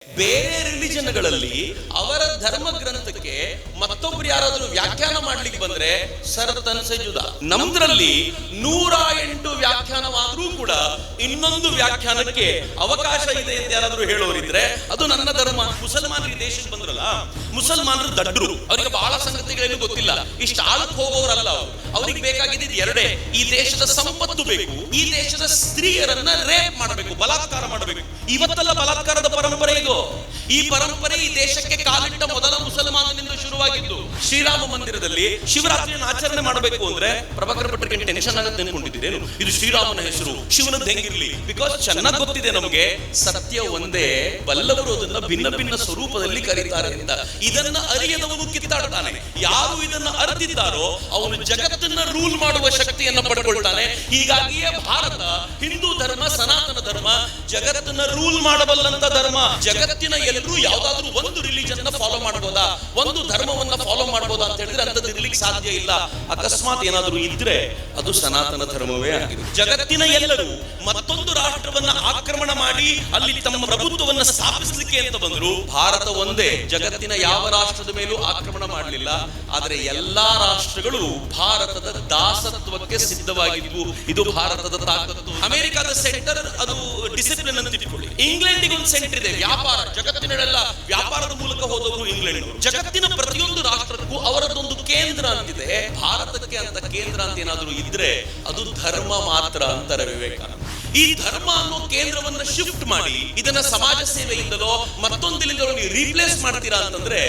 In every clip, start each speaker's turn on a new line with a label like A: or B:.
A: ಬೇರೆ ರಿಲಿಜನ್ಗಳಲ್ಲಿ ಅವರ ಧರ್ಮ ಗ್ರಂಥಕ್ಕೆ ಮತ್ತೊಬ್ರು ಯಾರಾದ್ರೂ ವ್ಯಾಖ್ಯಾನ ಮಾಡ್ಲಿಕ್ಕೆ ಬಂದ್ರೆ ಸರ್ತನ್ ಸೆ ಜುದಾ. ನಮ್ದ್ರಲ್ಲಿ 108 ವ್ಯಾಖ್ಯಾನವಾದ್ರೂ ಕೂಡ ಇನ್ನೊಂದು ವ್ಯಾಖ್ಯಾನಕ್ಕೆ ಅವಕಾಶ ಇದೆ ಅಂತ ಯಾರಾದ್ರೂ ಹೇಳೋರಿದ್ರೆ ಅದು ನನ್ನ ಧರ್ಮ. ಮುಸಲ್ಮಾನರು ಈ ದೇಶಕ್ಕೆ ಬಂದ್ರಲ್ಲ, ಮುಸಲ್ಮಾನರು ದಡ್ಡರು, ಅವರಿಗೆ ಬಹಳ ಸಂಗತಿಗಳೇನು ಗೊತ್ತಿಲ್ಲ, ಇಷ್ಟು ಆಳಕ್ಕೆ ಹೋಗೋರಲ್ಲ ಅವರು. ಅವ್ರಿಗೆ ಬೇಕಾಗಿದ್ದು ಎರಡೇ, ಈ ದೇಶದ ಸಂಪತ್ತು ಬೇಕು, ಈ ದೇಶದ ಸ್ತ್ರೀಯರನ್ನ ರೇಪ್ ಮಾಡಬೇಕು, ಬಲಾತ್ಕಾರ ಮಾಡಬೇಕು. ಇವತ್ತೆಲ್ಲ ಬಲಾತ್ಕಾರದ ಪರಂಪರೆ ಇದು. ಈ ಪರಂಪರೆ ಈ ದೇಶಕ್ಕೆ ಕಾಲಿಟ್ಟ ಮೊದಲ ಮುಸಲ್ಮಾನನಿಂದ ಶುರುವಾಗಿದ್ದು. ಶ್ರೀರಾಮ ಮಂದಿರದಲ್ಲಿ ಶಿವರಾತ್ರಿಯನ್ನು ಆಚರಣೆ ಮಾಡಬೇಕು ಅಂದ್ರೆ ಪ್ರಭಾಕರ ಭಟ್ರಿಗೆ ಟೆನ್ಷನ್ ಆಗುತ್ತೆ ಅನ್ಕೊಂಡಿದ್ದೀರೇನು? ಇದು ಶ್ರೀರಾಮನ ಹೆಸರು, ಶಿವನದ್ದು ಹೆಂಗಿರ್ಲಿ? ಬಿಕಾಸ್ ಚೆನ್ನಾಗಿ ಗೊತ್ತಿದೆ ನಮಗೆ, ಸತ್ಯ ಒಂದೇ, ಬಲ್ಲವರು ಅದನ್ನ ಭಿನ್ನ ಭಿನ್ನ ಸ್ವರೂಪದಲ್ಲಿ ಕರೀತಾರೆ ಅಂತ. ಇದನ್ನ ಅರಿಯದವನು ಕಿತ್ತಾಡ್ತಾನೆ. ಯಾರು ಇದನ್ನ ಅರಿತಿದ್ದಾರೋ ಅವನು ಜಗತ್ತನ್ನ ರೂಲ್ ಮಾಡುವ ಶಕ್ತಿಯನ್ನ ಪಡ್ಕೊಳ್ತಾನೆ. ಹೀಗಾಗಿಯೇ ಭಾರತ ಹಿಂದೂ ಧರ್ಮ, ಸನಾತನ ಧರ್ಮ, ಜಗತ್ತನ್ನ ರೂಲ್ ಮಾಡಬಲ್ಲಂತ ಧರ್ಮ. ಜಗತ್ತಿನ ಎಲ್ಲರೂ ಯಾವ್ದಾದ್ರು ಒಂದು ರಿಲಿಜನ್ ಫಾಲೋ ಮಾಡಬಹುದಾ, ಒಂದು ಧರ್ಮವನ್ನ ಫಾಲೋ ಮಾಡಬಹುದಾ ಅಂತ ಹೇಳಿದ್ರೆ ಅಂತದ್ದು ಇರ್ಲಿಕ್ಕೆ ಸಾಧ್ಯ ಇಲ್ಲ. ಅಕಸ್ಮಾತ್ ಏನಾದ್ರೂ ಇದ್ರೆ ಅದು ಸನಾತನ ಧರ್ಮವೇ ಆಗಿದೆ. ಜಗತ್ತಿನ ಎಲ್ಲರೂ ಮತ್ತೊಂದು ರಾಷ್ಟ್ರವನ್ನ ಆಕ್ರಮಣ ಮಾಡಿ ಅಲ್ಲಿ ತಮ್ಮ ಪ್ರಭುತ್ವವನ್ನ ಸ್ಥಾಪಿಸಲಿಕ್ಕೆ ಅಂತ ಬಂದ್ರು. ಭಾರತ ಒಂದೇ ಜಗತ್ತಿನ ಯಾವ ರಾಷ್ಟ್ರದ ಮೇಲೂ ಆಕ್ರಮಣ ಮಾಡಲಿಲ್ಲ. ಆದ್ರೆ ಎಲ್ಲಾ ರಾಷ್ಟ್ರಗಳು ಭಾರತದ ದಾಸತ್ವಕ್ಕೆ ಸಿದ್ಧವಾಗಿದ್ವು. ಇದು ಭಾರತದ ತಾಕತ್ತು. ಅಮೆರಿಕದ ಸೆಂಟರ್ ಅದು ಡಿಸಿಪ್ಲಿನ್ ಅಂತ ಇಟ್ಕೊಳ್ಳಿ. ಇಂಗ್ಲೆಂಡಿಗೆ ಒಂದು ಸೆಂಟರ್ ಇದೆ, ವ್ಯಾಪಾರ. ಜಗತ್ತಿನೆಲ್ಲ ವ್ಯಾಪಾರದ ಮೂಲಕ ಹೋದವರು ಇಂಗ್ಲೆಂಡ್. ಜಗತ್ತಿನ ಪ್ರತಿಯೊಂದು ರಾಷ್ಟ್ರಕ್ಕೂ ಅವರದೊಂದು ಕೇಂದ್ರ ಅಂತಿದೆ. ಭಾರತಕ್ಕೆ ಅಂತ ಕೇಂದ್ರ ಅಂತ ಏನಾದ್ರೂ ಇದ್ರೆ ಅದು ಧರ್ಮ ಮಾತ್ರ ಅಂತಾರೆ ವಿವೇಕಾನಂದ. ಈ ಧರ್ಮ ಅನ್ನೋ ಕೇಂದ್ರವನ್ನ ಶಿಫ್ಟ್ ಮಾಡಿ ಇದನ್ನ ಸಮಾಜ ಸೇವೆಯಿಂದಲೋ ಮತ್ತೊಂದಿಲಿಂದಲೋ ನೀವು ರೀಪ್ಲೇಸ್ ಮಾಡ್ತೀರಾ ಅಂತಂದ್ರೆ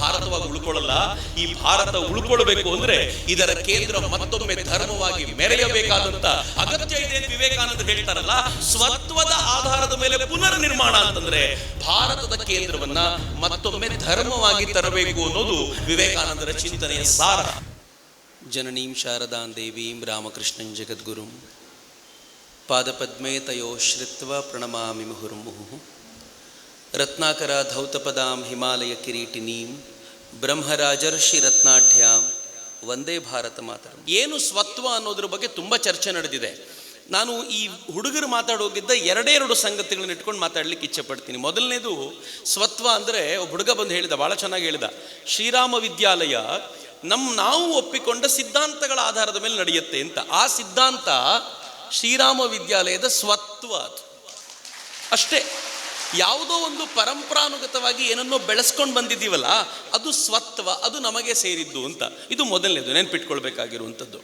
A: ಭಾರತವಾಗಿ ಉಳ್ಕೊಳ್ಳಲ್ಲ. ಈ ಭಾರತ ಉಳ್ಕೊಳ್ಬೇಕು ಅಂದ್ರೆ ಇದರ ಕೇಂದ್ರ ಮತ್ತೊಮ್ಮೆ ಧರ್ಮವಾಗಿ ಮೆರೆಯಬೇಕಾದಂತ ಅಗತ್ಯ ಇದೆ ಅಂತ ವಿವೇಕಾನಂದ ಹೇಳ್ತಾರಲ್ಲ. ಸ್ವತ್ವದ ಆಧಾರದ ಮೇಲೆ ಪುನರ್ ನಿರ್ಮಾಣ ಅಂತಂದ್ರೆ ಭಾರತದ ಕೇಂದ್ರವನ್ನ ಮತ್ತೊಮ್ಮೆ ಧರ್ಮವಾಗಿ ತರಬೇಕು ಅನ್ನೋದು ವಿವೇಕಾನಂದರ ಚಿಂತನೆಯ ಸಾರ. ಜನನೀಂ ಶಾರದಾಂ ದೇವೀಂ ರಾಮಕೃಷ್ಣಂ ಜಗದ್ಗುರುಂ ಪಾದಪದ್ಮೇ ತಯೋ ಶ್ರಿತ್ವ ಪ್ರಣಮಾಮಿ ಮುಹುರ್ಮುಹುಃ. ರತ್ನಾಕರ ಧೌತಪದಾಂ ಹಿಮಾಲಯ ಕಿರೀಟಿನೀಂ ಬ್ರಹ್ಮರಾಜರ್ಷಿ ರತ್ನಾಢ್ಯಾಂ ವಂದೇ ಭಾರತ ಮಾತರಂ. ಏನು ಸ್ವತ್ವ ಅನ್ನೋದ್ರ ಬಗ್ಗೆ ತುಂಬ ಚರ್ಚೆ ನಡೆದಿದೆ. ನಾನು ಈ ಹುಡುಗರು ಮಾತಾಡೋಗಿದ್ದ ಎರಡೇರಡು ಸಂಗತಿಗಳನ್ನ ಇಟ್ಕೊಂಡು ಮಾತಾಡ್ಲಿಕ್ಕೆ ಇಚ್ಛೆ ಪಡ್ತೀನಿ. ಮೊದಲನೇದು ಸ್ವತ್ವ ಅಂದರೆ ಒಬ್ಬ ಹುಡುಗ ಬಂದು ಹೇಳಿದ, ಭಾಳ ಚೆನ್ನಾಗಿ ಹೇಳಿದ, ಶ್ರೀರಾಮ ವಿದ್ಯಾಲಯ ನಾವು ಒಪ್ಪಿಕೊಂಡ ಸಿದ್ಧಾಂತಗಳ ಆಧಾರದ ಮೇಲೆ ನಡೆಯುತ್ತೆ ಅಂತ. ಆ ಸಿದ್ಧಾಂತ ಶ್ರೀರಾಮ ವಿದ್ಯಾಲಯದ ಸ್ವತ್ವ ಅದು ಅಷ್ಟೇ. ಯಾವುದೋ ಒಂದು ಪರಂಪರಾನುಗತವಾಗಿ ಏನನ್ನೋ ಬೆಳೆಸ್ಕೊಂಡು ಬಂದಿದ್ದೀವಲ್ಲ ಅದು ಸ್ವತ್ವ, ಅದು ನಮಗೆ ಸೇರಿದ್ದು ಅಂತ. ಇದು ಮೊದಲನೇದು, ನೆನ್ಪಿಟ್ಕೊಳ್ಬೇಕಾಗಿರುವಂಥದ್ದು.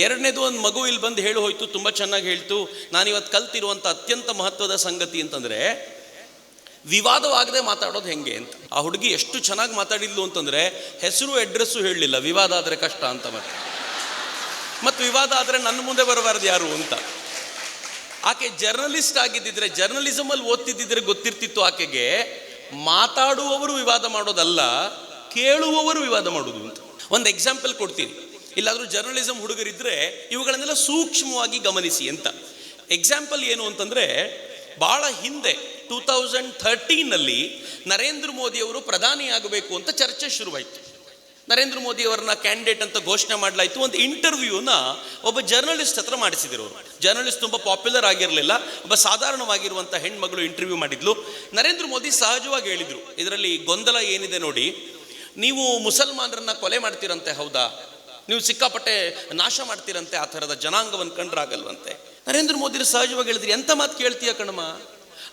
A: ಎರಡನೇದು, ಒಂದು ಮಗು ಇಲ್ಲಿ ಬಂದು ಹೇಳಿ ಹೋಯ್ತು, ತುಂಬ ಚೆನ್ನಾಗಿ ಹೇಳ್ತು. ನಾನಿವತ್ತು ಕಲ್ತಿರುವಂಥ ಅತ್ಯಂತ ಮಹತ್ವದ ಸಂಗತಿ ಅಂತಂದರೆ ವಿವಾದವಾಗದೆ ಮಾತಾಡೋದು ಹೆಂಗೆ ಅಂತ. ಆ ಹುಡುಗಿ ಎಷ್ಟು ಚೆನ್ನಾಗಿ ಮಾತಾಡಿದ್ಲು ಅಂತಂದರೆ ಹೆಸರು ಅಡ್ರೆಸ್ಸು ಹೇಳಲಿಲ್ಲ, ವಿವಾದ ಆದರೆ ಕಷ್ಟ ಅಂತ. ಮತ್ತು ವಿವಾದ ಆದರೆ ನನ್ನ ಮುಂದೆ ಬರಬಾರ್ದು ಯಾರು ಅಂತ. ಆಕೆ ಜರ್ನಲಿಸ್ಟ್ ಆಗಿದ್ದಿದ್ರೆ, ಜರ್ನಲಿಸಮಲ್ಲಿ ಓದ್ತಿದ್ದಿದ್ರೆ ಗೊತ್ತಿರ್ತಿತ್ತು ಆಕೆಗೆ ಮಾತಾಡುವವರು ವಿವಾದ ಮಾಡೋದಲ್ಲ, ಕೇಳುವವರು ವಿವಾದ ಮಾಡೋದು ಅಂತ. ಒಂದು ಎಕ್ಸಾಂಪಲ್ ಕೊಡ್ತೀನಿ. ಇಲ್ಲಾದರೂ ಜರ್ನಲಿಸಮ್ ಹುಡುಗರಿದ್ರೆ ಇವುಗಳನ್ನೆಲ್ಲ ಸೂಕ್ಷ್ಮವಾಗಿ ಗಮನಿಸಿ ಅಂತ. ಎಕ್ಸಾಂಪಲ್ ಏನು ಅಂತಂದರೆ, ಭಾಳ ಹಿಂದೆ 2013ನಲ್ಲಿ ನರೇಂದ್ರ ಮೋದಿಯವರು ಪ್ರಧಾನಿಯಾಗಬೇಕು ಅಂತ ಚರ್ಚೆ ಶುರುವಾಯಿತು. ನರೇಂದ್ರ ಮೋದಿ ಅವರನ್ನ ಕ್ಯಾಂಡಿಡೇಟ್ ಅಂತ ಘೋಷಣೆ ಮಾಡಲಾಯಿತು. ಒಂದು ಇಂಟರ್ವ್ಯೂನ ಒಬ್ಬ ಜರ್ನಲಿಸ್ಟ್ ಹತ್ರ ಮಾಡಿಸಿದ್ರು ಅವರು. ಜರ್ನಲಿಸ್ಟ್ ತುಂಬ ಪಾಪ್ಯುಲರ್ ಆಗಿರಲಿಲ್ಲ, ಒಬ್ಬ ಸಾಧಾರಣವಾಗಿರುವಂಥ ಹೆಣ್ಮಗಳು ಇಂಟರ್ವ್ಯೂ ಮಾಡಿದ್ಲು. ನರೇಂದ್ರ ಮೋದಿ ಸಹಜವಾಗಿ ಹೇಳಿದರು, ಇದರಲ್ಲಿ ಗೊಂದಲ ಏನಿದೆ ನೋಡಿ, ನೀವು ಮುಸಲ್ಮಾನರನ್ನ ಕೊಲೆ ಮಾಡ್ತೀರಂತೆ, ಹೌದಾ? ನೀವು ಸಿಕ್ಕಾಪಟ್ಟೆ ನಾಶ ಮಾಡ್ತೀರಂತೆ, ಆ ಥರದ ಜನಾಂಗವನ್ನು ಕಂಡ್ರಾಗಲ್ವಂತೆ. ನರೇಂದ್ರ ಮೋದಿ ಸಹಜವಾಗಿ ಹೇಳಿದ್ರಿ, ಎಂಥ ಮಾತು ಕೇಳ್ತೀಯ ಕಣಮ್ಮ,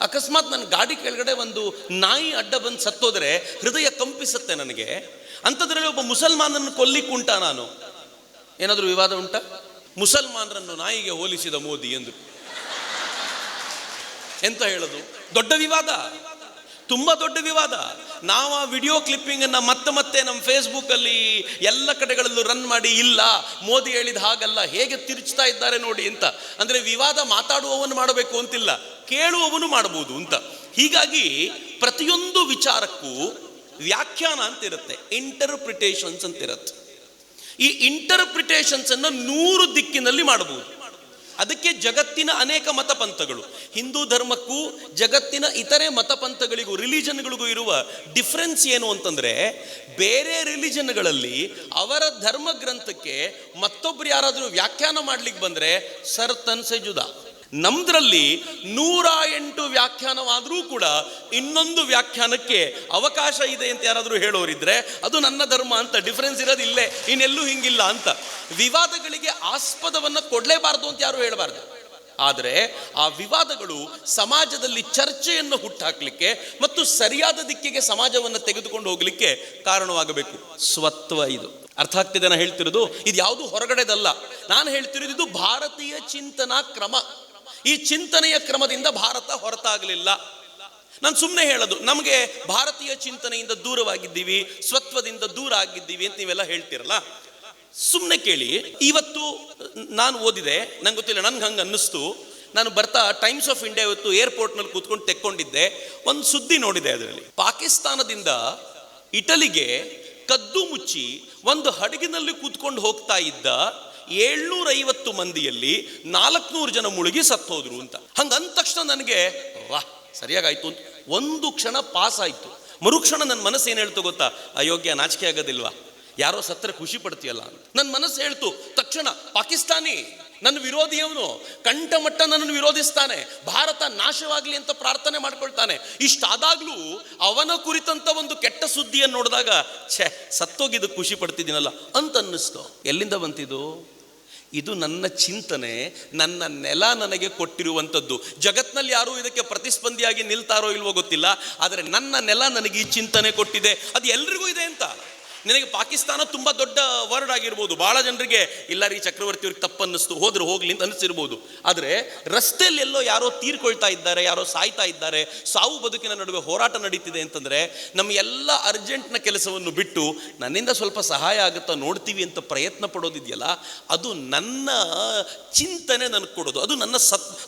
A: ಅಕಸ್ಮಾತ್ ನನ್ನ ಗಾಡಿ ಕೆಳಗಡೆ ಒಂದು ನಾಯಿ ಅಡ್ಡ ಬಂದು ಸತ್ತೋದ್ರೆ ಹೃದಯ ಕಂಪಿಸುತ್ತೆ ನನಗೆ, ಅಂಥದ್ರಲ್ಲಿ ಒಬ್ಬ ಮುಸಲ್ಮಾನನ್ನು ಕೊಲ್ಲಿಕ್ಕುಂಟಾ ನಾನು? ಏನಾದರೂ ವಿವಾದ ಉಂಟಾ? ಮುಸಲ್ಮಾನರನ್ನು ನಾಯಿಗೆ ಹೋಲಿಸಿದ ಮೋದಿ ಎಂದು ಎಂತ ಹೇಳೋದು? ದೊಡ್ಡ ವಿವಾದ, ತುಂಬ ದೊಡ್ಡ ವಿವಾದ. ನಾವು ಆ ವಿಡಿಯೋ ಕ್ಲಿಪ್ಪಿಂಗನ್ನು ಮತ್ತೆ ನಮ್ಮ ಫೇಸ್ಬುಕ್ಕಲ್ಲಿ ಎಲ್ಲ ಕಡೆಗಳಲ್ಲೂ ರನ್ ಮಾಡಿ, ಇಲ್ಲ ಮೋದಿ ಹೇಳಿದ ಹಾಗಲ್ಲ, ಹೇಗೆ ತಿರುಚ್ತಾ ಇದ್ದಾರೆ ನೋಡಿ ಅಂತ. ಅಂದರೆ ವಿವಾದ ಮಾತಾಡುವವನು ಮಾಡಬೇಕು ಅಂತಿಲ್ಲ, ಕೇಳುವವನು ಮಾಡಬಹುದು ಅಂತ. ಹೀಗಾಗಿ ಪ್ರತಿಯೊಂದು ವಿಚಾರಕ್ಕೂ ವ್ಯಾಖ್ಯಾನ ಅಂತಿರುತ್ತೆ, ಇಂಟರ್ಪ್ರಿಟೇಷನ್ಸ್ ಅಂತಿರುತ್ತೆ. ಈ ಇಂಟರ್ಪ್ರಿಟೇಷನ್ಸ್ ಅನ್ನು 100 ದಿಕ್ಕಿನಲ್ಲಿ ಮಾಡಬಹುದು. ಅದಕ್ಕೆ ಜಗತ್ತಿನ ಅನೇಕ ಮತಪಂಥಗಳು, ಹಿಂದೂ ಧರ್ಮಕ್ಕೂ ಜಗತ್ತಿನ ಇತರೆ ಮತಪಂಥಗಳಿಗೂ ರಿಲಿಜನ್ಗಳಿಗೂ ಇರುವ ಡಿಫ್ರೆನ್ಸ್ ಏನು ಅಂತಂದರೆ, ಬೇರೆ ರಿಲಿಜನ್ಗಳಲ್ಲಿ ಅವರ ಧರ್ಮ ಗ್ರಂಥಕ್ಕೆ ಮತ್ತೊಬ್ರು ಯಾರಾದರೂ ವ್ಯಾಖ್ಯಾನ ಮಾಡ್ಲಿಕ್ಕೆ ಬಂದರೆ ಸರ್ತನ್ ಸೆ ಜುದಾ. ನಮ್ದ್ರಲ್ಲಿ 108 ವ್ಯಾಖ್ಯಾನವಾದರೂ ಕೂಡ ಇನ್ನೊಂದು ವ್ಯಾಖ್ಯಾನಕ್ಕೆ ಅವಕಾಶ ಇದೆ ಅಂತ ಯಾರಾದರೂ ಹೇಳೋರಿದ್ರೆ ಅದು ನನ್ನ ಧರ್ಮ ಅಂತ. ಡಿಫರೆನ್ಸ್ ಇರೋದಿಲ್ಲೇ, ಇನ್ನೆಲ್ಲೂ ಹಿಂಗಿಲ್ಲ ಅಂತ. ವಿವಾದಗಳಿಗೆ ಆಸ್ಪದವನ್ನು ಕೊಡಲೇಬಾರ್ದು ಅಂತ ಯಾರು ಹೇಳಬಾರ್ದು. ಆದರೆ ಆ ವಿವಾದಗಳು ಸಮಾಜದಲ್ಲಿ ಚರ್ಚೆಯನ್ನು ಹುಟ್ಟಾಕ್ಲಿಕ್ಕೆ ಮತ್ತು ಸರಿಯಾದ ದಿಕ್ಕಿಗೆ ಸಮಾಜವನ್ನು ತೆಗೆದುಕೊಂಡು ಹೋಗ್ಲಿಕ್ಕೆ ಕಾರಣವಾಗಬೇಕು. ಸ್ವತ್ವ ಇದು ಅರ್ಥ ಆಗ್ತಿದೆ ನಾನು ಹೇಳ್ತಿರೋದು. ಇದು ಯಾವುದು ಹೊರಗಡೆದಲ್ಲ, ನಾನು ಹೇಳ್ತಿರೋದು ಇದು ಭಾರತೀಯ ಚಿಂತನಾ ಕ್ರಮ. ಈ ಚಿಂತನೆಯ ಕ್ರಮದಿಂದ ಭಾರತ ಹೊರತಾಗಲಿಲ್ಲ. ನಾನು ಸುಮ್ಮನೆ ಹೇಳೋದು, ನಮಗೆ ಭಾರತೀಯ ಚಿಂತನೆಯಿಂದ ದೂರವಾಗಿದ್ದೀವಿ, ಸ್ವತ್ವದಿಂದ ದೂರ ಆಗಿದ್ದೀವಿ ಅಂತ ನೀವೆಲ್ಲ ಹೇಳ್ತಿರಲ್ಲ, ಸುಮ್ಮನೆ ಕೇಳಿ. ಇವತ್ತು ನಾನು ಓದಿದೆ, ನಂಗೆ ಗೊತ್ತಿಲ್ಲ, ನನ್ಗೆ ಹಂಗೆ ಅನ್ನಿಸ್ತು. ನಾನು ಬರ್ತಾ ಟೈಮ್ಸ್ ಆಫ್ ಇಂಡಿಯಾ ಇವತ್ತು ಏರ್ಪೋರ್ಟ್ನಲ್ಲಿ ಕೂತ್ಕೊಂಡು ತೆಕ್ಕೊಂಡಿದ್ದೆ, ಒಂದು ಸುದ್ದಿ ನೋಡಿದೆ. ಅದರಲ್ಲಿ ಪಾಕಿಸ್ತಾನದಿಂದ ಇಟಲಿಗೆ ಕದ್ದು ಮುಚ್ಚಿ ಒಂದು ಹಡಗಿನಲ್ಲಿ ಕೂತ್ಕೊಂಡು ಹೋಗ್ತಾ ಇದ್ದ 750 ಮಂದಿಯಲ್ಲಿ 400 ಜನ ಮುಳುಗಿ ಸತ್ತೋದ್ರು ಅಂತ. ಹಂಗಂದ ತಕ್ಷಣ ನನಗೆ ವಾಹ್ ಸರಿಯಾಗಾಯ್ತು ಅಂತ ಒಂದು ಕ್ಷಣ ಪಾಸ್ ಆಯ್ತು. ಮರುಕ್ಷಣ ನನ್ನ ಮನಸ್ಸು ಏನು ಹೇಳ್ತು ಗೊತ್ತಾ? ಅಯೋಗ್ಯ, ನಾಚಿಕೆ ಆಗೋದಿಲ್ವಾ, ಯಾರೋ ಸತ್ತರೆ ಖುಷಿ ಪಡ್ತೀಯಲ್ಲ ಅಂತ ನನ್ನ ಮನಸ್ಸು ಹೇಳ್ತು. ತಕ್ಷಣ ಪಾಕಿಸ್ತಾನಿ ನನ್ನ ವಿರೋಧಿಯವನು, ಕಂಠಮಟ್ಟ ನನ್ನನ್ನು ವಿರೋಧಿಸ್ತಾನೆ, ಭಾರತ ನಾಶವಾಗಲಿ ಅಂತ ಪ್ರಾರ್ಥನೆ ಮಾಡ್ಕೊಳ್ತಾನೆ. ಇಷ್ಟಾದಾಗ್ಲೂ ಅವನ ಕುರಿತಂತ ಒಂದು ಕೆಟ್ಟ ಸುದ್ದಿಯನ್ನು ನೋಡಿದಾಗ ಛೇ ಸತ್ತೋಗಿದ್ದು ಖುಷಿ ಪಡ್ತಿದ್ದೀನಲ್ಲ ಅಂತ ಅನ್ನಿಸ್ತು. ಎಲ್ಲಿಂದ ಬಂತಿದ್ದು? ಇದು ನನ್ನ ಚಿಂತನೆ, ನನ್ನ ನೆಲ ನನಗೆ ಕೊಟ್ಟಿರುವಂಥದ್ದು. ಜಗತ್ನಲ್ಲಿ ಯಾರೂ ಇದಕ್ಕೆ ಪ್ರತಿಸ್ಪಂದಿಯಾಗಿ ನಿಲ್ತಾರೋ ಇಲ್ವೋ ಗೊತ್ತಿಲ್ಲ, ಆದರೆ ನನ್ನ ನೆಲ ನನಗೆ ಈ ಚಿಂತನೆ ಕೊಟ್ಟಿದೆ. ಅದು ಎಲ್ರಿಗೂ ಇದೆ ಅಂತ. ನಿನಗೆ ಪಾಕಿಸ್ತಾನ ತುಂಬ ದೊಡ್ಡ ವರ್ಡ್ ಆಗಿರ್ಬೋದು, ಭಾಳ ಜನರಿಗೆ ಇಲ್ಲ ರೀ ಚಕ್ರವರ್ತಿ ಅವ್ರಿಗೆ ತಪ್ಪು ಅನ್ನಿಸ್ತು, ಹೋದ್ರೆ ಹೋಗ್ಲಿ ಅಂತ ಅನಿಸಿರ್ಬೋದು. ಆದರೆ ರಸ್ತೆಯಲ್ಲಿ ಎಲ್ಲೋ ಯಾರೋ ತೀರ್ಕೊಳ್ತಾ ಇದ್ದಾರೆ, ಯಾರೋ ಸಾಯ್ತಾ ಇದ್ದಾರೆ, ಸಾವು ಬದುಕಿನ ನಡುವೆ ಹೋರಾಟ ನಡೀತಿದೆ ಅಂತಂದರೆ ನಮ್ಮ ಎಲ್ಲ ಅರ್ಜೆಂಟ್ನ ಕೆಲಸವನ್ನು ಬಿಟ್ಟು ನನ್ನಿಂದ ಸ್ವಲ್ಪ ಸಹಾಯ ಆಗುತ್ತಾ ನೋಡ್ತೀವಿ ಅಂತ ಪ್ರಯತ್ನ ಪಡೋದಿದೆಯಲ್ಲ, ಅದು ನನ್ನ ಚಿಂತನೆ ನನಗೆ ಕೊಡೋದು, ಅದು ನನ್ನ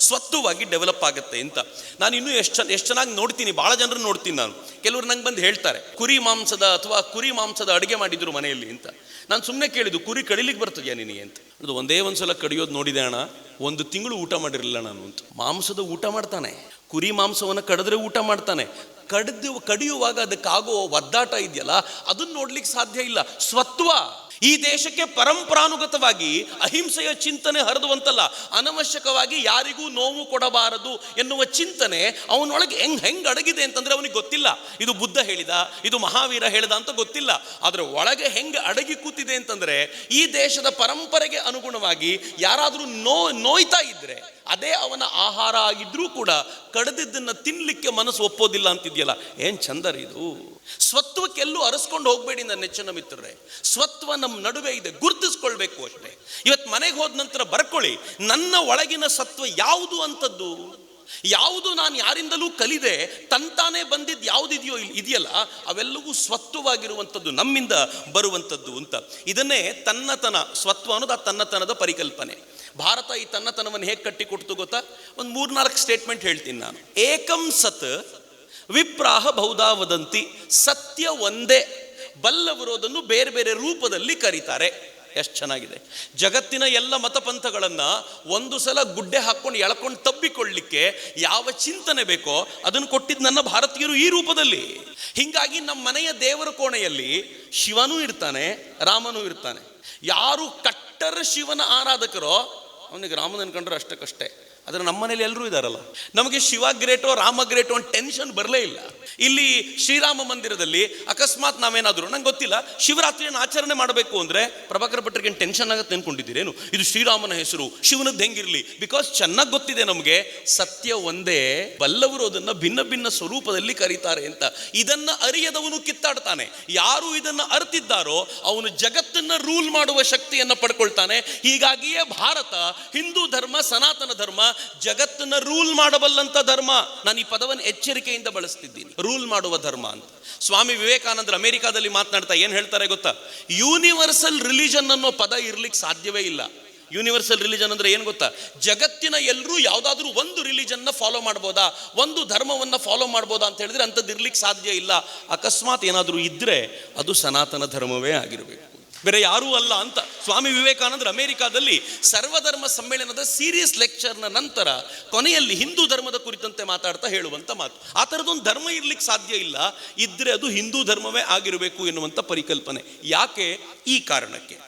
A: ಸ್ವತ್ವವಾಗಿ ಡೆವಲಪ್ ಆಗುತ್ತೆ ಅಂತ. ನಾನು ಇನ್ನೂ ಎಷ್ಟು ಚೆನ್ನಾಗಿ ನೋಡ್ತೀನಿ, ಭಾಳ ಜನರನ್ನು ನೋಡ್ತೀನಿ ನಾನು. ಕೆಲವರು ನಂಗೆ ಬಂದು ಹೇಳ್ತಾರೆ ಕುರಿ ಮಾಂಸದ ಅಡುಗೆ ಮಾಡಿದ್ರು ಮನೆಯಲ್ಲಿ ಅಂತ. ನಾನು ಸುಮ್ಮನೆ ಕೇಳಿದ್ದು, ಕುರಿ ಕಡಿಲಿಕ್ಕೆ ಬರ್ತದ್ಯಾ ನಿನಗೆ ಅಂತ. ಅದು ಒಂದೇ ಒಂದ್ಸಲ ಕಡಿಯೋದು ನೋಡಿದೆ ಅಣ್ಣ, 1 ತಿಂಗಳು ಊಟ ಮಾಡಿರಲಿಲ್ಲ ನಾನು ಅಂತ. ಮಾಂಸದ ಊಟ ಮಾಡ್ತಾನೆ, ಕುರಿ ಮಾಂಸವನ್ನು ಕಡಿದ್ರೆ ಊಟ ಮಾಡ್ತಾನೆ. ಕಡಿಯುವಾಗ ಅದಕ್ಕಾಗೋ ಒದ್ದಾಟ ಇದೆಯಲ್ಲ, ಅದನ್ನು ನೋಡ್ಲಿಕ್ಕೆ ಸಾಧ್ಯ ಇಲ್ಲ. ಸ್ವತ್ವ ಈ ದೇಶಕ್ಕೆ ಪರಂಪರಾನುಗತವಾಗಿ ಅಹಿಂಸೆಯ ಚಿಂತನೆ ಹರಿದುವಂತಲ್ಲ, ಅನವಶ್ಯಕವಾಗಿ ಯಾರಿಗೂ ನೋವು ಕೊಡಬಾರದು ಎನ್ನುವ ಚಿಂತನೆ ಅವನೊಳಗೆ ಹೆಂಗೆ ಅಡಗಿದೆ ಅಂತಂದ್ರೆ ಅವನಿಗೆ ಗೊತ್ತಿಲ್ಲ. ಇದು ಬುದ್ಧ ಹೇಳಿದ, ಇದು ಮಹಾವೀರ ಹೇಳಿದ ಅಂತ ಗೊತ್ತಿಲ್ಲ. ಆದರೆ ಒಳಗೆ ಹೆಂಗೆ ಅಡಗಿ ಕೂತಿದೆ ಅಂತಂದ್ರೆ, ಈ ದೇಶದ ಪರಂಪರೆಗೆ ಅನುಗುಣವಾಗಿ ಯಾರಾದರೂ ನೋಯ್ತಾ ಇದ್ರೆ ಅದೇ ಅವನ ಆಹಾರ ಆಗಿದ್ರೂ ಕೂಡ ಕಡದಿದ್ದನ್ನು ತಿನ್ಲಿಕ್ಕೆ ಮನಸ್ಸು ಒಪ್ಪೋದಿಲ್ಲ ಅಂತಿದೆಯಲ್ಲ, ಏನು ಚಂದರಿ ಇದು. ಸ್ವತ್ವಕ್ಕೆಲ್ಲೂ ಅರಸ್ಕೊಂಡು ಹೋಗಬೇಡಿ ನನ್ನ ನೆಚ್ಚಿನ ಮಿತ್ರರೇ. ಸ್ವತ್ವ ನಮ್ಮ ನಡುವೆ ಇದೆ, ಗುರುತಿಸ್ಕೊಳ್ಬೇಕು ಅಷ್ಟೇ. ಇವತ್ತು ಮನೆಗೆ ಹೋದ ನಂತರ ಬರ್ಕೊಳ್ಳಿ, ನನ್ನ ಒಳಗಿನ ಸತ್ವ ಯಾವುದು ಅಂತದ್ದು, ಯಾವುದು ನಾನು ಯಾರಿಂದಲೂ ಕಲಿದೆ ತಂತಾನೇ ಬಂದಿದ್ದು ಯಾವುದಿದೆಯೋ ಇದೆಯಲ್ಲ, ಅವೆಲ್ಲವೂ ಸ್ವತ್ವವಾಗಿರುವಂಥದ್ದು, ನಮ್ಮಿಂದ ಬರುವಂಥದ್ದು ಅಂತ. ಇದನ್ನೇ ತನ್ನತನ, ಸ್ವತ್ವ ಅನ್ನೋದು ಆ ತನ್ನತನದ ಪರಿಕಲ್ಪನೆ. ಭಾರತ ಈ ತನ್ನತನವನ್ನು ಹೇಗೆ ಕಟ್ಟಿಕೊಡ್ತು ಗೊತ್ತಾ? ಒಂದು 3-4 ಸ್ಟೇಟ್ಮೆಂಟ್ ಹೇಳ್ತೀನಿ ನಾನು. ಏಕಂ ಸತ್ ವಿಪ್ರಾಹ ಬಹುಧಾ ವದಂತಿ. ಸತ್ಯ ಒಂದೇ, ಬಲ್ಲವರೋದನ್ನು ಬೇರೆ ಬೇರೆ ರೂಪದಲ್ಲಿ ಕರೀತಾರೆ. ಎಷ್ಟು ಚೆನ್ನಾಗಿದೆ. ಜಗತ್ತಿನ ಎಲ್ಲ ಮತಪಂಥಗಳನ್ನು ಒಂದು ಸಲ ಗುಡ್ಡೆ ಹಾಕ್ಕೊಂಡು ಎಳ್ಕೊಂಡು ತಬ್ಬಿಕೊಳ್ಳಲಿಕ್ಕೆ ಯಾವ ಚಿಂತನೆ ಬೇಕೋ ಅದನ್ನು ಕೊಟ್ಟಿದ್ದು ನನ್ನ ಭಾರತೀಯರು ಈ ರೂಪದಲ್ಲಿ. ಹೀಗಾಗಿ ನಮ್ಮ ಮನೆಯ ದೇವರ ಕೋಣೆಯಲ್ಲಿ ಶಿವನೂ ಇರ್ತಾನೆ, ರಾಮನೂ ಇರ್ತಾನೆ. ಯಾರು ಕಟ್ಟರ್ ಶಿವನ ಆರಾಧಕರೋ ಅವನಿಗೆ ರಾಮನ ಅನ್ಕೊಂಡ್ರೆ ಅಷ್ಟಕ್ಕಷ್ಟೇ. ಆದರೆ ನಮ್ಮ ಮನೇಲಿ ಎಲ್ಲರೂ ಇದ್ದಾರಲ್ಲ, ನಮಗೆ ಶಿವ ಗ್ರೇಟೋ ರಾಮ ಗ್ರೇಟೋ ಅಂತ ಟೆನ್ಷನ್ ಬರಲೇ ಇಲ್ಲ. ಇಲ್ಲಿ ಶ್ರೀರಾಮ ಮಂದಿರದಲ್ಲಿ ಅಕಸ್ಮಾತ್ ನಾವೇನಾದರೂ, ನಂಗೆ ಗೊತ್ತಿಲ್ಲ, ಶಿವರಾತ್ರಿಯನ್ನು ಆಚರಣೆ ಮಾಡಬೇಕು ಅಂದರೆ ಪ್ರಭಾಕರ ಭಟ್ರಿಗೆ ಟೆನ್ಷನ್ ಆಗುತ್ತೆ ಅನ್ಕೊಂಡಿದ್ದೀರೇನು? ಇದು ಶ್ರೀರಾಮನ ಹೆಸರು, ಶಿವನದ್ದು ಹೆಂಗಿರಲಿ? ಬಿಕಾಸ್ ಚೆನ್ನಾಗಿ ಗೊತ್ತಿದೆ ನಮಗೆ ಸತ್ಯ ಒಂದೇ, ಬಲ್ಲವರು ಅದನ್ನು ಭಿನ್ನ ಭಿನ್ನ ಸ್ವರೂಪದಲ್ಲಿ ಕರೀತಾರೆ ಅಂತ. ಇದನ್ನ ಅರಿಯದವನು ಕಿತ್ತಾಡ್ತಾನೆ. ಯಾರು ಇದನ್ನು ಅರ್ತಿದ್ದಾರೋ ಅವನು ಜಗತ್ತನ್ನು ರೂಲ್ ಮಾಡುವ ಶಕ್ತಿಯನ್ನು ಪಡ್ಕೊಳ್ತಾನೆ. ಹೀಗಾಗಿಯೇ ಭಾರತ ಹಿಂದೂ ಧರ್ಮ, ಸನಾತನ ಧರ್ಮ ಜಗತ್ತನ್ನ ರೂಲ್ ಮಾಡಬಲ್ಲಂತ ಧರ್ಮ. ನಾನು ಈ ಪದವನ್ನು ಎಚ್ಚರಿಕೆಯಿಂದ ಬಳಸ್ತಿದ್ದೀನಿ, ರೂಲ್ ಮಾಡುವ ಧರ್ಮ ಅಂತ. ಸ್ವಾಮಿ ವಿವೇಕಾನಂದರು ಅಮೆರಿಕಾದಲ್ಲಿ ಮಾತನಾಡ್ತಾ ಏನು ಹೇಳ್ತಾರೆ ಗೊತ್ತಾ? ಯೂನಿವರ್ಸಲ್ ರಿಲಿಜನ್ ಅನ್ನೋ ಪದ ಇರ್ಲಿಕ್ಕೆ ಸಾಧ್ಯವೇ ಇಲ್ಲ. ಯೂನಿವರ್ಸಲ್ ರಿಲಿಜನ್ ಅಂದ್ರೆ ಏನು ಗೊತ್ತಾ? ಜಗತ್ತಿನ ಎಲ್ಲರೂ ಯಾವುದಾದ್ರೂ ಒಂದು ರಿಲಿಜನ್ನ ಫಾಲೋ ಮಾಡ್ಬೋದಾ, ಒಂದು ಧರ್ಮವನ್ನು ಫಾಲೋ ಮಾಡ್ಬೋದಾ ಅಂತ ಹೇಳಿದ್ರೆ ಅಂಥದ್ದು ಇರ್ಲಿಕ್ಕೆ ಸಾಧ್ಯ ಇಲ್ಲ. ಅಕಸ್ಮಾತ್ ಏನಾದರೂ ಇದ್ರೆ ಅದು ಸನಾತನ ಧರ್ಮವೇ ಆಗಿರಬೇಕು, ಬೇರೆ ಯಾರೂ ಅಲ್ಲ ಅಂತ ಸ್ವಾಮಿ ವಿವೇಕಾನಂದರು ಅಮೆರಿಕಾದಲ್ಲಿ ಸರ್ವಧರ್ಮ ಸಮ್ಮೇಳನದ ಸೀರಿಯಸ್ ಲೆಕ್ಚರ್ನ ನಂತರ ಕೊನೆಯಲ್ಲಿ ಹಿಂದೂ ಧರ್ಮದ ಕುರಿತಂತೆ ಮಾತಾಡ್ತಾ ಹೇಳುವಂಥ ಮಾತು. ಆ ಥರದೊಂದು ಧರ್ಮ ಇರ್ಲಿಕ್ಕೆ ಸಾಧ್ಯ ಇಲ್ಲ, ಇದ್ರೆ ಅದು ಹಿಂದೂ ಧರ್ಮವೇ ಆಗಿರಬೇಕು ಎನ್ನುವಂಥ ಪರಿಕಲ್ಪನೆ. ಯಾಕೆ? ಈ ಕಾರಣಕ್ಕೆ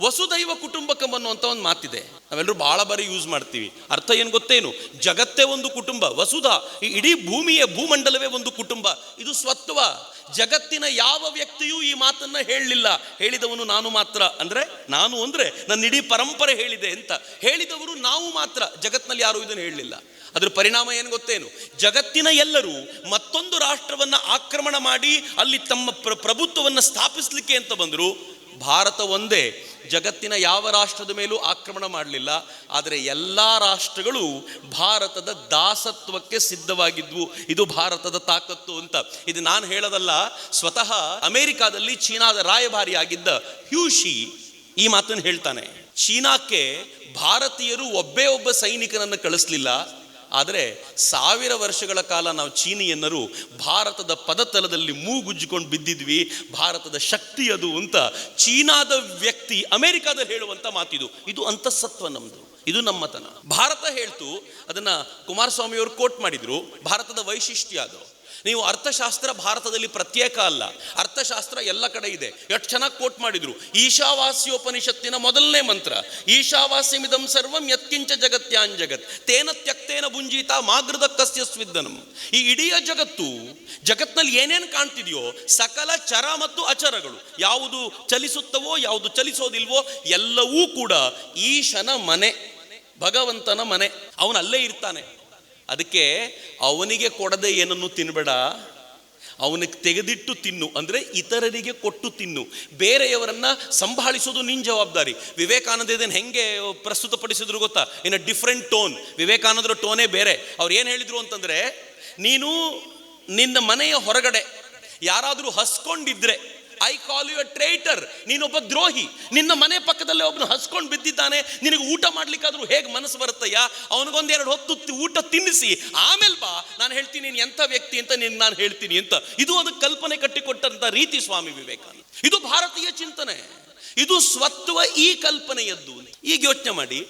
A: ವಸುದೈವ ಕುಟುಂಬಕಂ ಅನ್ನುವಂಥ ಒಂದು ಮಾತಿದೆ, ನಾವೆಲ್ಲರೂ ಬಹಳ ಬಾರಿ ಯೂಸ್ ಮಾಡ್ತೀವಿ. ಅರ್ಥ ಏನು ಗೊತ್ತೇನು? ಜಗತ್ತೇ ಒಂದು ಕುಟುಂಬ, ವಸುಧ, ಈ ಇಡೀ ಭೂಮಂಡಲವೇ ಒಂದು ಕುಟುಂಬ. ಇದು ಸ್ವತ್ವ. ಜಗತ್ತಿನ ಯಾವ ವ್ಯಕ್ತಿಯೂ ಈ ಮಾತನ್ನ ಹೇಳಲಿಲ್ಲ. ಹೇಳಿದವನು ನಾನು ಮಾತ್ರ. ನಾನು ನನ್ನ ಇಡೀ ಪರಂಪರೆ ಹೇಳಿದೆ ಅಂತ ಹೇಳಿದವರು ನಾವು ಮಾತ್ರ. ಜಗತ್ತಿನಲ್ಲಿ ಯಾರು ಇದನ್ನು ಹೇಳಲಿಲ್ಲ. ಅದ್ರ ಪರಿಣಾಮ ಏನು ಗೊತ್ತೇನು? ಜಗತ್ತಿನ ಎಲ್ಲರೂ ಮತ್ತೊಂದು ರಾಷ್ಟ್ರವನ್ನ ಆಕ್ರಮಣ ಮಾಡಿ ಅಲ್ಲಿ ತಮ್ಮ ಪ್ರಭುತ್ವವನ್ನು ಸ್ಥಾಪಿಸಲಿಕ್ಕೆ ಅಂತ ಬಂದರು. ಭಾರತ ಒಂದೇ ಜಗತ್ತಿನ ಯಾವ ರಾಷ್ಟ್ರದ ಮೇಲೂ ಆಕ್ರಮಣ ಮಾಡಲಿಲ್ಲ. ಆದರೆ ಎಲ್ಲ ರಾಷ್ಟ್ರಗಳು ಭಾರತದ ದಾಸತ್ವಕ್ಕೆ ಸಿದ್ಧವಾಗಿದ್ವು. ಇದು ಭಾರತದ ತಾಕತ್ತು ಅಂತ. ಇದು ನಾನು ಹೇಳೋದಲ್ಲ, ಸ್ವತಃ ಅಮೆರಿಕಾದಲ್ಲಿ ಚೀನಾದ ರಾಯಭಾರಿಯಾಗಿದ್ದ ಹ್ಯೂಶಿ ಈ ಮಾತನ್ನು ಹೇಳ್ತಾನೆ. ಚೀನಾಕ್ಕೆ ಭಾರತೀಯರು ಒಬ್ಬ ಸೈನಿಕನನ್ನು ಕಳಿಸ್ಲಿಲ್ಲ, ಆದರೆ 1000 ವರ್ಷಗಳ ಕಾಲ ನಾವು ಚೀನಿಯನ್ನರು ಭಾರತದ ಪದತಲದಲ್ಲಿ ಮೂಗುಜ್ಜಿಕೊಂಡು ಬಿದ್ದಿದ್ವಿ. ಭಾರತದ ಶಕ್ತಿ ಅದು ಅಂತ ಚೀನಾದ ವ್ಯಕ್ತಿ ಅಮೆರಿಕಾದಲ್ಲಿ ಹೇಳುವಂತ ಮಾತಿದು. ಇದು ಅಂತಃಸತ್ವ ನಮ್ದು, ಇದು ನಮ್ಮತನ. ಭಾರತ ಹೇಳ್ತು, ಅದನ್ನ ಕುಮಾರಸ್ವಾಮಿ ಅವರು ಕೋಟ್ ಮಾಡಿದ್ರು. ಭಾರತದ ವೈಶಿಷ್ಟ್ಯ ಅದು. ನೀವು ಅರ್ಥಶಾಸ್ತ್ರ ಭಾರತದಲ್ಲಿ ಪ್ರತ್ಯೇಕ ಅಲ್ಲ, ಅರ್ಥಶಾಸ್ತ್ರ ಎಲ್ಲ ಕಡೆ ಇದೆ. ಎಷ್ಟು ಚೆನ್ನಾಗಿ ಕೋಟ್ ಮಾಡಿದ್ರು. ಈಶಾವಾಸ್ಯೋಪನಿಷತ್ತಿನ ಮೊದಲನೇ ಮಂತ್ರ, ಈಶಾವಾಸ್ಯಮಿದಂ ಸರ್ವಂ ಯತ್ಕಿಂಚ ಜಗತ್ಯಾನ್ ಜಗತ್ ತೇನ ತ್ಯಕ್ತೇನ ಭುಂಜೀತ ಮಾಗೃದ ಕಸ್ಯ ಸ್ವಿದ್ದನಂ. ಈ ಇಡೀ ಜಗತ್ನಲ್ಲಿ ಏನೇನು ಕಾಣ್ತಿದೆಯೋ ಸಕಲ ಚರ ಮತ್ತು ಅಚರಗಳು, ಯಾವುದು ಚಲಿಸುತ್ತವೋ ಯಾವುದು ಚಲಿಸೋದಿಲ್ವೋ ಎಲ್ಲವೂ ಕೂಡ ಈಶನ ಮನೆ, ಭಗವಂತನ ಮನೆ. ಅವನಲ್ಲೇ ಇರ್ತಾನೆ. ಅದಕ್ಕೆ ಅವನಿಗೆ ಕೊಡದೆ ಏನನ್ನು ತಿನ್ಬೇಡ, ಅವನಿಗೆ ತೆಗೆದಿಟ್ಟು ತಿನ್ನು. ಇತರರಿಗೆ ಕೊಟ್ಟು ತಿನ್ನು. ಬೇರೆಯವರನ್ನ ಸಂಭಾಳಿಸೋದು ನಿನ್ನ ಜವಾಬ್ದಾರಿ. ವಿವೇಕಾನಂದ ಇದನ್ನು ಹೆಂಗೆ ಪ್ರಸ್ತುತಪಡಿಸಿದ್ರು ಗೊತ್ತಾ? ಇನ್ ಅ ಡಿಫ್ರೆಂಟ್ ಟೋನ್. ವಿವೇಕಾನಂದರ ಟೋನೇ ಬೇರೆ. ಅವ್ರು ಏನು ಹೇಳಿದ್ರು ಅಂತಂದ್ರೆ, ನೀನು ನಿನ್ನ ಮನೆಯ ಹೊರಗಡೆ ಯಾರಾದರೂ ಹಸ್ಕೊಂಡಿದ್ರೆ ಐ ಕಾಲ್ ಯು ಅ ಟ್ರೇಟರ್, ನೀನೊಬ್ಬ ದ್ರೋಹಿ. ನಿನ್ನ ಮನೆ ಪಕ್ಕದಲ್ಲೇ ಒಬ್ಬನು ಹಸ್ಕೊಂಡು ಬಿದ್ದಿದ್ದಾನೆ, ನಿನಗೆ ಊಟ ಮಾಡ್ಲಿಕ್ಕಾದ್ರೂ ಹೇಗೆ ಮನಸ್ಸು ಬರುತ್ತಯ್ಯ? ಅವನಿಗೊಂದೆರಡು ಹೊತ್ತು ಊಟ ತಿನ್ನಿಸಿ ಆಮೇಲೆ ಬಾ, ನಾನು ಹೇಳ್ತೀನಿ ನೀನು ಎಂಥ ವ್ಯಕ್ತಿ ಅಂತ ನಾನು ಹೇಳ್ತೀನಿ ಅಂತ. ಇದು ಅದಕ್ಕೆ ಕಲ್ಪನೆ ಕಟ್ಟಿಕೊಟ್ಟಂತ ರೀತಿ ಸ್ವಾಮಿ ವಿವೇಕಾನಂದ. ಇದು ಭಾರತೀಯ ಚಿಂತನೆ, ಇದು ಸ್ವತ್ವ ಈ ಕಲ್ಪನೆಯದ್ದು. ಈಗ ಯೋಚನೆ ಮಾಡಿ,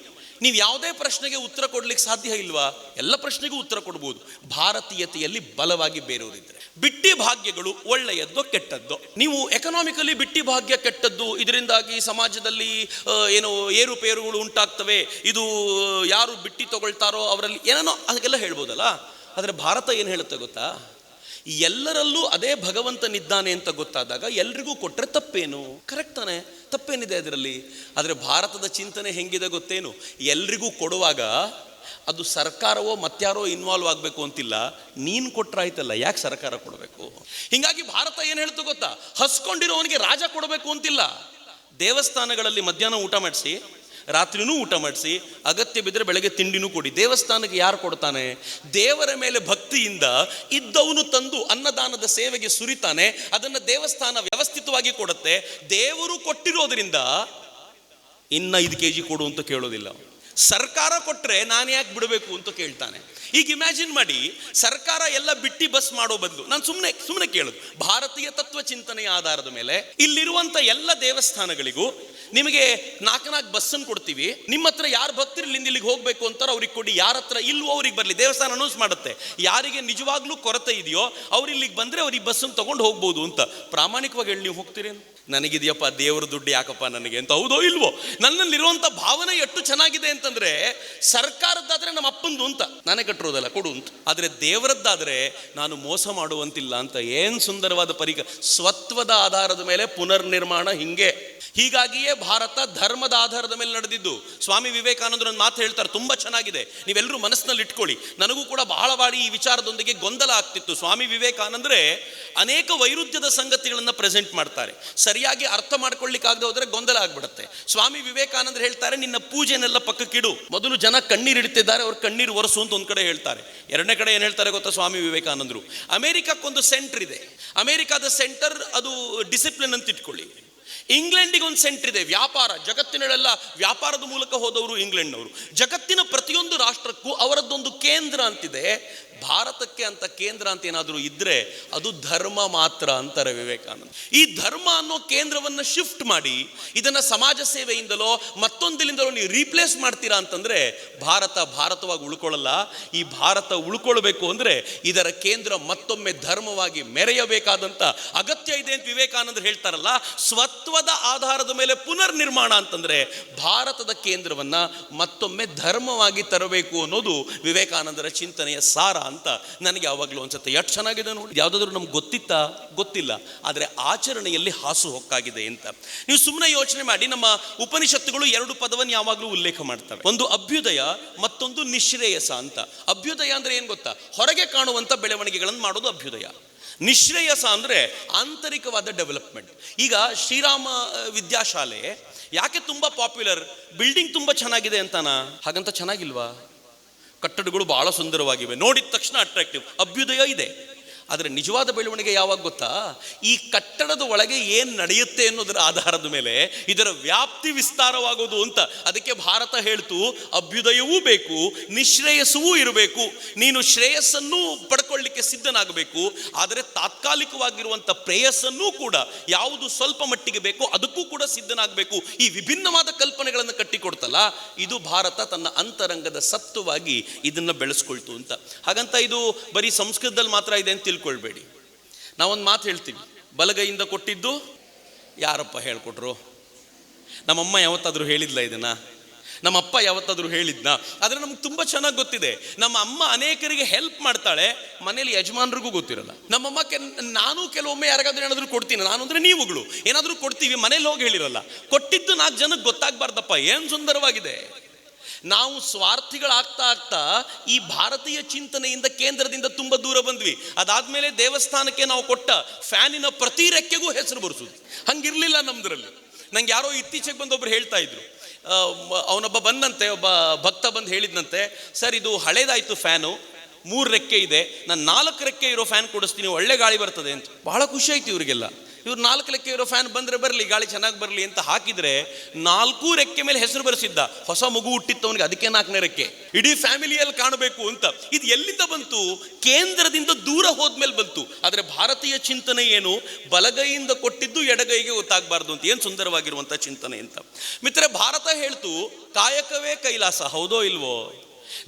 A: ನೀವು ಯಾವುದೇ ಪ್ರಶ್ನೆಗೆ ಉತ್ತರ ಕೊಡ್ಲಿಕ್ಕೆ ಸಾಧ್ಯ ಇಲ್ವಾ? ಎಲ್ಲ ಪ್ರಶ್ನೆಗೂ ಉತ್ತರ ಕೊಡ್ಬೋದು. ಭಾರತೀಯತೆಯಲ್ಲಿ ಬಲವಾಗಿ ಬೇರೆಯವರಿದ್ದಾರೆ. ಬಿಟ್ಟಿ ಭಾಗ್ಯಗಳು ಒಳ್ಳೆಯದ್ದೋ ಕೆಟ್ಟದ್ದೋ? ನೀವು ಎಕನಾಮಿಕಲಿ ಬಿಟ್ಟಿ ಭಾಗ್ಯ ಕೆಟ್ಟದ್ದು, ಇದರಿಂದಾಗಿ ಸಮಾಜದಲ್ಲಿ ಏನೋ ಏರುಪೇರುಗಳು ಉಂಟಾಗ್ತವೆ, ಇದು ಯಾರು ಬಿಟ್ಟಿ ತಗೊಳ್ತಾರೋ ಅವರಲ್ಲಿ ಏನೇನೋ ಅದಕ್ಕೆಲ್ಲ ಹೇಳ್ಬೋದಲ್ಲ. ಆದರೆ ಭಾರತ ಏನು ಹೇಳುತ್ತೆ ಗೊತ್ತಾ? ಎಲ್ಲರಲ್ಲೂ ಅದೇ ಭಗವಂತನಿದ್ದಾನೆ ಅಂತ ಗೊತ್ತಾದಾಗ ಎಲ್ರಿಗೂ ಕೊಟ್ಟರೆ ತಪ್ಪೇನು? ಕರೆಕ್ಟ್ ತಾನೆ? ತಪ್ಪೇನಿದೆ ಅದರಲ್ಲಿ? ಆದರೆ ಭಾರತದ ಚಿಂತನೆ ಹೆಂಗಿದೆ ಗೊತ್ತೇನು? ಎಲ್ರಿಗೂ ಕೊಡುವಾಗ ಅದು ಸರ್ಕಾರವೋ ಮತ್ಯಾರೋ ಇನ್ವಾಲ್ವ್ ಆಗಬೇಕು ಅಂತಿಲ್ಲ. ನೀನು ಕೊಟ್ರಾಯ್ತಲ್ಲ, ಯಾಕೆ ಸರ್ಕಾರ ಕೊಡಬೇಕು? ಹಿಂಗಾಗಿ ಭಾರತ ಏನು ಹೇಳ್ತು ಗೊತ್ತಾ? ಹಸ್ಕೊಂಡಿರೋವನಿಗೆ ರಾಜ ಕೊಡಬೇಕು ಅಂತಿಲ್ಲ. ದೇವಸ್ಥಾನಗಳಲ್ಲಿ ಮಧ್ಯಾಹ್ನ ಊಟ ಮಾಡಿಸಿ, ರಾತ್ರಿನೂ ಊಟ ಮಾಡಿಸಿ, ಅಗತ್ಯ ಬಿದ್ದರೆ ಬೆಳಗ್ಗೆ ತಿಂಡಿನೂ ಕೊಡಿ. ದೇವಸ್ಥಾನಕ್ಕೆ ಯಾರು ಕೊಡ್ತಾನೆ? ದೇವರ ಮೇಲೆ ಭಕ್ತಿಯಿಂದ ಇದ್ದವನು ತಂದು ಅನ್ನದಾನದ ಸೇವೆಗೆ ಸುರಿತಾನೆ. ಅದನ್ನು ದೇವಸ್ಥಾನ ವ್ಯವಸ್ಥಿತವಾಗಿ ಕೊಡುತ್ತೆ. ದೇವರು ಕೊಟ್ಟಿರೋದ್ರಿಂದ ಇನ್ನ 5 kg ಕೊಡು ಅಂತ ಕೇಳೋದಿಲ್ಲ. ಸರ್ಕಾರ ಕೊಟ್ಟರೆ ನಾನು ಯಾಕೆ ಬಿಡಬೇಕು ಅಂತ ಕೇಳ್ತಾನೆ. ಈಗ ಇಮ್ಯಾಜಿನ್ ಮಾಡಿ, ಸರ್ಕಾರ ಎಲ್ಲ ಬಿಟ್ಟಿ ಬಸ್ ಮಾಡೋ ಬದಲು ನಾನು ಸುಮ್ಮನೆ ಕೇಳೋದು, ಭಾರತೀಯ ತತ್ವ ಚಿಂತನೆಯ ಆಧಾರದ ಮೇಲೆ ಇಲ್ಲಿರುವಂಥ ಎಲ್ಲ ದೇವಸ್ಥಾನಗಳಿಗೂ ನಿಮಗೆ 4 ಬಸ್ಸನ್ನು ಕೊಡ್ತೀವಿ. ನಿಮ್ಮ ಹತ್ರ ಯಾರು ಭಕ್ತರು ಇಲ್ಲಿಗೆ ಹೋಗಬೇಕು ಅಂತಾರೋ ಅವ್ರಿಗೆ ಕೊಡಿ, ಯಾರ ಹತ್ರ ಇಲ್ವೋ ಅವ್ರಿಗೆ ಬರಲಿ. ದೇವಸ್ಥಾನ ಅನೌನ್ಸ್ ಮಾಡುತ್ತೆ, ಯಾರಿಗೆ ನಿಜವಾಗ್ಲೂ ಕೊರತೆ ಇದೆಯೋ ಅವ್ರು ಇಲ್ಲಿಗೆ ಬಂದರೆ ಅವ್ರಿಗೆ ಬಸ್ಸನ್ನು ತೊಗೊಂಡು ಹೋಗ್ಬೋದು ಅಂತ. ಪ್ರಾಮಾಣಿಕವಾಗಿ ಹೇಳಿ, ನೀವು ಹೋಗ್ತೀರೇನು? ನನಗಿದೆಯಪ್ಪ ದೇವ್ರ ದುಡ್ಡು ಯಾಕಪ್ಪ ನನಗೆ ಅಂತ. ಹೌದೋ ಇಲ್ವೋ? ನನ್ನಲ್ಲಿರುವಂಥ ಭಾವನೆ ಎಷ್ಟು ಚೆನ್ನಾಗಿದೆ ಅಂತಂದ್ರೆ, ಸರ್ಕಾರದ್ದಾದ್ರೆ ನಮ್ಮ ಅಪ್ಪಂದು ಅಂತ ನಾನೇ ಕಟ್ಟಿರೋದಲ್ಲ, ಕೊಡು ಅಂತ. ಆದರೆ ದೇವರದ್ದಾದ್ರೆ ನಾನು ಮೋಸ ಮಾಡುವಂತಿಲ್ಲ ಅಂತ. ಏನು ಸುಂದರವಾದ ಸ್ವತ್ವದ ಆಧಾರದ ಮೇಲೆ ಪುನರ್ನಿರ್ಮಾಣ ಹಿಂಗೆ. ಹೀಗಾಗಿಯೇ ಭಾರತ ಧರ್ಮದ ಆಧಾರದ ಮೇಲೆ ನಡೆದಿದ್ದು. ಸ್ವಾಮಿ ವಿವೇಕಾನಂದರು ಒಂದು ಮಾತು ಹೇಳ್ತಾರೆ, ತುಂಬಾ ಚೆನ್ನಾಗಿದೆ, ನೀವೆಲ್ಲರೂ ಮನಸ್ಸಿನಲ್ಲಿ ಇಟ್ಕೊಳ್ಳಿ. ನನಗೂ ಕೂಡ ಬಹಳ ಬಾರಿ ಈ ವಿಚಾರದೊಂದಿಗೆ ಗೊಂದಲ ಆಗ್ತಿತ್ತು. ಸ್ವಾಮಿ ವಿವೇಕಾನಂದರೆ ಅನೇಕ ವೈರುಧ್ಯದ ಸಂಗತಿಗಳನ್ನು ಪ್ರೆಸೆಂಟ್ ಮಾಡ್ತಾರೆ. ಸರಿಯಾಗಿ ಅರ್ಥ ಮಾಡ್ಕೊಳ್ಳಿಕ್ಕಾಗದೆ ಹೋದ್ರೆ ಗೊಂದಲ ಆಗ್ಬಿಡುತ್ತೆ. ಸ್ವಾಮಿ ವಿವೇಕಾನಂದರು ಹೇಳ್ತಾರೆ, ನಿನ್ನ ಪೂಜೆನೆಲ್ಲ ಪಕ್ಕಕ್ಕಿಡು, ಮೊದಲು ಜನ ಕಣ್ಣೀರು ಇಡ್ತಿದ್ದಾರೆ, ಅವ್ರ ಕಣ್ಣೀರು ಒರೆಸು ಅಂತ ಒಂದು ಕಡೆ ಹೇಳ್ತಾರೆ. ಎರಡನೇ ಕಡೆ ಏನು ಹೇಳ್ತಾರೆ ಗೊತ್ತಾ ಸ್ವಾಮಿ ವಿವೇಕಾನಂದರು? ಅಮೆರಿಕಕ್ಕೊಂದು ಸೆಂಟರ್ ಇದೆ. ಅಮೆರಿಕಾದ ಸೆಂಟರ್ ಅದು ಡಿಸಿಪ್ಲಿನ್ ಅಂತ ಇಟ್ಕೊಳ್ಳಿ. ಇಂಗ್ಲೆಂಡಿಗೆ ಒಂದು ಸೆಂಟರ್ ಇದೆ, ವ್ಯಾಪಾರ. ಜಗತ್ತಿನಲ್ಲೆಲ್ಲ ವ್ಯಾಪಾರದ ಮೂಲಕ ಹೋದವರು ಇಂಗ್ಲೆಂಡ್ನವರು. ಜಗತ್ತಿನ ಪ್ರತಿಯೊಂದು ರಾಷ್ಟ್ರಕ್ಕೂ ಅವರದ್ದೊಂದು ಕೇಂದ್ರ ಅಂತಿದೆ. ಭಾರತಕ್ಕೆ ಅಂತ ಕೇಂದ್ರ ಅಂತ ಏನಾದರೂ ಇದ್ರೆ ಅದು ಧರ್ಮ ಮಾತ್ರ ಅಂತಾರೆ ವಿವೇಕಾನಂದ. ಈ ಧರ್ಮ ಅನ್ನೋ ಕೇಂದ್ರವನ್ನು ಶಿಫ್ಟ್ ಮಾಡಿ ಇದನ್ನ ಸಮಾಜ ಸೇವೆಯಿಂದಲೋ ಮತ್ತೊಂದಿಲಿಂದಲೋ ನೀವು ರೀಪ್ಲೇಸ್ ಮಾಡ್ತೀರಾ ಅಂತಂದ್ರೆ ಭಾರತವಾಗಿ ಉಳ್ಕೊಳ್ಳಲ್ಲ. ಈ ಭಾರತ ಉಳ್ಕೊಳ್ಬೇಕು ಅಂದ್ರೆ ಇದರ ಕೇಂದ್ರ ಮತ್ತೊಮ್ಮೆ ಧರ್ಮವಾಗಿ ಮೆರೆಯಬೇಕಾದಂತ ಅಗತ್ಯ ಇದೆ ಅಂತ ವಿವೇಕಾನಂದರು ಹೇಳ್ತಾರಲ್ಲ. ಸ್ವತ್ವ ತತ್ವದ ಆಧಾರದ ಮೇಲೆ ಪುನರ್ ನಿರ್ಮಾಣ ಅಂತಂದ್ರೆ ಭಾರತದ ಕೇಂದ್ರವನ್ನ ಮತ್ತೊಮ್ಮೆ ಧರ್ಮವಾಗಿ ತರಬೇಕು ಅನ್ನೋದು ವಿವೇಕಾನಂದರ ಚಿಂತನೆಯ ಸಾರ ಅಂತ ನನಗೆ ಯಾವಾಗಲೂ ಅನ್ಸುತ್ತೆ. ಎಷ್ಟು ಚೆನ್ನಾಗಿದೆ ನೋಡಿ. ಯಾವುದಾದ್ರೂ ನಮ್ಗೆ ಗೊತ್ತಿತ್ತಾ? ಗೊತ್ತಿಲ್ಲ, ಆದರೆ ಆಚರಣೆಯಲ್ಲಿ ಹಾಸು ಹೊಕ್ಕಾಗಿದೆ ಅಂತ. ನೀವು ಸುಮ್ಮನೆ ಯೋಚನೆ ಮಾಡಿ, ನಮ್ಮ ಉಪನಿಷತ್ತುಗಳು ಎರಡು ಪದವನ್ನು ಯಾವಾಗಲೂ ಉಲ್ಲೇಖ ಮಾಡ್ತವೆ. ಒಂದು ಅಭ್ಯುದಯ, ಮತ್ತೊಂದು ನಿಶ್ರೇಯಸ ಅಂತ. ಅಭ್ಯುದಯ ಅಂದ್ರೆ ಏನ್ ಗೊತ್ತಾ? ಹೊರಗೆ ಕಾಣುವಂತ ಬೆಳವಣಿಗೆಗಳನ್ನು ಮಾಡೋದು ಅಭ್ಯುದಯ. ನಿಶ್ರೇಯಸ ಅಂದ್ರೆ ಆಂತರಿಕವಾದ ಡೆವಲಪ್ಮೆಂಟ್. ಈಗ ಶ್ರೀರಾಮ ವಿದ್ಯಾಶಾಲೆ ಯಾಕೆ ತುಂಬಾ ಪಾಪ್ಯುಲರ್? ಬಿಲ್ಡಿಂಗ್ ತುಂಬಾ ಚೆನ್ನಾಗಿದೆ ಅಂತಾನ? ಹಾಗಂತ ಚೆನ್ನಾಗಿಲ್ವಾ? ಕಟ್ಟಡಗಳು ಬಹಳ ಸುಂದರವಾಗಿವೆ, ನೋಡಿದ ತಕ್ಷಣ ಅಟ್ರಾಕ್ಟಿವ್, ಅಭ್ಯುದಯ ಇದೆ. ಆದರೆ ನಿಜವಾದ ಬೆಳವಣಿಗೆ ಯಾವಾಗ ಗೊತ್ತಾ? ಈ ಕಟ್ಟಡದ ಒಳಗೆ ಏನು ನಡೆಯುತ್ತೆ ಅನ್ನೋದರ ಆಧಾರದ ಮೇಲೆ ಇದರ ವ್ಯಾಪ್ತಿ ವಿಸ್ತಾರವಾಗೋದು ಅಂತ. ಅದಕ್ಕೆ ಭಾರತ ಹೇಳ್ತು ಅಭ್ಯುದಯವೂ ಬೇಕು, ನಿಶ್ರೇಯಸ್ಸೂ ಇರಬೇಕು. ನೀನು ಶ್ರೇಯಸ್ಸನ್ನು ಪಡ್ಕೊಳ್ಳಿಕ್ಕೆ ಸಿದ್ಧನಾಗಬೇಕು, ಆದರೆ ತಾತ್ಕಾಲಿಕವಾಗಿರುವಂಥ ಪ್ರೇಯಸ್ಸನ್ನು ಕೂಡ ಯಾವುದು ಸ್ವಲ್ಪ ಮಟ್ಟಿಗೆ ಬೇಕೋ ಅದಕ್ಕೂ ಕೂಡ ಸಿದ್ಧನಾಗಬೇಕು. ಈ ವಿಭಿನ್ನವಾದ ಕಲ್ಪನೆಗಳನ್ನು ಕಟ್ಟಿಕೊಡ್ತಲ್ಲ, ಇದು ಭಾರತ ತನ್ನ ಅಂತರಂಗದ ಸತ್ವವಾಗಿ ಇದನ್ನು ಬೆಳೆಸ್ಕೊಳ್ತು ಅಂತ. ಹಾಗಂತ ಇದು ಬರೀ ಸಂಸ್ಕೃತದಲ್ಲಿ ಮಾತ್ರ ಇದೆ ಅಂತ ತಿಳ್ಕೊಳ್ಬೇಡಿ. ನಾವೊಂದು ಮಾತು ಹೇಳ್ತೀವಿ, ಬಲಗೈಯಿಂದ ಕೊಟ್ಟಿದ್ದು ಯಾರಪ್ಪ ಹೇಳ್ಕೊಟ್ರು? ನಮ್ಮಮ್ಮ ಯಾವತ್ತಾದರೂ ಹೇಳಿದ್ಲ ಇದನ್ನ? ನಮ್ಮಪ್ಪ ಯಾವತ್ತಾದರೂ ಹೇಳಿದ್ನ? ಆದರೆ ನಮ್ಗೆ ತುಂಬ ಚೆನ್ನಾಗಿ ಗೊತ್ತಿದೆ, ನಮ್ಮ ಅಮ್ಮ ಅನೇಕರಿಗೆ ಹೆಲ್ಪ್ ಮಾಡ್ತಾಳೆ, ಮನೇಲಿ ಯಜಮಾನ್ರಿಗೂ ಗೊತ್ತಿರಲ್ಲ. ನಮ್ಮಮ್ಮ ನಾನು ಕೆಲವೊಮ್ಮೆ ಯಾರಿಗಾದ್ರೂ ಏನಾದರೂ ಕೊಡ್ತೀನಿ, ನಾನು ಅಂದರೆ ನೀವುಗಳು ಏನಾದರೂ ಕೊಡ್ತೀವಿ, ಮನೇಲಿ ಹೋಗಿ ಹೇಳಿರಲ್ಲ. ಕೊಟ್ಟಿದ್ದು 4 ಜನಕ್ಕೆ ಗೊತ್ತಾಗಬಾರ್ದಪ್ಪ. ಏನು ಸುಂದರವಾಗಿದೆ. ನಾವು ಸ್ವಾರ್ಥಿಗಳಾಗ್ತಾ ಆಗ್ತಾ ಈ ಭಾರತೀಯ ಚಿಂತನೆಯಿಂದ, ಕೇಂದ್ರದಿಂದ ತುಂಬ ದೂರ ಬಂದ್ವಿ. ಅದಾದ್ಮೇಲೆ ದೇವಸ್ಥಾನಕ್ಕೆ ನಾವು ಕೊಟ್ಟ ಫ್ಯಾನಿನ ಪ್ರತಿ ರೆಕ್ಕೆಗೂ ಹೆಸರು ಬರೆಸೋದು. ಹಂಗಿರ್ಲಿಲ್ಲ ನಮ್ದ್ರಲ್ಲಿ. ನಂಗೆ ಯಾರೋ ಇತ್ತೀಚೆಗೆ ಬಂದೊಬ್ರು ಹೇಳ್ತಾ ಇದ್ರು, ಅವನೊಬ್ಬ ಬಂದಂತೆ, ಒಬ್ಬ ಭಕ್ತ ಬಂದು ಹೇಳಿದ್ನಂತೆ, ಸರ್ ಇದು ಹಳೇದಾಯ್ತು ಫ್ಯಾನು, 3 ರೆಕ್ಕೆ ಇದೆ, ನಾನು 4 ರೆಕ್ಕೆ ಇರೋ ಫ್ಯಾನ್ ಕೊಡಿಸ್ತೀನಿ, ಒಳ್ಳೆ ಗಾಳಿ ಬರ್ತದೆ ಅಂತ. ಬಹಳ ಖುಷಿ ಆಯ್ತು ಇವರಿಗೆಲ್ಲ. ಇವ್ರು 4 ರೆಕ್ಕೆ ಇರೋ ಫ್ಯಾನ್ ಬಂದರೆ ಬರಲಿ, ಗಾಳಿ ಚೆನ್ನಾಗಿ ಬರಲಿ ಅಂತ ಹಾಕಿದ್ರೆ 4 ರೆಕ್ಕೆ ಮೇಲೆ ಹೆಸರು ಬರೆಸಿದ್ದ. ಹೊಸ ಮಗು ಹುಟ್ಟಿತ್ತು ಅವನಿಗೆ, ಅದಕ್ಕೆ 4ನೇ ರೆಕ್ಕೆ, ಇಡೀ ಫ್ಯಾಮಿಲಿಯಲ್ಲಿ ಕಾಣಬೇಕು ಅಂತ. ಇದು ಎಲ್ಲಿಂದ ಬಂತು? ಕೇಂದ್ರದಿಂದ ದೂರ ಹೋದ್ಮೇಲೆ ಬಂತು. ಆದರೆ ಭಾರತೀಯ ಚಿಂತನೆ ಏನು? ಬಲಗೈಯಿಂದ ಕೊಟ್ಟಿದ್ದು ಎಡಗೈಗೆ ಗೊತ್ತಾಗಬಾರ್ದು ಅಂತ. ಏನು ಸುಂದರವಾಗಿರುವಂಥ ಚಿಂತನೆ ಅಂತ. ಮಿತ್ರರೆ, ಭಾರತ ಹೇಳ್ತು ಕಾಯಕವೇ ಕೈಲಾಸ. ಹೌದೋ ಇಲ್ವೋ?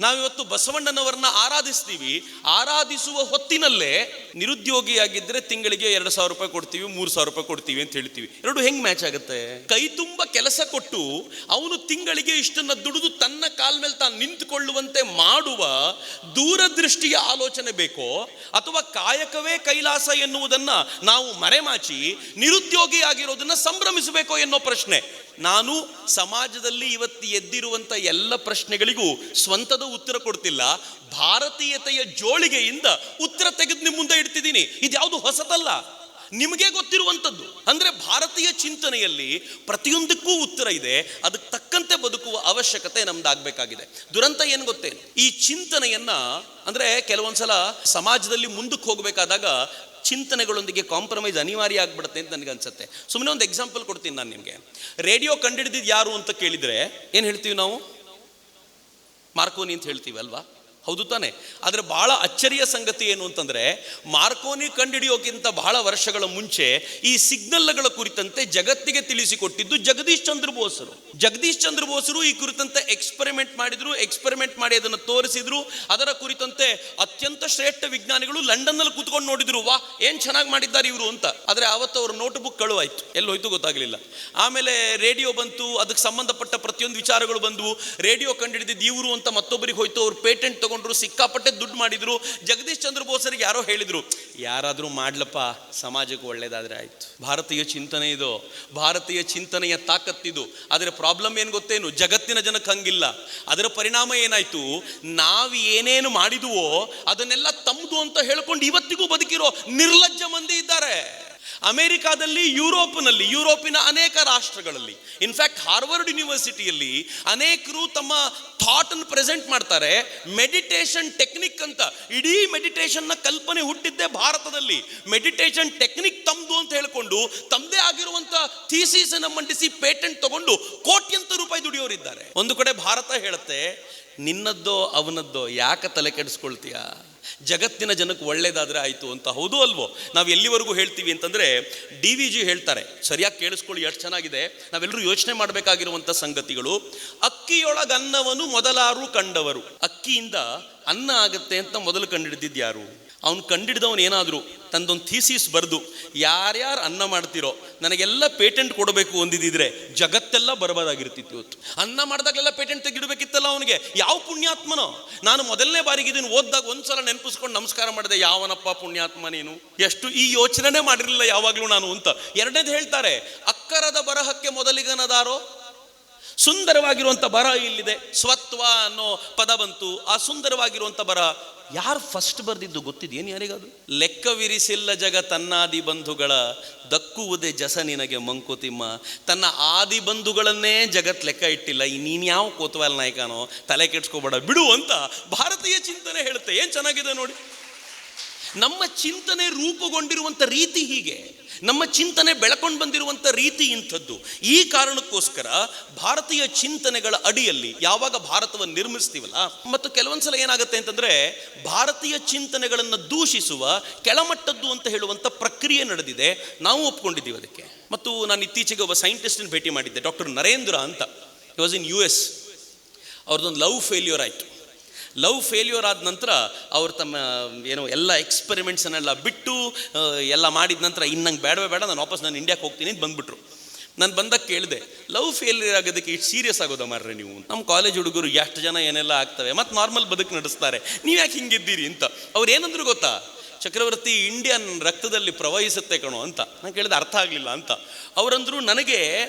A: ನಾವಿವತ್ತು ಬಸವಣ್ಣನವರನ್ನ ಆರಾಧಿಸ್ತೀವಿ. ಆರಾಧಿಸುವ ಹೊತ್ತಿನಲ್ಲೇ ನಿರುದ್ಯೋಗಿಯಾಗಿದ್ದರೆ ತಿಂಗಳಿಗೆ 2,000 ರೂಪಾಯಿ ಕೊಡ್ತೀವಿ, 3,000 ರೂಪಾಯಿ ಕೊಡ್ತೀವಿ ಅಂತ ಹೇಳ್ತೀವಿ. ಎರಡು ಹೆಂಗ್ ಮ್ಯಾಚ್ ಆಗುತ್ತೆ? ಕೈ ತುಂಬ ಕೆಲಸ ಕೊಟ್ಟು ಅವನು ತಿಂಗಳಿಗೆ ಇಷ್ಟನ್ನ ದುಡಿದು ತನ್ನ ಕಾಲ ಮೇಲೆ ತಾನು ನಿಂತುಕೊಳ್ಳುವಂತೆ ಮಾಡುವ ದೂರದೃಷ್ಟಿಯ ಆಲೋಚನೆ ಬೇಕೋ, ಅಥವಾ ಕಾಯಕವೇ ಕೈಲಾಸ ಎನ್ನುವುದನ್ನ ನಾವು ಮರೆಮಾಚಿ ನಿರುದ್ಯೋಗಿ ಆಗಿರೋದನ್ನ ಸಂಭ್ರಮಿಸಬೇಕೋ ಎನ್ನೋ ಪ್ರಶ್ನೆ. ನಾನು ಸಮಾಜದಲ್ಲಿ ಇವತ್ತು ಎದ್ದಿರುವಂಥ ಎಲ್ಲ ಪ್ರಶ್ನೆಗಳಿಗೂ ಸ್ವಂತದ ಉತ್ತರ ಕೊಡ್ತಿಲ್ಲ, ಭಾರತೀಯತೆಯ ಜೋಳಿಗೆಯಿಂದ ಉತ್ತರ ತೆಗೆದು ನಿಮ್ಮ ಮುಂದೆ ಇಡ್ತಿದ್ದೀನಿ. ಇದ್ಯಾವುದು ಹೊಸತಲ್ಲ, ನಿಮಗೆ ಗೊತ್ತಿರುವಂಥದ್ದು. ಅಂದರೆ ಭಾರತೀಯ ಚಿಂತನೆಯಲ್ಲಿ ಪ್ರತಿಯೊಂದಕ್ಕೂ ಉತ್ತರ ಇದೆ, ಅದಕ್ಕೆ ತಕ್ಕಂತೆ ಬದುಕುವ ಅವಶ್ಯಕತೆ ನಮ್ದಾಗಬೇಕಾಗಿದೆ. ದುರಂತ ಏನು ಗೊತ್ತೇನು? ಈ ಚಿಂತನೆಯನ್ನ ಅಂದರೆ ಕೆಲವೊಂದ್ಸಲ ಸಮಾಜದಲ್ಲಿ ಮುಂದಕ್ಕೆ ಹೋಗಬೇಕಾದಾಗ ಚಿಂತನೆಗಳೊಂದಿಗೆ ಕಾಂಪ್ರಮೈಸ್ ಅನಿವಾರ್ಯ ಆಗ್ಬಿಡುತ್ತೆ ಅಂತ ನನಗೆ ಅನ್ಸುತ್ತೆ. ಸುಮ್ಮನೆ ಒಂದು ಎಕ್ಸಾಂಪಲ್ ಕೊಡ್ತೀನಿ ನಾನು ನಿಮಗೆ. ರೇಡಿಯೋ ಕಂಡುಹಿಡಿದಿದ್ದು ಯಾರು ಅಂತ ಕೇಳಿದರೆ ಏನು ಹೇಳ್ತೀವಿ ನಾವು? ಮಾರ್ಕೋನಿ ಅಂತ ಹೇಳ್ತೀವಿ ಅಲ್ವಾ? ಹೌದು ತಾನೆ? ಆದರೆ ಬಹಳ ಅಚ್ಚರಿಯ ಸಂಗತಿ ಏನು ಅಂತಂದರೆ, ಮಾರ್ಕೋನಿ ಕಂಡುಹಿಡಿಯೋಕ್ಕಿಂತ ಬಹಳ ವರ್ಷಗಳ ಮುಂಚೆ ಈ ಸಿಗ್ನಲ್ಗಳ ಕುರಿತಂತೆ ಜಗತ್ತಿಗೆ ತಿಳಿಸಿಕೊಟ್ಟಿದ್ದು ಜಗದೀಶ್ ಚಂದ್ರ ಬೋಸರು. ಜಗದೀಶ್ ಚಂದ್ರ ಬೋಸರು ಈ ಕುರಿತಂತೆ ಎಕ್ಸ್ಪೆರಿಮೆಂಟ್ ಮಾಡಿದ್ರು. ಎಕ್ಸ್ಪೆರಿಮೆಂಟ್ ಮಾಡಿ ಅದನ್ನು ತೋರಿಸಿದ್ರು. ಅದರ ಕುರಿತಂತೆ ಅತ್ಯಂತ ಶ್ರೇಷ್ಠ ವಿಜ್ಞಾನಿಗಳು ಲಂಡನ್ನಲ್ಲಿ ಕೂತ್ಕೊಂಡು ನೋಡಿದ್ರು, ವಾ ಏನು ಚೆನ್ನಾಗಿ ಮಾಡಿದ್ದಾರೆ ಇವರು ಅಂತ. ಆದರೆ ಆವತ್ತು ಅವ್ರ ನೋಟ್ಬುಕ್ ಕಳುವಾಯ್ತು, ಎಲ್ಲಿ ಹೋಯ್ತು ಗೊತ್ತಾಗಲಿಲ್ಲ. ಆಮೇಲೆ ರೇಡಿಯೋ ಬಂತು, ಅದಕ್ಕೆ ಸಂಬಂಧಪಟ್ಟ ಪ್ರತಿಯೊಂದು ವಿಚಾರಗಳು ಬಂದವು. ರೇಡಿಯೋ ಕಂಡುಹಿಡಿದಿದ್ದು ಇವರು ಅಂತ ಮತ್ತೊಬ್ಬರಿಗೆ ಹೋಯ್ತು, ಅವ್ರು ಪೇಟೆಂಟ್ ತಗೊಂಡು ಸಿಕ್ಕಾಪಟ್ಟೆ ದುಡ್ಡು ಮಾಡಿದ್ರು. ಜಗದೀಶ್ ಚಂದ್ರ ಬೋಸರಿಗೆ ಯಾರೋ ಹೇಳಿದ್ರು, ಯಾರಾದರೂ ಮಾಡ್ಲಪ್ಪ, ಸಮಾಜಕ್ಕೆ ಒಳ್ಳೇದಾದ್ರೆ ಆಯ್ತು. ಭಾರತೀಯ ಚಿಂತನೆ ಇದು, ಭಾರತೀಯ ಚಿಂತನೆಯ ತಾಕತ್ತಿದು. ಆದರೆ ಪ್ರಾಬ್ಲಮ್ ಏನು ಗೊತ್ತೇನು? ಜಗತ್ತಿನ ಜನಕ್ಕೆ ಹಂಗಿಲ್ಲ. ಅದರ ಪರಿಣಾಮ ಏನಾಯ್ತು? ನಾವು ಏನೇನು ಮಾಡಿದುವೋ ಅದನ್ನೆಲ್ಲ ತಮ್ಮದು ಅಂತ ಹೇಳ್ಕೊಂಡು ಇವತ್ತಿಗೂ ಬದುಕಿರೋ ನಿರ್ಲಜ್ಜ ಮಂದಿ ಇದ್ದಾರೆ. ಅಮೆರಿಕಾದಲ್ಲಿ, ಯುರೋಪಿನ ಅನೇಕ ರಾಷ್ಟ್ರಗಳಲ್ಲಿ, ಇನ್ಫ್ಯಾಕ್ಟ್ ಹಾರ್ವರ್ಡ್ ಯೂನಿವರ್ಸಿಟಿಯಲ್ಲಿ ಅನೇಕರು ತಮ್ಮ ಥಾಟ್ ಅನ್ನು ಪ್ರೆಸೆಂಟ್ ಮಾಡ್ತಾರೆ. ಮೆಡಿಟೇಷನ್ ಟೆಕ್ನಿಕ್ ಅಂತ. ಇಡೀ ಮೆಡಿಟೇಷನ್ನ ಕಲ್ಪನೆ ಹುಟ್ಟಿದ್ದೇ ಭಾರತದಲ್ಲಿ. ಮೆಡಿಟೇಷನ್ ಟೆಕ್ನಿಕ್ ತಮ್ಮದು ಅಂತ ಹೇಳ್ಕೊಂಡು ತಮ್ಮದೇ ಆಗಿರುವಂತ ಥೀಸಿಸ್ ಅನ್ನು ಮಂಡಿಸಿ ಪೇಟೆಂಟ್ ತಗೊಂಡು ಕೋಟ್ಯಂತರ ರೂಪಾಯಿ ದುಡಿಯೋರಿದ್ದಾರೆ. ಒಂದು ಕಡೆ ಭಾರತ ಹೇಳುತ್ತೆ, ನಿನ್ನದ್ದೋ ಅವನದ್ದೋ ಯಾಕೆ ತಲೆ ಕೆಡಿಸ್ಕೊಳ್ತೀಯ, ಜಗತ್ತಿನ ಜನಕ್ಕೆ ಒಳ್ಳೇದಾದ್ರೆ ಆಯಿತು ಅಂತ. ಹೌದು ಅಲ್ವೋ? ನಾವು ಎಲ್ಲಿವರೆಗೂ ಹೇಳ್ತೀವಿ ಅಂತಂದರೆ, DVG ಹೇಳ್ತಾರೆ, ಸರಿಯಾಗಿ ಕೇಳಿಸ್ಕೊಳ್ಳಿ, ಎಷ್ಟು ಚೆನ್ನಾಗಿದೆ. ನಾವೆಲ್ಲರೂ ಯೋಚನೆ ಮಾಡಬೇಕಾಗಿರುವಂಥ ಸಂಗತಿಗಳು. ಅಕ್ಕಿಯೊಳಗನ್ನವನ್ನು ಮೊದಲಾರು ಕಂಡವರು. ಅಕ್ಕಿಯಿಂದ ಅನ್ನ ಆಗುತ್ತೆ ಅಂತ ಮೊದಲು ಕಂಡುಹಿಡಿದಿದ್ದು ಯಾರು? ಅವನು ಕಂಡುಹಿಡಿದವನು ಏನಾದರೂ ತಂದೊಂದು ಥೀಸಿಸ್ ಬರೆದು ಯಾರ್ಯಾರು ಅನ್ನ ಮಾಡ್ತಿರೋ ನನಗೆಲ್ಲ ಪೇಟೆಂಟ್ ಕೊಡಬೇಕು ಅಂದಿದ್ದಿದ್ರೆ ಜಗತ್ತೆಲ್ಲ ಬರಬಾದಾಗಿರ್ತಿತ್ತು. ಇವತ್ತು ಅನ್ನ ಮಾಡಿದಾಗಲೆಲ್ಲ ಪೇಟೆಂಟ್ ತೆಗಿಡಬೇಕಿತ್ತಲ್ಲ ಅವನಿಗೆ. ಯಾವ ಪುಣ್ಯಾತ್ಮನೋ. ನಾನು ಮೊದಲನೇ ಬಾರಿಗೆ ಇದನ್ನು ಓದಿದಾಗ ಒಂದ್ಸಲ ನೆನಪಿಸ್ಕೊಂಡು ನಮಸ್ಕಾರ ಮಾಡಿದೆ, ಯಾವನಪ್ಪ ಪುಣ್ಯಾತ್ಮ ನೀನು, ಎಷ್ಟು ಈ ಯೋಚನೆ ಮಾಡಿರಲಿಲ್ಲ ಯಾವಾಗಲೂ ನಾನು ಅಂತ. ಎರಡನೇದು ಹೇಳ್ತಾರೆ, ಅಕ್ಕರದ ಬರಹಕ್ಕೆ ಮೊದಲಿಗನದಾರೋ. ಸುಂದರವಾಗಿರುವಂಥ ಬರಹ ಇಲ್ಲಿದೆ, ಸ್ವತ್ವ ಅನ್ನೋ ಪದ ಬಂತು. ಆ ಸುಂದರವಾಗಿರುವಂಥ ಬರಹ ಯಾರು ಫಸ್ಟ್ ಬರೆದಿದ್ದು ಗೊತ್ತಿದೆಯೇನು ಯಾರಿಗಾದ್ರು? ಲೆಕ್ಕವಿರಿಸಿಲ್ಲ ಜಗ ತನ್ನಾದಿ ಬಂಧುಗಳ, ದಕ್ಕುವುದೇ ಜಸ ನಿನಗೆ ಮಂಕುತಿಮ್ಮ. ತನ್ನ ಆದಿ ಬಂಧುಗಳನ್ನೇ ಜಗತ್ ಲೆಕ್ಕ ಇಟ್ಟಿಲ್ಲ, ನೀನು ಯಾವ ಕೋತ್ವಾಲ್ ನಾಯಕನೋ, ತಲೆ ಕೆಡ್ಸ್ಕೋಬೇಡ ಬಿಡು ಅಂತ ಭಾರತೀಯ ಚಿಂತನೆ ಹೇಳುತ್ತೆ. ಏನು ಚೆನ್ನಾಗಿದೆ ನೋಡಿ. ನಮ್ಮ ಚಿಂತನೆ ರೂಪುಗೊಂಡಿರುವಂಥ ರೀತಿ ಹೀಗೆ, ನಮ್ಮ ಚಿಂತನೆ ಬೆಳಕೊಂಡು ಬಂದಿರುವಂಥ ರೀತಿ ಇಂಥದ್ದು. ಈ ಕಾರಣಕ್ಕೋಸ್ಕರ ಭಾರತೀಯ ಚಿಂತನೆಗಳ ಅಡಿಯಲ್ಲಿ ಯಾವಾಗ ಭಾರತವನ್ನು ನಿರ್ಮಿಸ್ತೀವಲ್ಲ, ಮತ್ತು ಕೆಲವೊಂದ್ಸಲ ಏನಾಗುತ್ತೆ ಅಂತಂದರೆ ಭಾರತೀಯ ಚಿಂತನೆಗಳನ್ನು ದೂಷಿಸುವ ಕೆಳಮಟ್ಟದ್ದು ಅಂತ ಹೇಳುವಂಥ ಪ್ರಕ್ರಿಯೆ ನಡೆದಿದೆ. ನಾವು ಒಪ್ಕೊಂಡಿದ್ದೀವಿ ಅದಕ್ಕೆ. ಮತ್ತು ನಾನು ಇತ್ತೀಚೆಗೆ ಒಬ್ಬ ಸೈಂಟಿಸ್ಟನ್ನು ಭೇಟಿ ಮಾಡಿದ್ದೆ, ಡಾಕ್ಟರ್ ನರೇಂದ್ರ ಅಂತ. He was in US. ಅವ್ರದ್ದೊಂದು ಲವ್ ಫೇಲ್ಯೂರ್ ಆಯಿತು. ಲವ್ ಫೇಲ್ಯೂರ್ ಆದ ನಂತರ ಅವ್ರು ತಮ್ಮ ಏನೋ ಎಲ್ಲ ಎಕ್ಸ್ಪೆರಿಮೆಂಟ್ಸನ್ನೆಲ್ಲ ಬಿಟ್ಟು ಎಲ್ಲ ಮಾಡಿದ ನಂತರ ಇನ್ನಂಗೆ ಬೇಡವೇ ಬೇಡ, ನಾನು ವಾಪಸ್ ನಾನು ಇಂಡಿಯಾಕ್ಕೆ ಹೋಗ್ತೀನಿ ಅಂತ ಬಂದುಬಿಟ್ರು. ನಾನು ಬಂದಾಗ ಕೇಳಿದೆ, ಲವ್ ಫೇಲ್ಯೂರ್ ಆಗೋದಕ್ಕೆ ಇಷ್ಟು ಸೀರಿಯಸ್ ಆಗೋದ ಮಾರ್ರೆ ನೀವು? ನಮ್ಮ ಕಾಲೇಜ್ ಹುಡುಗರು ಎಷ್ಟು ಜನ ಏನೆಲ್ಲ ಆಗ್ತವೆ, ಮತ್ತು ನಾರ್ಮಲ್ ಬದುಕು ನಡೆಸ್ತಾರೆ, ನೀವು ಯಾಕೆ ಹಿಂಗಿದ್ದೀರಿ ಅಂತ. ಅವ್ರು ಏನಂದ್ರು ಗೊತ್ತಾ, ಚಕ್ರವರ್ತಿ ಇಂಡಿಯನ್ ರಕ್ತದಲ್ಲಿ ಪ್ರವಹಿಸುತ್ತೆ ಕಣೋ ಅಂತ. ನಾನು ಕೇಳಿದೆ ಅರ್ಥ ಆಗಲಿಲ್ಲ ಅಂತ. ಅವರಂದ್ರು, ನನಗೆ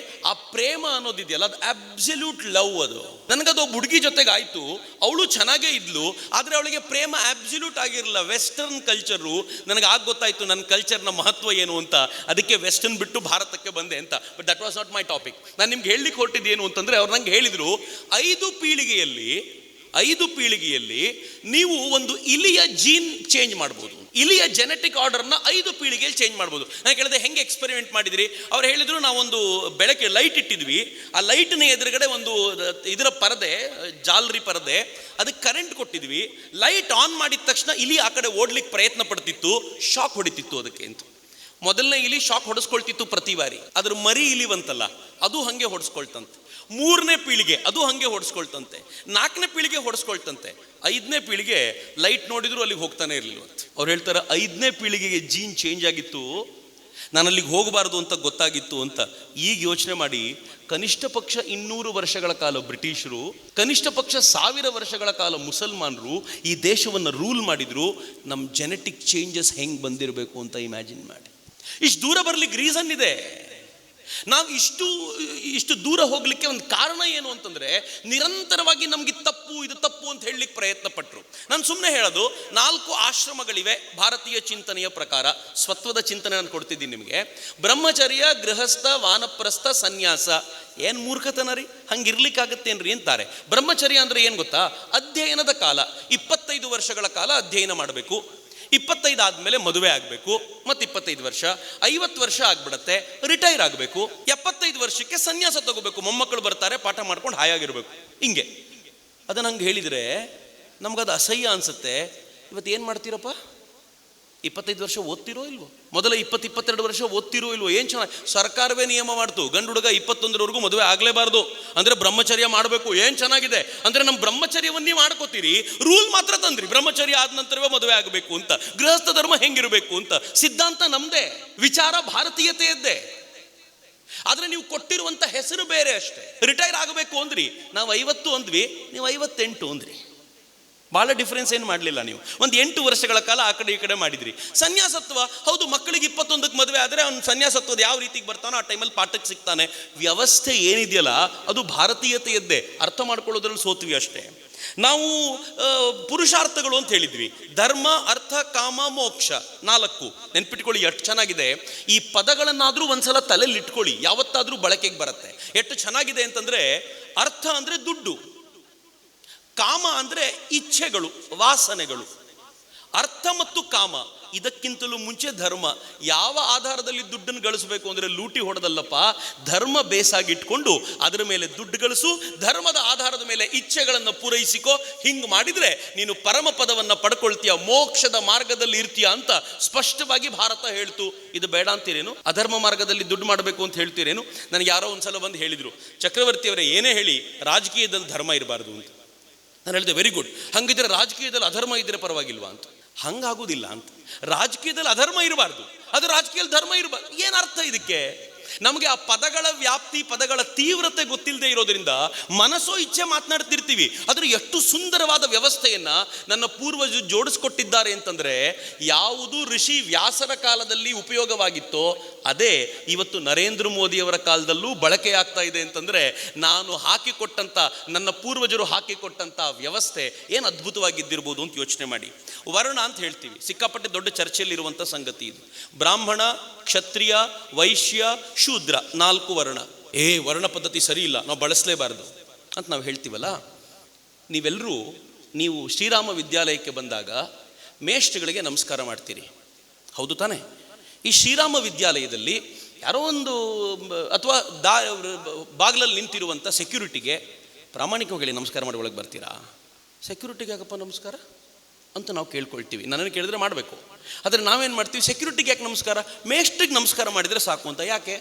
A: ಆ ಪ್ರೇಮ ಅನ್ನೋದಿದೆಯಲ್ಲ ಅದು ಅಬ್ಸಲ್ಯೂಟ್ ಲವ್. ಅದು ನನಗದು ಒಬ್ಬ ಹುಡುಗಿ ಜೊತೆಗೆ ಆಯಿತು, ಅವಳು ಚೆನ್ನಾಗೇ ಇದ್ಲು, ಆದರೆ ಅವಳಿಗೆ ಪ್ರೇಮ ಅಬ್ಸಲ್ಯೂಟ್ ಆಗಿರಲಿಲ್ಲ. ವೆಸ್ಟರ್ನ್ ಕಲ್ಚರು ನನಗೆ ಆಗ ಗೊತ್ತಾಯಿತು ನನ್ನ ಕಲ್ಚರ್ನ ಮಹತ್ವ ಏನು ಅಂತ. ಅದಕ್ಕೆ ವೆಸ್ಟರ್ನ್ ಬಿಟ್ಟು ಭಾರತಕ್ಕೆ ಬಂದೆ ಅಂತ. But that was not my topic. ನಾನು ನಿಮ್ಗೆ ಹೇಳಲಿಕ್ಕೆ ಹೊರಟಿದ್ದೇನು ಅಂತಂದರೆ, ಅವ್ರು ನಂಗೆ ಹೇಳಿದರು, 5 ಪೀಳಿಗೆಯಲ್ಲಿ ನೀವು ಒಂದು ಇಲಿಯ ಜೀನ್ ಚೇಂಜ್ ಮಾಡ್ಬೋದು. ಇಲಿಯ ಜೆನೆಟಿಕ್ ಆರ್ಡರ್ನ 5 ಪೀಳಿಗೆಯಲ್ಲಿ ಚೇಂಜ್ ಮಾಡ್ಬೋದು. ನಾನು ಕೇಳಿದೆ ಹೆಂಗೆ ಎಕ್ಸ್ಪೆರಿಮೆಂಟ್ ಮಾಡಿದಿರಿ? ಅವ್ರು ಹೇಳಿದ್ರು, ನಾವೊಂದು ಬೆಳಕೆ ಲೈಟ್ ಇಟ್ಟಿದ್ವಿ, ಆ ಲೈಟ್ನ ಎದುರುಗಡೆ ಒಂದು ಇದರ ಪರದೆ, ಜಾಲರಿ ಪರದೆ, ಅದಕ್ಕೆ ಕರೆಂಟ್ ಕೊಟ್ಟಿದ್ವಿ. ಲೈಟ್ ಆನ್ ಮಾಡಿದ ತಕ್ಷಣ ಇಲಿ ಆ ಕಡೆ ಓಡ್ಲಿಕ್ಕೆ ಪ್ರಯತ್ನ ಪಡ್ತಿತ್ತು, ಶಾಕ್ ಹೊಡಿತಿತ್ತು ಅದಕ್ಕೆ ಅಂತ. ಮೊದಲನೇ ಇಲಿ ಶಾಕ್ ಹೊಡೆಸ್ಕೊಳ್ತಿತ್ತು ಪ್ರತಿ ಬಾರಿ. ಅದ್ರ ಮರಿ ಇಲಿ ಬಂತಲ್ಲ, ಅದು ಹಾಗೆ ಹೊಡೆಸ್ಕೊಳ್ತಂತೆ. 3ನೇ ಪೀಳಿಗೆ ಅದು ಹಾಗೆ ಹೊಡೆಸ್ಕೊಳ್ತಂತೆ. 4ನೇ ಪೀಳಿಗೆ ಹೊಡೆಸ್ಕೊಳ್ತಂತೆ. 5ನೇ ಪೀಳಿಗೆ ಲೈಟ್ ನೋಡಿದ್ರು ಅಲ್ಲಿಗೆ ಹೋಗ್ತಾನೆ ಇರಲಿಲ್ಲ ಅಂತ. ಅವ್ರು ಹೇಳ್ತಾರೆ, 5ನೇ ಪೀಳಿಗೆಗೆ ಜೀನ್ ಚೇಂಜ್ ಆಗಿತ್ತು, ನಾನು ಅಲ್ಲಿಗೆ ಹೋಗಬಾರ್ದು ಅಂತ ಗೊತ್ತಾಗಿತ್ತು ಅಂತ. ಈಗ ಯೋಚನೆ ಮಾಡಿ, ಕನಿಷ್ಠ ಪಕ್ಷ 200 ವರ್ಷಗಳ ಕಾಲ ಬ್ರಿಟಿಷರು, ಕನಿಷ್ಠ ಪಕ್ಷ 1000 ವರ್ಷಗಳ ಕಾಲ ಮುಸಲ್ಮಾನರು ಈ ದೇಶವನ್ನು ರೂಲ್ ಮಾಡಿದ್ರು. ನಮ್ಮ ಜೆನೆಟಿಕ್ ಚೇಂಜಸ್ ಹೆಂಗೆ ಬಂದಿರಬೇಕು ಅಂತ ಇಮ್ಯಾಜಿನ್ ಮಾಡಿ. ಇಷ್ಟು ದೂರ ಬರಲಿಕ್ಕೆ ರೀಸನ್ ಇದೆ. ನಾವು ಇಷ್ಟು ದೂರ ಹೋಗ್ಲಿಕ್ಕೆ ಒಂದು ಕಾರಣ ಏನು ಅಂತಂದರೆ, ನಿರಂತರವಾಗಿ ನಮಗೆ ಇದು ತಪ್ಪು ಅಂತ ಹೇಳಲಿಕ್ಕೆ ಪ್ರಯತ್ನ ಪಟ್ಟರು. ನಾನು ಸುಮ್ಮನೆ ಹೇಳೋದು, 4 ಆಶ್ರಮಗಳಿವೆ ಭಾರತೀಯ ಚಿಂತನೆಯ ಪ್ರಕಾರ. ಸ್ವತ್ವದ ಚಿಂತನೆ ನಾನು ಕೊಡ್ತಿದ್ದೀನಿ ನಿಮಗೆ. ಬ್ರಹ್ಮಚರ್ಯ, ಗೃಹಸ್ಥ, ವಾನಪ್ರಸ್ಥ, ಸನ್ಯಾಸ. ಏನು ಮೂರ್ಖತನ ರೀ, ಹಂಗಿರ್ಲಿಕ್ಕಾಗತ್ತೇನ್ರಿ ಅಂತಾರೆ. ಬ್ರಹ್ಮಚರ್ಯ ಅಂದರೆ ಏನು ಗೊತ್ತಾ? ಅಧ್ಯಯನದ ಕಾಲ. 25 ವರ್ಷಗಳ ಕಾಲ ಅಧ್ಯಯನ ಮಾಡಬೇಕು. 25 ಆದಮೇಲೆ ಮದುವೆ ಆಗಬೇಕು, ಮತ್ತು 25 ವರ್ಷ, 50 ವರ್ಷ ಆಗ್ಬಿಡತ್ತೆ, ರಿಟೈರ್ ಆಗಬೇಕು. 75 ವರ್ಷಕ್ಕೆ ಸನ್ಯಾಸ ತಗೋಬೇಕು, ಮೊಮ್ಮಕ್ಕಳು ಬರ್ತಾರೆ, ಪಾಠ ಮಾಡ್ಕೊಂಡು ಹಾಯಾಗಿರ್ಬೇಕು. ಹಿಂಗೆ ಅದನ್ನು ಹಂಗೆ ಹೇಳಿದರೆ ನಮಗದು ಅಸಹ್ಯ ಅನಿಸುತ್ತೆ. ಇವತ್ತು ಏನು ಮಾಡ್ತೀರಪ್ಪ? 25 ವರ್ಷ ಓದ್ತಿರೋ ಇಲ್ವೋ? ಮೊದಲ 22 ವರ್ಷ ಓದ್ತಿರೋ ಇಲ್ವೋ? ಏನು ಚೆನ್ನಾಗಿ ಸರ್ಕಾರವೇ ನಿಯಮ ಮಾಡ್ತು, ಗಂಡು ಹುಡುಗ 21ರವರೆಗೂ ಮದುವೆ ಆಗಲೇಬಾರ್ದು, ಅಂದರೆ ಬ್ರಹ್ಮಚರ್ಯ ಮಾಡಬೇಕು. ಏನು ಚೆನ್ನಾಗಿದೆ ಅಂದರೆ, ನಮ್ಮ ಬ್ರಹ್ಮಚರ್ಯವನ್ನು ನೀವು ಮಾಡ್ಕೋತೀರಿ, ರೂಲ್ ಮಾತ್ರ ತಂದ್ರಿ, ಬ್ರಹ್ಮಚರ್ಯ ಆದ ನಂತರವೇ ಮದುವೆ ಆಗಬೇಕು ಅಂತ. ಗೃಹಸ್ಥ ಧರ್ಮ ಹೆಂಗಿರಬೇಕು ಅಂತ ಸಿದ್ಧಾಂತ ನಮ್ಮದೇ, ವಿಚಾರ ಭಾರತೀಯತೆಯದ್ದೇ. ಆದರೆ ನೀವು ಕೊಟ್ಟಿರುವಂಥ ಹೆಸರು ಬೇರೆ ಅಷ್ಟೇ. ರಿಟೈರ್ ಆಗಬೇಕು ಅಂದ್ರಿ, ನಾವು 50 ಅಂದ್ವಿ, ನೀವು 58 ಅಂದ್ರಿ. ಭಾಳ ಡಿಫ್ರೆನ್ಸ್ ಏನು ಮಾಡಲಿಲ್ಲ. ನೀವು ಒಂದು 8 ವರ್ಷಗಳ ಕಾಲ ಆ ಕಡೆ ಈ ಕಡೆ ಮಾಡಿದ್ರಿ. ಸನ್ಯಾಸತ್ವ, ಹೌದು, ಮಕ್ಕಳಿಗೆ 21ಕ್ಕೆ ಮದುವೆ ಆದರೆ ಅವ್ನು ಸನ್ಯಾಸತ್ವದ ಯಾವ ರೀತಿಗೆ ಬರ್ತಾನೋ ಆ ಟೈಮಲ್ಲಿ ಪಾಠಕ್ಕೆ ಸಿಗ್ತಾನೆ. ವ್ಯವಸ್ಥೆ ಏನಿದೆಯಲ್ಲ ಅದು ಭಾರತೀಯತೆಯದ್ದೇ. ಅರ್ಥ ಮಾಡ್ಕೊಳ್ಳೋದ್ರಲ್ಲಿ ಸೋತ್ವಿ ಅಷ್ಟೇ. ನಾವು ಪುರುಷಾರ್ಥಗಳು ಅಂತ ಹೇಳಿದ್ವಿ, ಧರ್ಮ, ಅರ್ಥ, ಕಾಮ, ಮೋಕ್ಷ 4. ನೆನ್ಪಿಟ್ಕೊಳ್ಳಿ, ಎಷ್ಟು ಚೆನ್ನಾಗಿದೆ. ಈ ಪದಗಳನ್ನಾದರೂ ಒಂದ್ಸಲ ತಲೆಯಲ್ಲಿ ಇಟ್ಕೊಳ್ಳಿ, ಯಾವತ್ತಾದರೂ ಬಳಕೆಗೆ ಬರುತ್ತೆ. ಎಷ್ಟು ಚೆನ್ನಾಗಿದೆ ಅಂತಂದರೆ, ಅರ್ಥ ಅಂದರೆ ದುಡ್ಡು, ಕಾಮ ಅಂದರೆ ಇಚ್ಛೆಗಳು, ವಾಸನೆಗಳು. ಅರ್ಥ ಮತ್ತು ಕಾಮ, ಇದಕ್ಕಿಂತಲೂ ಮುಂಚೆ ಧರ್ಮ. ಯಾವ ಆಧಾರದಲ್ಲಿ ದುಡ್ಡನ್ನು ಗಳಿಸಬೇಕು ಅಂದರೆ ಲೂಟಿ ಹೊಡೆದಲ್ಲಪ್ಪ, ಧರ್ಮ ಬೇಸಾಗಿಟ್ಕೊಂಡು ಅದರ ಮೇಲೆ ದುಡ್ಡು ಗಳಿಸು, ಧರ್ಮದ ಆಧಾರದ ಮೇಲೆ ಇಚ್ಛೆಗಳನ್ನು ಪೂರೈಸಿಕೋ. ಹಿಂಗೆ ಮಾಡಿದರೆ ನೀನು ಪರಮ ಪದವನ್ನು ಪಡ್ಕೊಳ್ತೀಯ, ಮೋಕ್ಷದ ಮಾರ್ಗದಲ್ಲಿ ಇರ್ತೀಯ ಅಂತ ಸ್ಪಷ್ಟವಾಗಿ ಭಾರತ ಹೇಳ್ತು. ಇದು ಬೇಡ ಅಂತೀರೇನು? ಅಧರ್ಮ ಮಾರ್ಗದಲ್ಲಿ ದುಡ್ಡು ಮಾಡಬೇಕು ಅಂತ ಹೇಳ್ತೀರೇನು? ನನಗೆ ಯಾರೋ ಒಂದ್ಸಲ ಬಂದು ಹೇಳಿದರು, ಚಕ್ರವರ್ತಿಯವರೇ ಏನೇ ಹೇಳಿ ರಾಜಕೀಯದಲ್ಲಿ ಧರ್ಮ ಇರಬಾರ್ದು ಅಂತ. ನಾನು ಹೇಳಿದೆ, ವೆರಿ ಗುಡ್, ಹಂಗಿದ್ರೆ ರಾಜಕೀಯದಲ್ಲಿ ಅಧರ್ಮ ಇದ್ದರೆ ಪರವಾಗಿಲ್ವಾ ಅಂತ. ಹಂಗಾಗುವುದಿಲ್ಲ ಅಂತ. ರಾಜಕೀಯದಲ್ಲಿ ಅಧರ್ಮ ಇರಬಾರ್ದು, ಅದು ರಾಜಕೀಯದಲ್ಲಿ ಧರ್ಮ ಇರಬಾರ್ದು. ಏನು ಅರ್ಥ ಇದಕ್ಕೆ? ನಮಗೆ ಆ ಪದಗಳ ವ್ಯಾಪ್ತಿ, ಪದಗಳ ತೀವ್ರತೆ ಗೊತ್ತಿಲ್ಲದೆ ಇರೋದ್ರಿಂದ ಮನಸ್ಸೋ ಇಚ್ಛೆ ಮಾತನಾಡ್ತಿರ್ತೀವಿ. ಆದ್ರೆ ಎಷ್ಟು ಸುಂದರವಾದ ವ್ಯವಸ್ಥೆಯನ್ನ ನನ್ನ ಪೂರ್ವಜರು ಜೋಡಿಸ್ಕೊಟ್ಟಿದ್ದಾರೆ ಅಂತಂದ್ರೆ, ಯಾವುದು ಋಷಿ ವ್ಯಾಸರ ಕಾಲದಲ್ಲಿ ಉಪಯೋಗವಾಗಿತ್ತೋ ಅದೇ ಇವತ್ತು ನರೇಂದ್ರ ಮೋದಿಯವರ ಕಾಲದಲ್ಲೂ ಬಳಕೆ ಆಗ್ತಾ ಇದೆ ಅಂತಂದ್ರೆ, ನಾನು ಹಾಕಿಕೊಟ್ಟಂತ, ನನ್ನ ಪೂರ್ವಜರು ಹಾಕಿಕೊಟ್ಟಂತ ವ್ಯವಸ್ಥೆ ಏನು ಅದ್ಭುತವಾಗಿದ್ದಿರ್ಬೋದು ಅಂತ ಯೋಚನೆ ಮಾಡಿ. ವರ್ಣ ಅಂತ ಹೇಳ್ತೀವಿ, ಸಿಕ್ಕಾಪಟ್ಟೆ ದೊಡ್ಡ ಚರ್ಚೆಯಲ್ಲಿರುವಂಥ ಸಂಗತಿ ಇದು. ಬ್ರಾಹ್ಮಣ, ಕ್ಷತ್ರಿಯ, ವೈಶ್ಯ, ಶೂದ್ರ, 4 ವರ್ಣ. ವರ್ಣ ಪದ್ಧತಿ ಸರಿ ಇಲ್ಲ, ನಾವು ಬಳಸಲೇಬಾರದು ಅಂತ ನಾವು ಹೇಳ್ತೀವಲ್ಲ. ನೀವು ಶ್ರೀರಾಮ ವಿದ್ಯಾಲಯಕ್ಕೆ ಬಂದಾಗ ಮೇಷ್ಟ್ರುಗಳಿಗೆ ನಮಸ್ಕಾರ ಮಾಡ್ತೀರಿ, ಹೌದು ತಾನೆ? ಈ ಶ್ರೀರಾಮ ವಿದ್ಯಾಲಯದಲ್ಲಿ ಯಾರೋ ಒಂದು ಅಥವಾ ಬಾಗಿಲಲ್ಲಿ ನಿಂತಿರುವಂಥ ಸೆಕ್ಯೂರಿಟಿಗೆ ಪ್ರಾಮಾಣಿಕವಾಗಿ ನಮಸ್ಕಾರ ಮಾಡಿ ಒಳಗೆ ಬರ್ತೀರಾ? ಸೆಕ್ಯೂರಿಟಿಗೆ ಯಾಕಪ್ಪ ನಮಸ್ಕಾರ ಅಂತ ನಾವು ಕೇಳ್ಕೊಳ್ತೀವಿ. ನನ್ನನ್ನು ಕೇಳಿದ್ರೆ ಮಾಡಬೇಕು. ಆದರೆ ನಾವೇನು ಮಾಡ್ತೀವಿ? ಸೆಕ್ಯೂರಿಟಿಗೆ ಯಾಕೆ ನಮಸ್ಕಾರ? ಮೇಷ್ಟ್ರಿಗೆ ನಮಸ್ಕಾರ ಮಾಡಿದರೆ ಸಾಕು ಅಂತ. ಯಾಕೆ?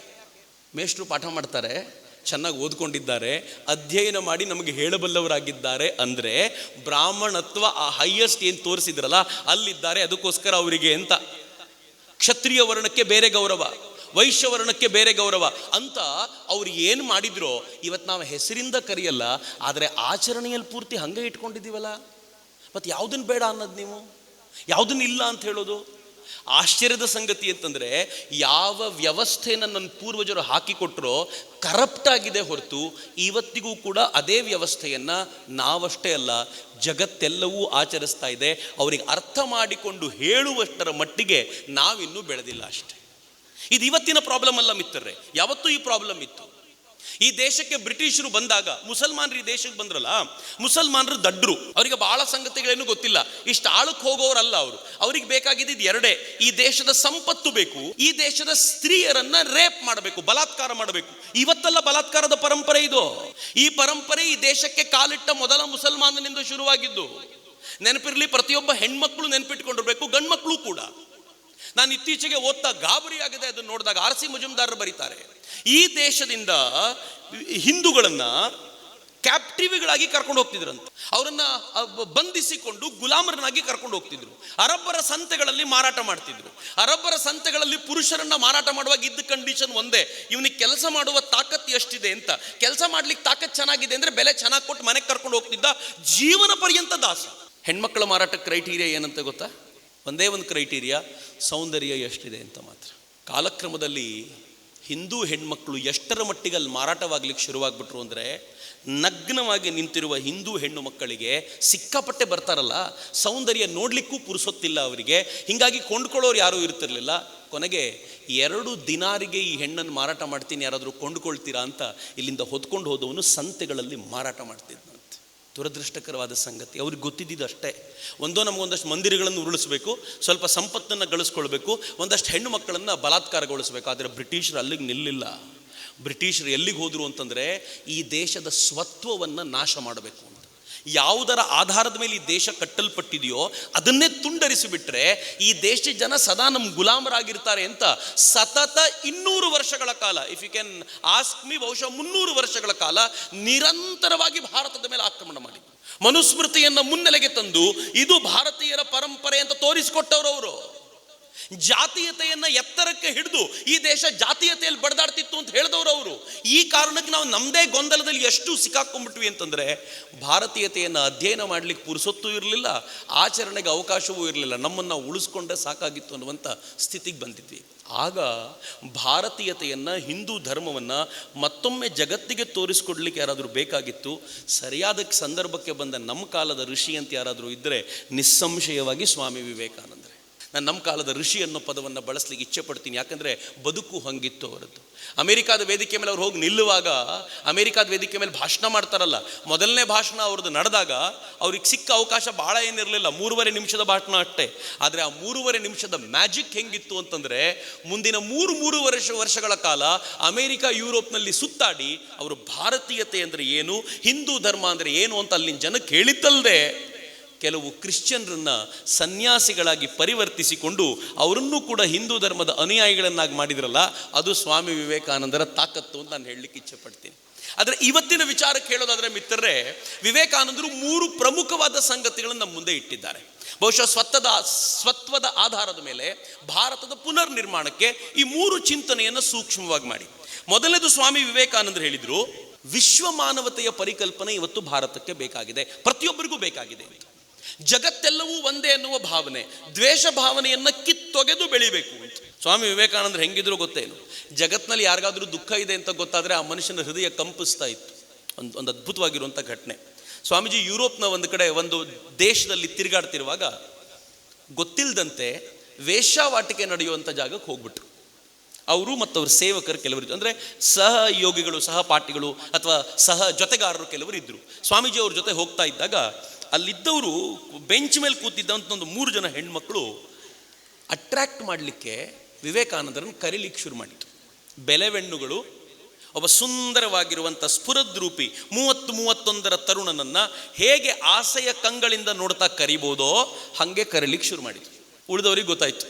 A: ಮೇಷ್ಟ್ರು ಪಾಠ ಮಾಡ್ತಾರೆ, ಚೆನ್ನಾಗಿ ಓದ್ಕೊಂಡಿದ್ದಾರೆ, ಅಧ್ಯಯನ ಮಾಡಿ ನಮಗೆ ಹೇಳಬಲ್ಲವರಾಗಿದ್ದಾರೆ ಅಂದರೆ ಬ್ರಾಹ್ಮಣತ್ವ ಆ ಹೈಯೆಸ್ಟ್ ಏನು ತೋರಿಸಿದ್ರಲ್ಲ ಅಲ್ಲಿದ್ದಾರೆ, ಅದಕ್ಕೋಸ್ಕರ ಅವರಿಗೆ ಅಂತ. ಕ್ಷತ್ರಿಯ ವರ್ಣಕ್ಕೆ ಬೇರೆ ಗೌರವ, ವೈಶ್ಯ ವರ್ಣಕ್ಕೆ ಬೇರೆ ಗೌರವ ಅಂತ ಅವ್ರು ಏನು ಮಾಡಿದ್ರೋ ಇವತ್ತು ನಾವು ಹೆಸರಿಂದ ಕರೆಯಲ್ಲ, ಆದರೆ ಆಚರಣೆಯಲ್ಲಿ ಪೂರ್ತಿ ಹಂಗೆ ಇಟ್ಕೊಂಡಿದ್ದೀವಲ್ಲ. ಮತ್ತು ಯಾವುದನ್ನು ಬೇಡ ಅನ್ನೋದು ನೀವು, ಯಾವುದನ್ನು ಇಲ್ಲ ಅಂತ ಹೇಳೋದು? ಆಶ್ಚರ್ಯದ ಸಂಗತಿ ಅಂತಂದರೆ, ಯಾವ ವ್ಯವಸ್ಥೆಯನ್ನು ನನ್ನ ಪೂರ್ವಜರು ಹಾಕಿಕೊಟ್ರೋ ಕರಪ್ಟ್ ಆಗಿದೆ ಹೊರತು ಇವತ್ತಿಗೂ ಕೂಡ ಅದೇ ವ್ಯವಸ್ಥೆಯನ್ನು ನಾವಷ್ಟೇ ಅಲ್ಲ ಜಗತ್ತೆಲ್ಲವೂ ಆಚರಿಸ್ತಾ ಇದೆ. ಅವರಿಗೆ ಅರ್ಥ ಮಾಡಿಕೊಂಡು ಹೇಳುವಷ್ಟರ ಮಟ್ಟಿಗೆ ನಾವಿನ್ನೂ ಬೆಳೆದಿಲ್ಲ ಅಷ್ಟೆ. ಇದು ಇವತ್ತಿನ ಪ್ರಾಬ್ಲಮ್ ಅಲ್ಲ ಮಿತ್ರರೇ, ಯಾವತ್ತೂ ಈ ಪ್ರಾಬ್ಲಮ್ ಇತ್ತು. ಈ ದೇಶಕ್ಕೆ ಬ್ರಿಟಿಷರು ಬಂದಾಗ ಮುಸಲ್ಮಾನರು ಈ ದೇಶಕ್ಕೆ ಬಂದ್ರಲ್ಲ, ಮುಸಲ್ಮಾನರು ದಡ್ರು, ಅವರಿಗೆ ಬಹಳ ಸಂಗತಿಗಳೇನು ಗೊತ್ತಿಲ್ಲ, ಇಷ್ಟು ಆಳಕ್ಕೆ ಹೋಗೋರಲ್ಲ ಅವರು. ಅವ್ರಿಗೆ ಬೇಕಾಗಿದ್ದು ಎರಡೇ, ಈ ದೇಶದ ಸಂಪತ್ತು ಬೇಕು, ಈ ದೇಶದ ಸ್ತ್ರೀಯರನ್ನ ರೇಪ್ ಮಾಡಬೇಕು, ಬಲಾತ್ಕಾರ ಮಾಡಬೇಕು. ಇವತ್ತೆಲ್ಲ ಬಲಾತ್ಕಾರದ ಪರಂಪರೆ ಇದು. ಈ ಪರಂಪರೆ ಈ ದೇಶಕ್ಕೆ ಕಾಲಿಟ್ಟ ಮೊದಲ ಮುಸಲ್ಮಾನನಿಂದ ಶುರುವಾಗಿದ್ದು. ನೆನಪಿರಲಿ, ಪ್ರತಿಯೊಬ್ಬ ಹೆಣ್ಮಕ್ಳು ನೆನಪಿಟ್ಕೊಂಡಿರ್ಬೇಕು, ಗಂಡ್ಮಕ್ಳು ಕೂಡ. ನಾನು ಇತ್ತೀಚೆಗೆ ಓದ್ತಾ ಗಾಬರಿ ಆಗಿದೆ ಅದನ್ನು ನೋಡಿದಾಗ. ಆರ್ ಸಿ ಮುಜುಮ್ದಾರ್ ಬರೀತಾರೆ, ಈ ದೇಶದಿಂದ ಹಿಂದೂಗಳನ್ನ ಕ್ಯಾಪ್ಟಿವ್ಗಳಾಗಿ ಕರ್ಕೊಂಡು ಹೋಗ್ತಿದ್ರಂತ, ಅವರನ್ನ ಬಂಧಿಸಿಕೊಂಡು ಗುಲಾಮರನ್ನಾಗಿ ಕರ್ಕೊಂಡು ಹೋಗ್ತಿದ್ರು. ಅರಬ್ಬರ ಸಂತೆಗಳಲ್ಲಿ ಮಾರಾಟ ಮಾಡ್ತಿದ್ರು. ಅರಬ್ಬರ ಸಂತೆಗಳಲ್ಲಿ ಪುರುಷರನ್ನ ಮಾರಾಟ ಮಾಡುವಾಗ ಇದ್ದ ಕಂಡೀಷನ್ ಒಂದೇ, ಇವನಿಗೆ ಕೆಲಸ ಮಾಡುವ ತಾಕತ್ ಎಷ್ಟಿದೆ ಅಂತ. ಕೆಲಸ ಮಾಡ್ಲಿಕ್ಕೆ ತಾಕತ್ ಚೆನ್ನಾಗಿದೆ ಅಂದ್ರೆ ಬೆಲೆ ಚೆನ್ನಾಗಿ ಕೊಟ್ಟು ಮನೆಗೆ ಕರ್ಕೊಂಡು ಹೋಗ್ತಿದ್ದ, ಜೀವನ ಪರ್ಯಂತ ದಾಸ. ಹೆಣ್ಮಕ್ಳ ಮಾರಾಟ ಕ್ರೈಟೀರಿಯಾ ಏನಂತ ಗೊತ್ತಾ? ಒಂದೇ ಒಂದು ಕ್ರೈಟೀರಿಯಾ, ಸೌಂದರ್ಯ ಎಷ್ಟಿದೆ ಅಂತ ಮಾತ್ರ. ಕಾಲಕ್ರಮದಲ್ಲಿ ಹಿಂದೂ ಹೆಣ್ಮಕ್ಳು ಎಷ್ಟರ ಮಟ್ಟಿಗೆ ಅಲ್ಲಿ ಮಾರಾಟವಾಗ್ಲಿಕ್ಕೆ ಶುರುವಾಗ್ಬಿಟ್ರು ಅಂದರೆ, ನಗ್ನವಾಗಿ ನಿಂತಿರುವ ಹಿಂದೂ ಹೆಣ್ಣು ಮಕ್ಕಳಿಗೆ ಸಿಕ್ಕಾಪಟ್ಟೆ ಬರ್ತಾರಲ್ಲ, ಸೌಂದರ್ಯ ನೋಡ್ಲಿಕ್ಕೂ ಪುರುಸೊತ್ತಿಲ್ಲ ಅವರಿಗೆ. ಹೀಗಾಗಿ ಕೊಂಡ್ಕೊಳ್ಳೋರು ಯಾರೂ ಇರ್ತಿರ್ಲಿಲ್ಲ. ಕೊನೆಗೆ 2 ದಿನಾರಿಗೆ ಈ ಹೆಣ್ಣನ್ನು ಮಾರಾಟ ಮಾಡ್ತೀನಿ, ಯಾರಾದರೂ ಕೊಂಡ್ಕೊಳ್ತೀರಾ ಅಂತ ಇಲ್ಲಿಂದ ಹೊತ್ಕೊಂಡು ಹೋದವನು ಸಂತೆಗಳಲ್ಲಿ ಮಾರಾಟ ಮಾಡ್ತಿದ್ದಂತೆ. ದುರದೃಷ್ಟಕರವಾದ ಸಂಗತಿ. ಅವ್ರಿಗೆ ಗೊತ್ತಿದ್ದಿದ್ದು ಅಷ್ಟೇ, ನಮಗೊಂದಷ್ಟು ಮಂದಿರಗಳನ್ನು ಉರುಳಿಸ್ಬೇಕು, ಸ್ವಲ್ಪ ಸಂಪತ್ತನ್ನು ಗಳಿಸ್ಕೊಳ್ಬೇಕು, ಒಂದಷ್ಟು ಹೆಣ್ಣು ಮಕ್ಕಳನ್ನು ಬಲಾತ್ಕಾರಗೊಳಿಸ್ಬೇಕು. ಆದರೆ ಬ್ರಿಟಿಷರು ಅಲ್ಲಿಗೆ ನಿಲ್ಲಿಲ್ಲ. ಬ್ರಿಟಿಷರು ಎಲ್ಲಿಗೆ ಹೋದರು ಅಂತಂದರೆ, ಈ ದೇಶದ ಸ್ವತ್ವವನ್ನು ನಾಶ ಮಾಡಬೇಕು ಅಂತ. ಯಾವುದರ ಆಧಾರದ ಮೇಲೆ ಈ ದೇಶ ಕಟ್ಟಲ್ಪಟ್ಟಿದೆಯೋ ಅದನ್ನೇ ತುಂಡರಿಸಿಬಿಟ್ರೆ ಈ ದೇಶದ ಜನ ಸದಾ ನಮ್ಮ ಗುಲಾಮರಾಗಿರ್ತಾರೆ ಅಂತ ಸತತ 200 ವರ್ಷಗಳ ಕಾಲ, if you can ask me, ಬಹುಶಃ 300 ವರ್ಷಗಳ ಕಾಲ ನಿರಂತರವಾಗಿ ಭಾರತದ ಮೇಲೆ ಆಕ್ರಮಣ ಮಾಡಿ ಮನುಸ್ಮೃತಿಯನ್ನು ಮುನ್ನೆಲೆಗೆ ತಂದು ಇದು ಭಾರತೀಯರ ಪರಂಪರೆ ಅಂತ ತೋರಿಸಿಕೊಟ್ಟವರು ಅವರು. ಜಾತೀಯತೆಯನ್ನ ಎತ್ತರಕ್ಕೆ ಹಿಡಿದು ಈ ದೇಶ ಜಾತೀಯತೆಯಲ್ಲಿ ಬಡದಾಡ್ತಿತ್ತು ಅಂತ ಹೇಳಿದವರು ಅವರು. ಈ ಕಾರಣಕ್ಕೆ ನಾವು ನಮ್ಮದೇ ಗೊಂದಲದಲ್ಲಿ ಎಷ್ಟು ಸಿಕ್ಕಾಕೊಂಡ್ಬಿಟ್ವಿ ಅಂತಂದರೆ, ಭಾರತೀಯತೆಯನ್ನು ಅಧ್ಯಯನ ಮಾಡಲಿಕ್ಕೆ ಪುರುಸೊತ್ತು ಇರಲಿಲ್ಲ, ಆಚರಣೆಗೆ ಅವಕಾಶವೂ ಇರಲಿಲ್ಲ. ನಮ್ಮನ್ನು ಉಳಿಸ್ಕೊಂಡ್ರೆ ಸಾಕಾಗಿತ್ತು ಅನ್ನುವಂಥ ಸ್ಥಿತಿಗೆ ಬಂದಿದ್ವಿ. ಆಗ ಭಾರತೀಯತೆಯನ್ನು, ಹಿಂದೂ ಧರ್ಮವನ್ನು ಮತ್ತೊಮ್ಮೆ ಜಗತ್ತಿಗೆ ತೋರಿಸ್ಕೊಡ್ಲಿಕ್ಕೆ ಯಾರಾದರೂ ಬೇಕಾಗಿತ್ತು. ಸರಿಯಾದ ಸಂದರ್ಭಕ್ಕೆ ಬಂದ ನಮ್ಮ ಕಾಲದ ಋಷಿ ಅಂತ ಯಾರಾದರೂ ಇದ್ದರೆ ನಿಸ್ಸಂಶಯವಾಗಿ ಸ್ವಾಮಿ ವಿವೇಕಾನಂದರು. ನಾನು ನಮ್ಮ ಕಾಲದ ಋಷಿ ಅನ್ನೋ ಪದವನ್ನು ಬಳಸಲಿಕ್ಕೆ ಇಚ್ಛೆ ಪಡ್ತೀನಿ, ಯಾಕಂದರೆ ಬದುಕು ಹಂಗಿತ್ತು ಅವರದ್ದು. ಅಮೆರಿಕಾದ ವೇದಿಕೆ ಮೇಲೆ ಅವ್ರು ಹೋಗಿ ನಿಲ್ಲುವಾಗ, ಅಮೆರಿಕಾದ ವೇದಿಕೆ ಮೇಲೆ ಭಾಷಣ ಮಾಡ್ತಾರಲ್ಲ, ಮೊದಲನೇ ಭಾಷಣ ಅವ್ರದ್ದು ನಡೆದಾಗ ಅವ್ರಿಗೆ ಸಿಕ್ಕ ಅವಕಾಶ ಭಾಳ ಏನಿರಲಿಲ್ಲ, 3.5 ನಿಮಿಷದ ಭಾಷಣ ಅಷ್ಟೇ. ಆದರೆ ಆ 3.5 ನಿಮಿಷದ ಮ್ಯಾಜಿಕ್ ಹೆಂಗಿತ್ತು ಅಂತಂದರೆ, ಮುಂದಿನ 3 ವರ್ಷಗಳ ಕಾಲ ಅಮೆರಿಕ ಯುರೋಪ್ನಲ್ಲಿ ಸುತ್ತಾಡಿ ಅವರು ಭಾರತೀಯತೆ ಅಂದರೆ ಏನು, ಹಿಂದೂ ಧರ್ಮ ಅಂದರೆ ಏನು ಅಂತ ಅಲ್ಲಿನ ಜನಕ್ಕೆ ಹೇಳಿದ್ದಲ್ಲದೆ ಕೆಲವು ಕ್ರಿಶ್ಚಿಯನ್ರನ್ನ ಸನ್ಯಾಸಿಗಳಾಗಿ ಪರಿವರ್ತಿಸಿಕೊಂಡು ಅವರನ್ನೂ ಕೂಡ ಹಿಂದೂ ಧರ್ಮದ ಅನುಯಾಯಿಗಳನ್ನಾಗಿ ಮಾಡಿದ್ರಲ್ಲ, ಅದು ಸ್ವಾಮಿ ವಿವೇಕಾನಂದರ ತಾಕತ್ತು ಅಂತ ನಾನು ಹೇಳಲಿಕ್ಕೆ ಇಚ್ಛೆ ಪಡ್ತೀನಿ. ಆದರೆ ಇವತ್ತಿನ ವಿಚಾರಕ್ಕೆ ಹೇಳೋದಾದ್ರೆ ಮಿತ್ರರೇ, ವಿವೇಕಾನಂದರು 3 ಪ್ರಮುಖವಾದ ಸಂಗತಿಗಳನ್ನು ನಮ್ಮ ಮುಂದೆ ಇಟ್ಟಿದ್ದಾರೆ. ಬಹುಶಃ ಸ್ವತ್ವದ ಆಧಾರದ ಮೇಲೆ ಭಾರತದ ಪುನರ್ ನಿರ್ಮಾಣಕ್ಕೆ ಈ 3 ಚಿಂತನೆಯನ್ನು ಸೂಕ್ಷ್ಮವಾಗಿ ಮಾಡಿ. ಮೊದಲನೇದು, ಸ್ವಾಮಿ ವಿವೇಕಾನಂದರು ಹೇಳಿದರು, ವಿಶ್ವ ಮಾನವತೆಯ ಪರಿಕಲ್ಪನೆ ಇವತ್ತು ಭಾರತಕ್ಕೆ ಬೇಕಾಗಿದೆ, ಪ್ರತಿಯೊಬ್ಬರಿಗೂ ಬೇಕಾಗಿದೆ ಅಂತ. ಜಗತ್ತೆಲ್ಲವೂ ಒಂದೇ ಅನ್ನುವ ಭಾವನೆ, ದ್ವೇಷ ಭಾವನೆಯನ್ನು ಕಿತ್ತೊಗೆದು ಬೆಳಿಬೇಕು ಅಂತ. ಸ್ವಾಮಿ ವಿವೇಕಾನಂದರು ಹೆಂಗಿದ್ರು ಗೊತ್ತೇನು, ಜಗತ್ನಲ್ಲಿ ಯಾರಿಗಾದ್ರೂ ದುಃಖ ಇದೆ ಅಂತ ಗೊತ್ತಾದರೆ ಆ ಮನುಷ್ಯನ ಹೃದಯ ಕಂಪಿಸ್ತಾ ಇತ್ತು. ಒಂದು ಅದ್ಭುತವಾಗಿರುವಂಥ ಘಟನೆ. ಸ್ವಾಮೀಜಿ ಯುರೋಪ್ನ ಒಂದು ಕಡೆ ಒಂದು ದೇಶದಲ್ಲಿ ತಿರುಗಾಡ್ತಿರುವಾಗ ಗೊತ್ತಿಲ್ಲದಂತೆ ವೇಶ್ಯಾವಾಟಿಕೆ ನಡೆಯುವಂಥ ಜಾಗಕ್ಕೆ ಹೋಗ್ಬಿಟ್ರು. ಅವರು ಮತ್ತು ಅವ್ರ ಸೇವಕರು ಕೆಲವರು, ಅಂದರೆ ಸಹಯೋಗಿಗಳು, ಸಹಪಾಠಿಗಳು ಅಥವಾ ಜೊತೆಗಾರರು ಕೆಲವರು ಇದ್ದರು. ಸ್ವಾಮೀಜಿ ಅವ್ರ ಜೊತೆ ಹೋಗ್ತಾ ಇದ್ದಾಗ ಅಲ್ಲಿದ್ದವರು ಬೆಂಚ್ ಮೇಲೆ ಕೂತಿದ್ದಂಥ ಒಂದು 3 ಜನ ಹೆಣ್ಮಕ್ಳು ಅಟ್ರಾಕ್ಟ್ ಮಾಡಲಿಕ್ಕೆ ವಿವೇಕಾನಂದರನ್ನು ಕರೀಲಿಕ್ಕೆ ಶುರು ಮಾಡಿತು. ಬೆಲೆವೆಣ್ಣುಗಳು ಒಬ್ಬ ಸುಂದರವಾಗಿರುವಂಥ ಸ್ಫುರದ್ರೂಪಿ 30-31ರ ತರುಣನನ್ನು ಹೇಗೆ ಆಸೆಯ ಕಂಗಳಿಂದ ನೋಡ್ತಾ ಕರಿಬೋದೋ ಹಾಗೆ ಕರೀಲಿಕ್ಕೆ ಶುರು ಮಾಡಿತು. ಉಳಿದವ್ರಿಗೆ ಗೊತ್ತಾಯ್ತು,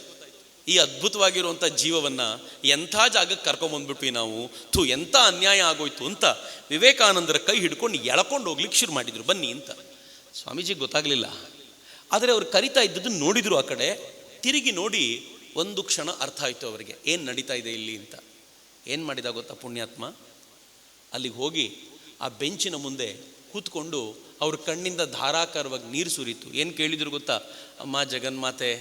A: ಈ ಅದ್ಭುತವಾಗಿರುವಂಥ ಜೀವವನ್ನು ಎಂಥ ಜಾಗಕ್ಕೆ ಕರ್ಕೊಂಬಂದ್ಬಿಟ್ವಿ ನಾವು, ಎಂಥ ಅನ್ಯಾಯ ಆಗೋಯ್ತು ಅಂತ ವಿವೇಕಾನಂದರ ಕೈ ಹಿಡ್ಕೊಂಡು ಎಳ್ಕೊಂಡು ಹೋಗ್ಲಿಕ್ಕೆ ಶುರು ಮಾಡಿದರು, ಬನ್ನಿ ಅಂತ. ಸ್ವಾಮೀಜಿಗೆ ಗೊತ್ತಾಗಲಿಲ್ಲ. ಆದರೆ ಅವ್ರು ಕರಿತಾ ಇದ್ದದ್ದು ನೋಡಿದ್ರು. ಆ ಕಡೆ ತಿರುಗಿ ನೋಡಿ ಒಂದು ಕ್ಷಣ ಅರ್ಥ ಆಯಿತು ಅವರಿಗೆ, ಏನು ನಡೀತಾ ಇದೆ ಇಲ್ಲಿ ಅಂತ. ಏನು ಮಾಡಿದ ಗೊತ್ತಾ ಪುಣ್ಯಾತ್ಮ, ಅಲ್ಲಿಗೆ ಹೋಗಿ ಆ ಬೆಂಚಿನ ಮುಂದೆ ಕೂತ್ಕೊಂಡು ಅವ್ರ ಕಣ್ಣಿಂದ ಧಾರಾಕಾರವಾಗಿ ನೀರು ಸುರಿತು. ಏನು ಕೇಳಿದ್ರು ಗೊತ್ತಾ, ಅಮ್ಮ ಜಗನ್ಮಾತೆ,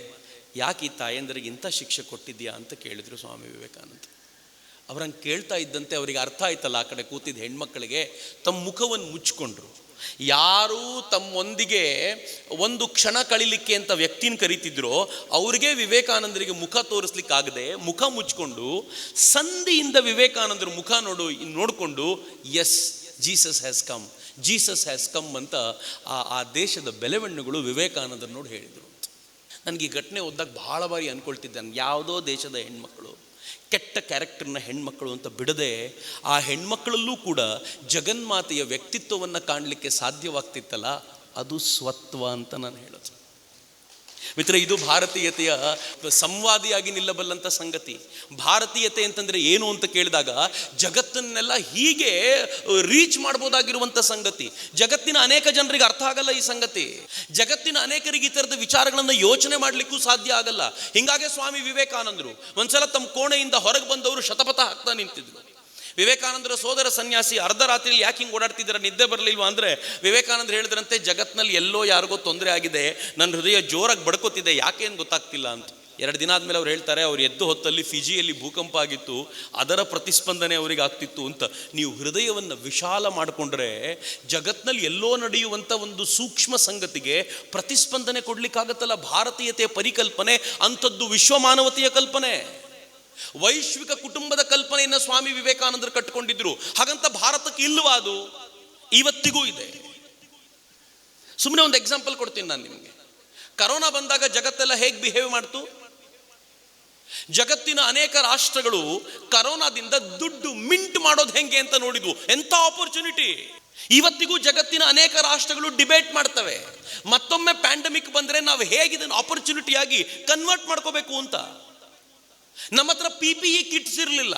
A: ಯಾಕೆ ಈ ತಾಯಂದರಿಗೆ ಇಂಥ ಶಿಕ್ಷೆ ಕೊಟ್ಟಿದ್ಯಾ ಅಂತ ಕೇಳಿದರು ಸ್ವಾಮಿ ವಿವೇಕಾನಂದ. ಅವ್ರಂಗೆ ಕೇಳ್ತಾ ಇದ್ದಂತೆ ಅವರಿಗೆ ಅರ್ಥ ಆಯ್ತಲ್ಲ, ಆ ಕಡೆ ಕೂತಿದ್ದ ಹೆಣ್ಮಕ್ಕಳಿಗೆ ತಮ್ಮ ಮುಖವನ್ನು ಮುಚ್ಕೊಂಡ್ರು. ಯಾರು ತಮ್ಮೊಂದಿಗೆ ಒಂದು ಕ್ಷಣ ಕಳಿಲಿಕ್ಕೆ ಅಂತ ವ್ಯಕ್ತಿನ ಕರೀತಿದ್ರು, ಅವ್ರಿಗೆ ವಿವೇಕಾನಂದರಿಗೆ ಮುಖ ತೋರಿಸ್ಲಿಕ್ಕಾಗದೆ ಮುಖ ಮುಚ್ಕೊಂಡು ಸಂಧಿಯಿಂದ ವಿವೇಕಾನಂದರ ಮುಖ ನೋಡಿಕೊಂಡು ಎಸ್ ಜೀಸಸ್ ಹ್ಯಾಸ್ ಕಮ್ ಅಂತ ಆ ದೇಶದ ಬೆಲೆವೆಣ್ಣುಗಳು ವಿವೇಕಾನಂದರು ನೋಡಿ ಹೇಳಿದರು. ನನಗೆ ಈ ಘಟನೆ ಓದಿದಾಗ ಭಾಳ ಬಾರಿ ಅಂದ್ಕೊಳ್ತಿದ್ದೆ, ಯಾವುದೋ ದೇಶದ ಹೆಣ್ಮಕ್ಕಳು ಕೆಟ್ಟ ಕ್ಯಾರೆಕ್ಟರ್ನ ಹೆಣ್ಮಕ್ಕಳು ಅಂತ ಬಿಡದೆ ಆ ಹೆಣ್ಮಕ್ಕಳಲ್ಲೂ ಕೂಡ ಜಗನ್ಮಾತೆಯ ವ್ಯಕ್ತಿತ್ವವನ್ನು ಕಾಣಲಿಕ್ಕೆ ಸಾಧ್ಯವಾಗ್ತಿತ್ತಲ್ಲ, ಅದು ಸ್ವತ್ವ ಅಂತ ನಾನು ಹೇಳೋದು. ಮಿತ್ರ, ಇದು ಭಾರತೀಯತೆಯ ಸಂವಾದಿಯಾಗಿ ನಿಲ್ಲಬಲ್ಲಂಥ ಸಂಗತಿ. ಭಾರತೀಯತೆ ಅಂತಂದರೆ ಏನು ಅಂತ ಕೇಳಿದಾಗ ಜಗತ್ತನ್ನೆಲ್ಲ ಹೀಗೆ ರೀಚ್ ಮಾಡ್ಬೋದಾಗಿರುವಂಥ ಸಂಗತಿ. ಜಗತ್ತಿನ ಅನೇಕ ಜನರಿಗೆ ಅರ್ಥ ಆಗಲ್ಲ ಈ ಸಂಗತಿ. ಜಗತ್ತಿನ ಅನೇಕರಿಗೆ ಈ ಥರದ ವಿಚಾರಗಳನ್ನು ಯೋಚನೆ ಮಾಡಲಿಕ್ಕೂ ಸಾಧ್ಯ ಆಗಲ್ಲ. ಹೀಗಾಗಿ ಸ್ವಾಮಿ ವಿವೇಕಾನಂದರು ಒಂದ್ಸಲ ತಮ್ಮ ಕೋಣೆಯಿಂದ ಹೊರಗೆ ಬಂದವರು ಶತಪಥ ಹಾಕ್ತಾ ನಿಂತಿದ್ರು. ವಿವೇಕಾನಂದರ ಸೋದರ ಸನ್ಯಾಸಿ ಅರ್ಧ ರಾತ್ರಿಯಲ್ಲಿ ಯಾಕೆ ಹಿಂಗೆ ಓಡಾಡ್ತಿದ್ದಾರೆ, ನಿದ್ದೆ ಬರಲಿಲ್ವಾ ಅಂದರೆ ವಿವೇಕಾನಂದರು ಹೇಳಿದ್ರಂತೆ, ಜಗತ್ನಲ್ಲಿ ಎಲ್ಲೋ ಯಾರಿಗೋ ತೊಂದರೆ ಆಗಿದೆ, ನನ್ನ ಹೃದಯ ಜೋರಾಗಿ ಬಡ್ಕೋತಿದೆ, ಯಾಕೇನು ಗೊತ್ತಾಗ್ತಿಲ್ಲ ಅಂತ. 2 ದಿನ ಆದಮೇಲೆ ಅವ್ರು ಹೇಳ್ತಾರೆ, ಅವ್ರು ಎದ್ದು ಹೊತ್ತಲ್ಲಿ ಫಿಜಿಯಲ್ಲಿ ಭೂಕಂಪ ಆಗಿತ್ತು, ಅದರ ಪ್ರತಿಸ್ಪಂದನೆ ಅವರಿಗೆ ಆಗ್ತಿತ್ತು ಅಂತ. ನೀವು ಹೃದಯವನ್ನು ವಿಶಾಲ ಮಾಡಿಕೊಂಡ್ರೆ ಜಗತ್ನಲ್ಲಿ ಎಲ್ಲೋ ನಡೆಯುವಂಥ ಒಂದು ಸೂಕ್ಷ್ಮ ಸಂಗತಿಗೆ ಪ್ರತಿಸ್ಪಂದನೆ ಕೊಡ್ಲಿಕ್ಕಾಗತ್ತಲ್ಲ. ಭಾರತೀಯತೆಯ ಪರಿಕಲ್ಪನೆ ಅಂಥದ್ದು, ವಿಶ್ವ ಮಾನವತೆಯ ಕಲ್ಪನೆ, ವೈಶ್ವಿಕ ಕುಟುಂಬದ ಕಲ್ಪನೆಯನ್ನು ಸ್ವಾಮಿ ವಿವೇಕಾನಂದರು ಕಟ್ಟಿಕೊಂಡಿದ್ರು. ಹಾಗಂತ ಭಾರತಕ್ಕೆ ಇಲ್ವಾ? ಅದು ಇವತ್ತಿಗೂ ಇದೆ. ಸುಮ್ಮನೆ ಒಂದು ಎಕ್ಸಾಂಪಲ್ ಕೊಡ್ತೀನಿ ನಾನು ನಿಮಗೆ. ಕರೋನಾ ಬಂದಾಗ ಜಗತ್ತೆಲ್ಲ ಹೇಗೆ ಬಿಹೇವ್ ಮಾಡ್ತು? ಜಗತ್ತಿನ ಅನೇಕ ರಾಷ್ಟ್ರಗಳು ಕರೋನಾದಿಂದ ದುಡ್ಡು ಮಿಂಟ್ ಮಾಡೋದು ಹೆಂಗೆ ಅಂತ ನೋಡಿದ್ವು. ಎಂಥ ಆಪರ್ಚುನಿಟಿ! ಇವತ್ತಿಗೂ ಜಗತ್ತಿನ ಅನೇಕ ರಾಷ್ಟ್ರಗಳು ಡಿಬೇಟ್ ಮಾಡ್ತವೆ, ಮತ್ತೊಮ್ಮೆ ಪ್ಯಾಂಡಮಿಕ್ ಬಂದರೆ ನಾವು ಹೇಗೆ ಇದನ್ನು ಆಪರ್ಚುನಿಟಿಯಾಗಿ ಕನ್ವರ್ಟ್ ಮಾಡ್ಕೋಬೇಕು ಅಂತ. ನಮ್ಮ ಹತ್ರ PPE ಕಿಟ್ಸ್ ಇರಲಿಲ್ಲ.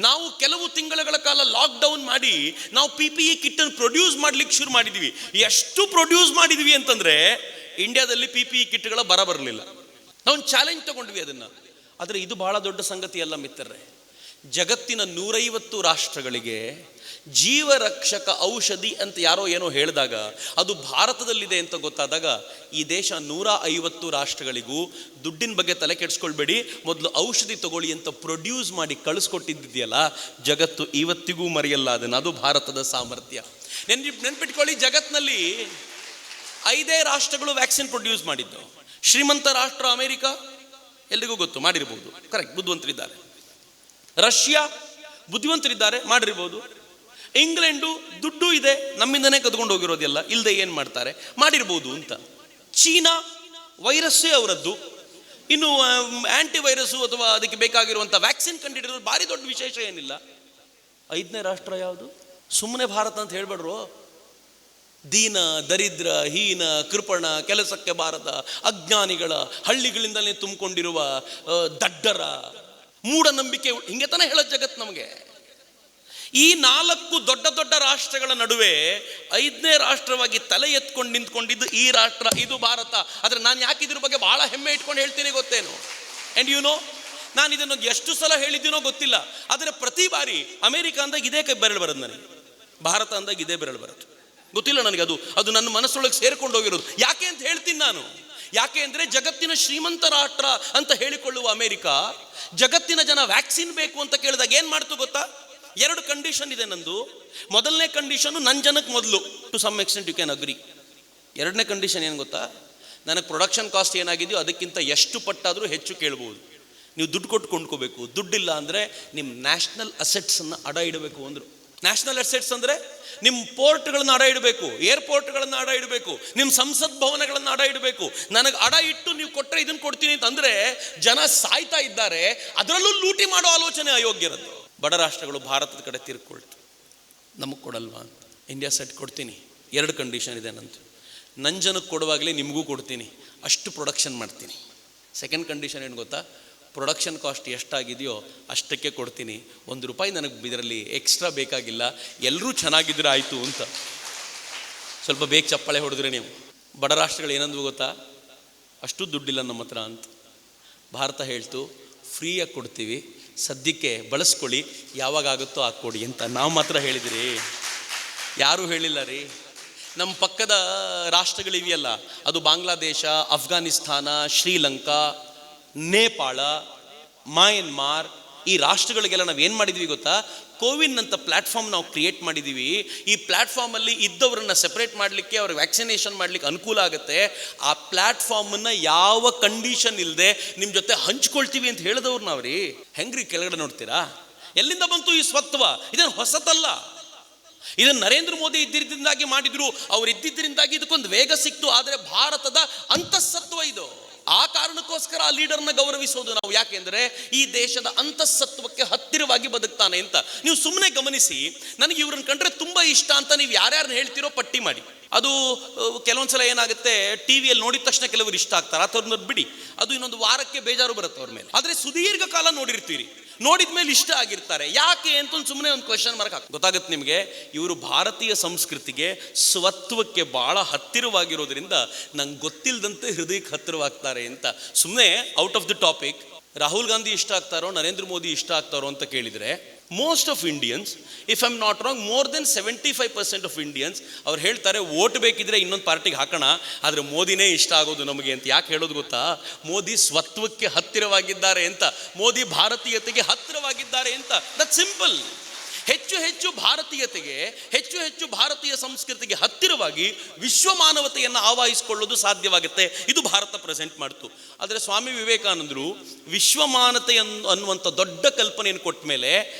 A: ನಾವು ಕೆಲವು ತಿಂಗಳ ಕಾಲ ಲಾಕ್ಡೌನ್ ಮಾಡಿ ನಾವು PPE ಕಿಟ್ ಅನ್ನು ಪ್ರೊಡ್ಯೂಸ್ ಮಾಡ್ಲಿಕ್ಕೆ ಶುರು ಮಾಡಿದ್ವಿ. ಎಷ್ಟು ಪ್ರೊಡ್ಯೂಸ್ ಮಾಡಿದ್ವಿ ಅಂತಂದ್ರೆ ಇಂಡಿಯಾದಲ್ಲಿ PPE ಕಿಟ್ಗಳ ಬರಲಿಲ್ಲ. ನಾವು ಚಾಲೆಂಜ್ ತಗೊಂಡ್ವಿ ಅದನ್ನು. ಆದರೆ ಇದು ಬಹಳ ದೊಡ್ಡ ಸಂಗತಿ ಅಲ್ಲ ಮಿತ್ರರೇ. ಜಗತ್ತಿನ 150 ರಾಷ್ಟ್ರಗಳಿಗೆ ಜೀವರಕ್ಷಕ ಔಷಧಿ ಅಂತ ಯಾರೋ ಏನೋ ಹೇಳಿದಾಗ ಅದು ಭಾರತದಲ್ಲಿದೆ ಅಂತ ಗೊತ್ತಾದಾಗ ಈ ದೇಶ 150 ರಾಷ್ಟ್ರಗಳಿಗೂ ದುಡ್ಡಿನ ಬಗ್ಗೆ ತಲೆ ಕೆಡಿಸ್ಕೊಳ್ಬೇಡಿ, ಮೊದಲು ಔಷಧಿ ತಗೊಳ್ಳಿ ಅಂತ ಪ್ರೊಡ್ಯೂಸ್ ಮಾಡಿ ಕಳಿಸ್ಕೊಟ್ಟಿದ್ದಿದೆಯಲ್ಲ, ಜಗತ್ತು ಇವತ್ತಿಗೂ ಮರೆಯಲ್ಲ ಅದನ್ನು. ಅದು ಭಾರತದ ಸಾಮರ್ಥ್ಯ. ನೆನ್ಪಿಟ್ಕೊಳ್ಳಿ, ಜಗತ್ತಿನಲ್ಲಿ 5 ರಾಷ್ಟ್ರಗಳು ವ್ಯಾಕ್ಸಿನ್ ಪ್ರೊಡ್ಯೂಸ್ ಮಾಡಿದ್ದು. ಶ್ರೀಮಂತ ರಾಷ್ಟ್ರ ಅಮೆರಿಕ, ಎಲ್ರಿಗೂ ಗೊತ್ತು, ಮಾಡಿರ್ಬೋದು, ಕರೆಕ್ಟ್, ಬುದ್ಧಿವಂತರಿದ್ದಾರೆ. ರಷ್ಯಾ ಬುದ್ಧಿವಂತರಿದ್ದಾರೆ, ಮಾಡಿರ್ಬೋದು. ಇಂಗ್ಲೆಂಡು ದುಡ್ಡು ಇದೆ, ನಮ್ಮಿಂದನೇ ಕದ್ಕೊಂಡು ಹೋಗಿರೋದೆಲ್ಲ, ಇಲ್ಲದೆ ಏನು ಮಾಡ್ತಾರೆ, ಮಾಡಿರ್ಬೋದು ಅಂತ. ಚೀನಾ ವೈರಸ್ಸೇ ಅವರದ್ದು, ಇನ್ನು ಆಂಟಿ ವೈರಸ್ಸು ಅಥವಾ ಅದಕ್ಕೆ ಬೇಕಾಗಿರುವಂಥ ವ್ಯಾಕ್ಸಿನ್ ಕಂಡುಹಿಡಿದ್ರು, ಭಾರಿ ದೊಡ್ಡ ವಿಶೇಷ ಏನಿಲ್ಲ. 5ನೇ ರಾಷ್ಟ್ರ ಯಾವುದು? ಸುಮ್ಮನೆ ಭಾರತ ಅಂತ ಹೇಳ್ಬೇಡ್ರು. ದೀನ, ದರಿದ್ರ, ಹೀನ, ಕೃಪಣ, ಕೆಲಸಕ್ಕೆ ಬಾರದ ಅಜ್ಞಾನಿಗಳ, ಹಳ್ಳಿಗಳಿಂದಲೇ ತುಂಬಿಕೊಂಡಿರುವ ದಡ್ಡರ, ಮೂಢನಂಬಿಕೆ, ಹಿಂಗೆ ತಾನೇ ಹೇಳೋದು ಜಗತ್ತು ನಮಗೆ. ಈ 4 ದೊಡ್ಡ ದೊಡ್ಡ ರಾಷ್ಟ್ರಗಳ ನಡುವೆ 5ನೇ ರಾಷ್ಟ್ರವಾಗಿ ತಲೆ ಎತ್ಕೊಂಡು ನಿಂತ್ಕೊಂಡಿದ್ದು ಈ ರಾಷ್ಟ್ರ, ಇದು ಭಾರತ. ಆದರೆ ನಾನು ಯಾಕೆ ಇದ್ರ ಬಗ್ಗೆ ಬಹಳ ಹೆಮ್ಮೆ ಇಟ್ಕೊಂಡು ಹೇಳ್ತೀನಿ ಗೊತ್ತೇನು? ಆ್ಯಂಡ್ ಯು ನೋ, ನಾನು ಇದನ್ನು ಎಷ್ಟು ಸಲ ಹೇಳಿದ್ದೀನೋ ಗೊತ್ತಿಲ್ಲ, ಆದರೆ ಪ್ರತಿ ಬಾರಿ ಅಮೆರಿಕ ಅಂದಾಗ ಇದೇ ಬೆರಳು ಬರೋದು ನನಗೆ, ಭಾರತ ಅಂದಾಗ ಇದೇ ಬೆರಳು ಬರೋದು. ಗೊತ್ತಿಲ್ಲ ನನಗೆ, ಅದು ನನ್ನ ಮನಸ್ಸೊಳಗೆ ಸೇರ್ಕೊಂಡು ಹೋಗಿರೋದು. ಯಾಕೆ ಅಂತ ಹೇಳ್ತೀನಿ ನಾನು. ಯಾಕೆ ಅಂದರೆ ಜಗತ್ತಿನ ಶ್ರೀಮಂತ ರಾಷ್ಟ್ರ ಅಂತ ಹೇಳಿಕೊಳ್ಳುವ ಅಮೆರಿಕ ಜಗತ್ತಿನ ಜನ ವ್ಯಾಕ್ಸಿನ್ ಬೇಕು ಅಂತ ಕೇಳಿದಾಗ ಏನು ಮಾಡ್ತು ಗೊತ್ತಾ? 2 ಕಂಡೀಷನ್ ಇದೆ ನಂದು. ಮೊದಲನೇ ಕಂಡೀಷನು ನನ್ನ ಜನಕ್ಕೆ ಮೊದಲು, to some extent you can agree. 2ನೇ ಕಂಡೀಷನ್ ಏನು ಗೊತ್ತಾ? ನನಗೆ ಪ್ರೊಡಕ್ಷನ್ ಕಾಸ್ಟ್ ಏನಾಗಿದೆಯೋ ಅದಕ್ಕಿಂತ ಎಷ್ಟು ಪಟ್ಟಾದರೂ ಹೆಚ್ಚು ಕೇಳ್ಬೋದು. ನೀವು ದುಡ್ಡು ಕೊಟ್ಟು ಕೊಂಡ್ಕೋಬೇಕು. ದುಡ್ಡಿಲ್ಲ ಅಂದರೆ ನಿಮ್ಮ ನ್ಯಾಷನಲ್ ಅಸೆಟ್ಸನ್ನು ಅಡ ಇಡಬೇಕು ಅಂದರು. ನ್ಯಾಷನಲ್ ಅಸೆಟ್ಸ್ ಅಂದರೆ ನಿಮ್ಮ ಪೋರ್ಟ್ಗಳನ್ನು ಅಡ ಇಡಬೇಕು, ಏರ್ಪೋರ್ಟ್ಗಳನ್ನು ಅಡ ಇಡಬೇಕು, ನಿಮ್ಮ ಸಂಸತ್ ಭವನಗಳನ್ನು ಅಡ ಇಡಬೇಕು. ನನಗೆ ಅಡ ಇಟ್ಟು ನೀವು ಕೊಟ್ಟರೆ ಇದನ್ನು ಕೊಡ್ತೀನಿ ಅಂತಂದರೆ ಜನ ಸಾಯ್ತಾ ಇದ್ದಾರೆ. ಅದರಲ್ಲೂ ಲೂಟಿ ಮಾಡೋ ಆಲೋಚನೆ ಅಯೋಗ್ಯರದ್ದು. ಬಡ ರಾಷ್ಟ್ರಗಳು ಭಾರತದ ಕಡೆ ತಿರ್ಕೊಳ್ತು, ನಮಗೆ ಕೊಡಲ್ವಾ ಅಂತ. ಇಂಡಿಯಾ ಸೆಟ್ ಕೊಡ್ತೀನಿ, 2 ಕಂಡೀಷನ್ ಇದೆ ನಂದು. ನನ್ನ ಜನಕ್ಕೆ ಕೊಡುವಾಗಲೇ ನಿಮಗೂ ಕೊಡ್ತೀನಿ, ಅಷ್ಟು ಪ್ರೊಡಕ್ಷನ್ ಮಾಡ್ತೀನಿ. ಸೆಕೆಂಡ್ ಕಂಡೀಷನ್ ಏನು ಗೊತ್ತಾ? ಪ್ರೊಡಕ್ಷನ್ ಕಾಸ್ಟ್ ಎಷ್ಟಾಗಿದೆಯೋ ಅಷ್ಟಕ್ಕೆ ಕೊಡ್ತೀನಿ, ₹1 ನನಗೆ ಇದರಲ್ಲಿ ಎಕ್ಸ್ಟ್ರಾ ಬೇಕಾಗಿಲ್ಲ, ಎಲ್ಲರೂ ಚೆನ್ನಾಗಿದ್ರೆ ಆಯಿತು ಅಂತ. ಸ್ವಲ್ಪ ಬೇಗ ಚಪ್ಪಾಳೆ ಹೊಡೆದ್ರೆ ನೀವು. ಬಡ ರಾಷ್ಟ್ರಗಳು ಏನಂದ್ವು ಗೊತ್ತಾ? ಅಷ್ಟು ದುಡ್ಡಿಲ್ಲ ನಮ್ಮ ಹತ್ರ ಅಂತ. ಭಾರತ ಹೇಳ್ತು, ಫ್ರೀಯಾಗಿ ಕೊಡ್ತೀವಿ, ಸದ್ಯಕ್ಕೆ ಬಳಸ್ಕೊಳ್ಳಿ, ಯಾವಾಗ ಆಗುತ್ತೋ ಹಾಕ್ಕೊಡಿ ಅಂತ. ನಾವು ಮಾತ್ರ ಹೇಳಿದಿರಿ, ಯಾರೂ ಹೇಳಿಲ್ಲ ರೀ. ನಮ್ಮ ಪಕ್ಕದ ರಾಷ್ಟ್ರಗಳಿವೆಯಲ್ಲ, ಅದು ಬಾಂಗ್ಲಾದೇಶ, ಅಫ್ಘಾನಿಸ್ತಾನ, ಶ್ರೀಲಂಕಾ, ನೇಪಾಳ, ಮಯನ್ಮಾರ್, ಈ ರಾಷ್ಟ್ರಗಳಿಗೆಲ್ಲ ನಾವು ಏನು ಮಾಡಿದ್ವಿ ಗೊತ್ತಾ? ಕೋವಿನ್ ಅಂತ ಪ್ಲ್ಯಾಟ್ಫಾರ್ಮ್ ನಾವು ಕ್ರಿಯೇಟ್ ಮಾಡಿದ್ದೀವಿ. ಈ ಪ್ಲ್ಯಾಟ್ಫಾರ್ಮಲ್ಲಿ ಇದ್ದವರನ್ನು ಸೆಪ್ರೇಟ್ ಮಾಡಲಿಕ್ಕೆ, ಅವ್ರಿಗೆ ವ್ಯಾಕ್ಸಿನೇಷನ್ ಮಾಡಲಿಕ್ಕೆ ಅನುಕೂಲ ಆಗುತ್ತೆ. ಆ ಪ್ಲ್ಯಾಟ್ಫಾರ್ಮನ್ನು ಯಾವ ಕಂಡೀಷನ್ ಇಲ್ಲದೆ ನಿಮ್ಮ ಜೊತೆ ಹಂಚ್ಕೊಳ್ತೀವಿ ಅಂತ ಹೇಳಿದವ್ರು ನಾವು ರೀ. ಹೆಂಗ್ರಿ ಕೆಳಗಡೆ ನೋಡ್ತೀರಾ? ಎಲ್ಲಿಂದ ಬಂತು ಈ ಸ್ವತ್ವ? ಇದನ್ನು ಹೊಸತಲ್ಲ. ಇದನ್ನು ನರೇಂದ್ರ ಮೋದಿ ಇದ್ದಿದ್ದರಿಂದಾಗಿ ಮಾಡಿದ್ರು, ಅವ್ರು ಇದ್ದಿದ್ದರಿಂದಾಗಿ ಇದಕ್ಕೊಂದು ವೇಗ ಸಿಕ್ತು. ಆದರೆ ಭಾರತದ ಅಂತಃಸತ್ವ ಇದು. ಆ ಕಾರಣಕ್ಕೋಸ್ಕರ ಆ ಲೀಡರ್ನ ಗೌರವಿಸೋದು ನಾವು. ಯಾಕೆಂದರೆ ಈ ದೇಶದ ಅಂತಃಸತ್ವಕ್ಕೆ ಹತ್ತಿರವಾಗಿ ಬದುಕ್ತಾನೆ ಅಂತ. ನೀವು ಸುಮ್ಮನೆ ಗಮನಿಸಿ, ನನಗೆ ಇವ್ರನ್ನ ಕಂಡ್ರೆ ತುಂಬ ಇಷ್ಟ ಅಂತ ನೀವು ಯಾರ್ಯಾರನ್ನ ಹೇಳ್ತಿರೋ ಪಟ್ಟಿ ಮಾಡಿ. ಅದು ಕೆಲವೊಂದ್ಸಲ ಏನಾಗುತ್ತೆ, ಟಿ ವಿಯಲ್ಲಿ ನೋಡಿದ ತಕ್ಷಣ ಕೆಲವರು ಇಷ್ಟ ಆಗ್ತಾರೆ, ಅಥವಾ ಬಿಡಿ, ಅದು ಇನ್ನೊಂದು ವಾರಕ್ಕೆ ಬೇಜಾರು ಬರುತ್ತೆ ಅವ್ರ ಮೇಲೆ. ಆದರೆ ಸುದೀರ್ಘ ಕಾಲ ನೋಡಿರ್ತೀರಿ, ನೋಡಿದ ಮೇಲೆ ಇಷ್ಟ ಆಗಿರ್ತಾರೆ. ಯಾಕೆ ಅಂತ ಸುಮ್ಮನೆ ಒಂದು ಕ್ವೆಶ್ಚನ್ ಮಾರ್ಕ್ ಹಾಕಿ ಗೊತ್ತಾಗುತ್ತೆ ನಿಮಗೆ. ಇವರು ಭಾರತೀಯ ಸಂಸ್ಕೃತಿಗೆ, ಸ್ವತ್ವಕ್ಕೆ ಭಾಳ ಹತ್ತಿರವಾಗಿರೋದ್ರಿಂದ ನಂಗೆ ಗೊತ್ತಿಲ್ಲದಂತೆ ಹೃದಯಕ್ಕೆ ಹತ್ತಿರವಾಗ್ತಾರೆ ಅಂತ. ಸುಮ್ಮನೆ out of the topic, Rahul Gandhi ಇಷ್ಟ ಆಗ್ತಾರೋ, ನರೇಂದ್ರ ಮೋದಿ ಇಷ್ಟ ಆಗ್ತಾರೋ ಅಂತ ಕೇಳಿದರೆ, most of Indians, if I am not wrong, more than 75% of Indians ಅವ್ರು ಹೇಳ್ತಾರೆ, ವೋಟ್ ಬೇಕಿದ್ರೆ ಇನ್ನೊಂದು ಪಾರ್ಟಿಗೆ ಹಾಕೋಣ, ಆದರೆ ಮೋದಿನೇ ಇಷ್ಟ ಆಗೋದು ನಮಗೆ ಅಂತ. ಯಾಕೆ ಹೇಳೋದು ಗೊತ್ತಾ? ಮೋದಿ ಸ್ವತ್ವಕ್ಕೆ ಹತ್ತಿರವಾಗಿದ್ದಾರೆ ಅಂತ, ಮೋದಿ ಭಾರತೀಯತೆಗೆ ಹತ್ತಿರವಾಗಿದ್ದಾರೆ ಅಂತ. That simple. ಹೆಚ್ಚು ಹೆಚ್ಚು ಭಾರತೀಯತೆಗೆ, ಹೆಚ್ಚು ಹೆಚ್ಚು ಭಾರತೀಯ ಸಂಸ್ಕೃತಿಗೆ ಹತ್ತಿರವಾಗಿ ವಿಶ್ವ ಮಾನವತೆಯನ್ನು ಆವಾಹಿಸಿಕೊಳ್ಳೋದು ಸಾಧ್ಯವಾಗುತ್ತೆ. ಇದು ಭಾರತ ಪ್ರೆಸೆಂಟ್ ಮಾಡ್ತು. ಆದರೆ ಸ್ವಾಮಿ ವಿವೇಕಾನಂದರು ವಿಶ್ವಮಾನತೆ ಅನ್ನುವಂಥ ದೊಡ್ಡ ಕಲ್ಪನೆಯನ್ನು ಕೊಟ್ಟ ಮೇಲೆ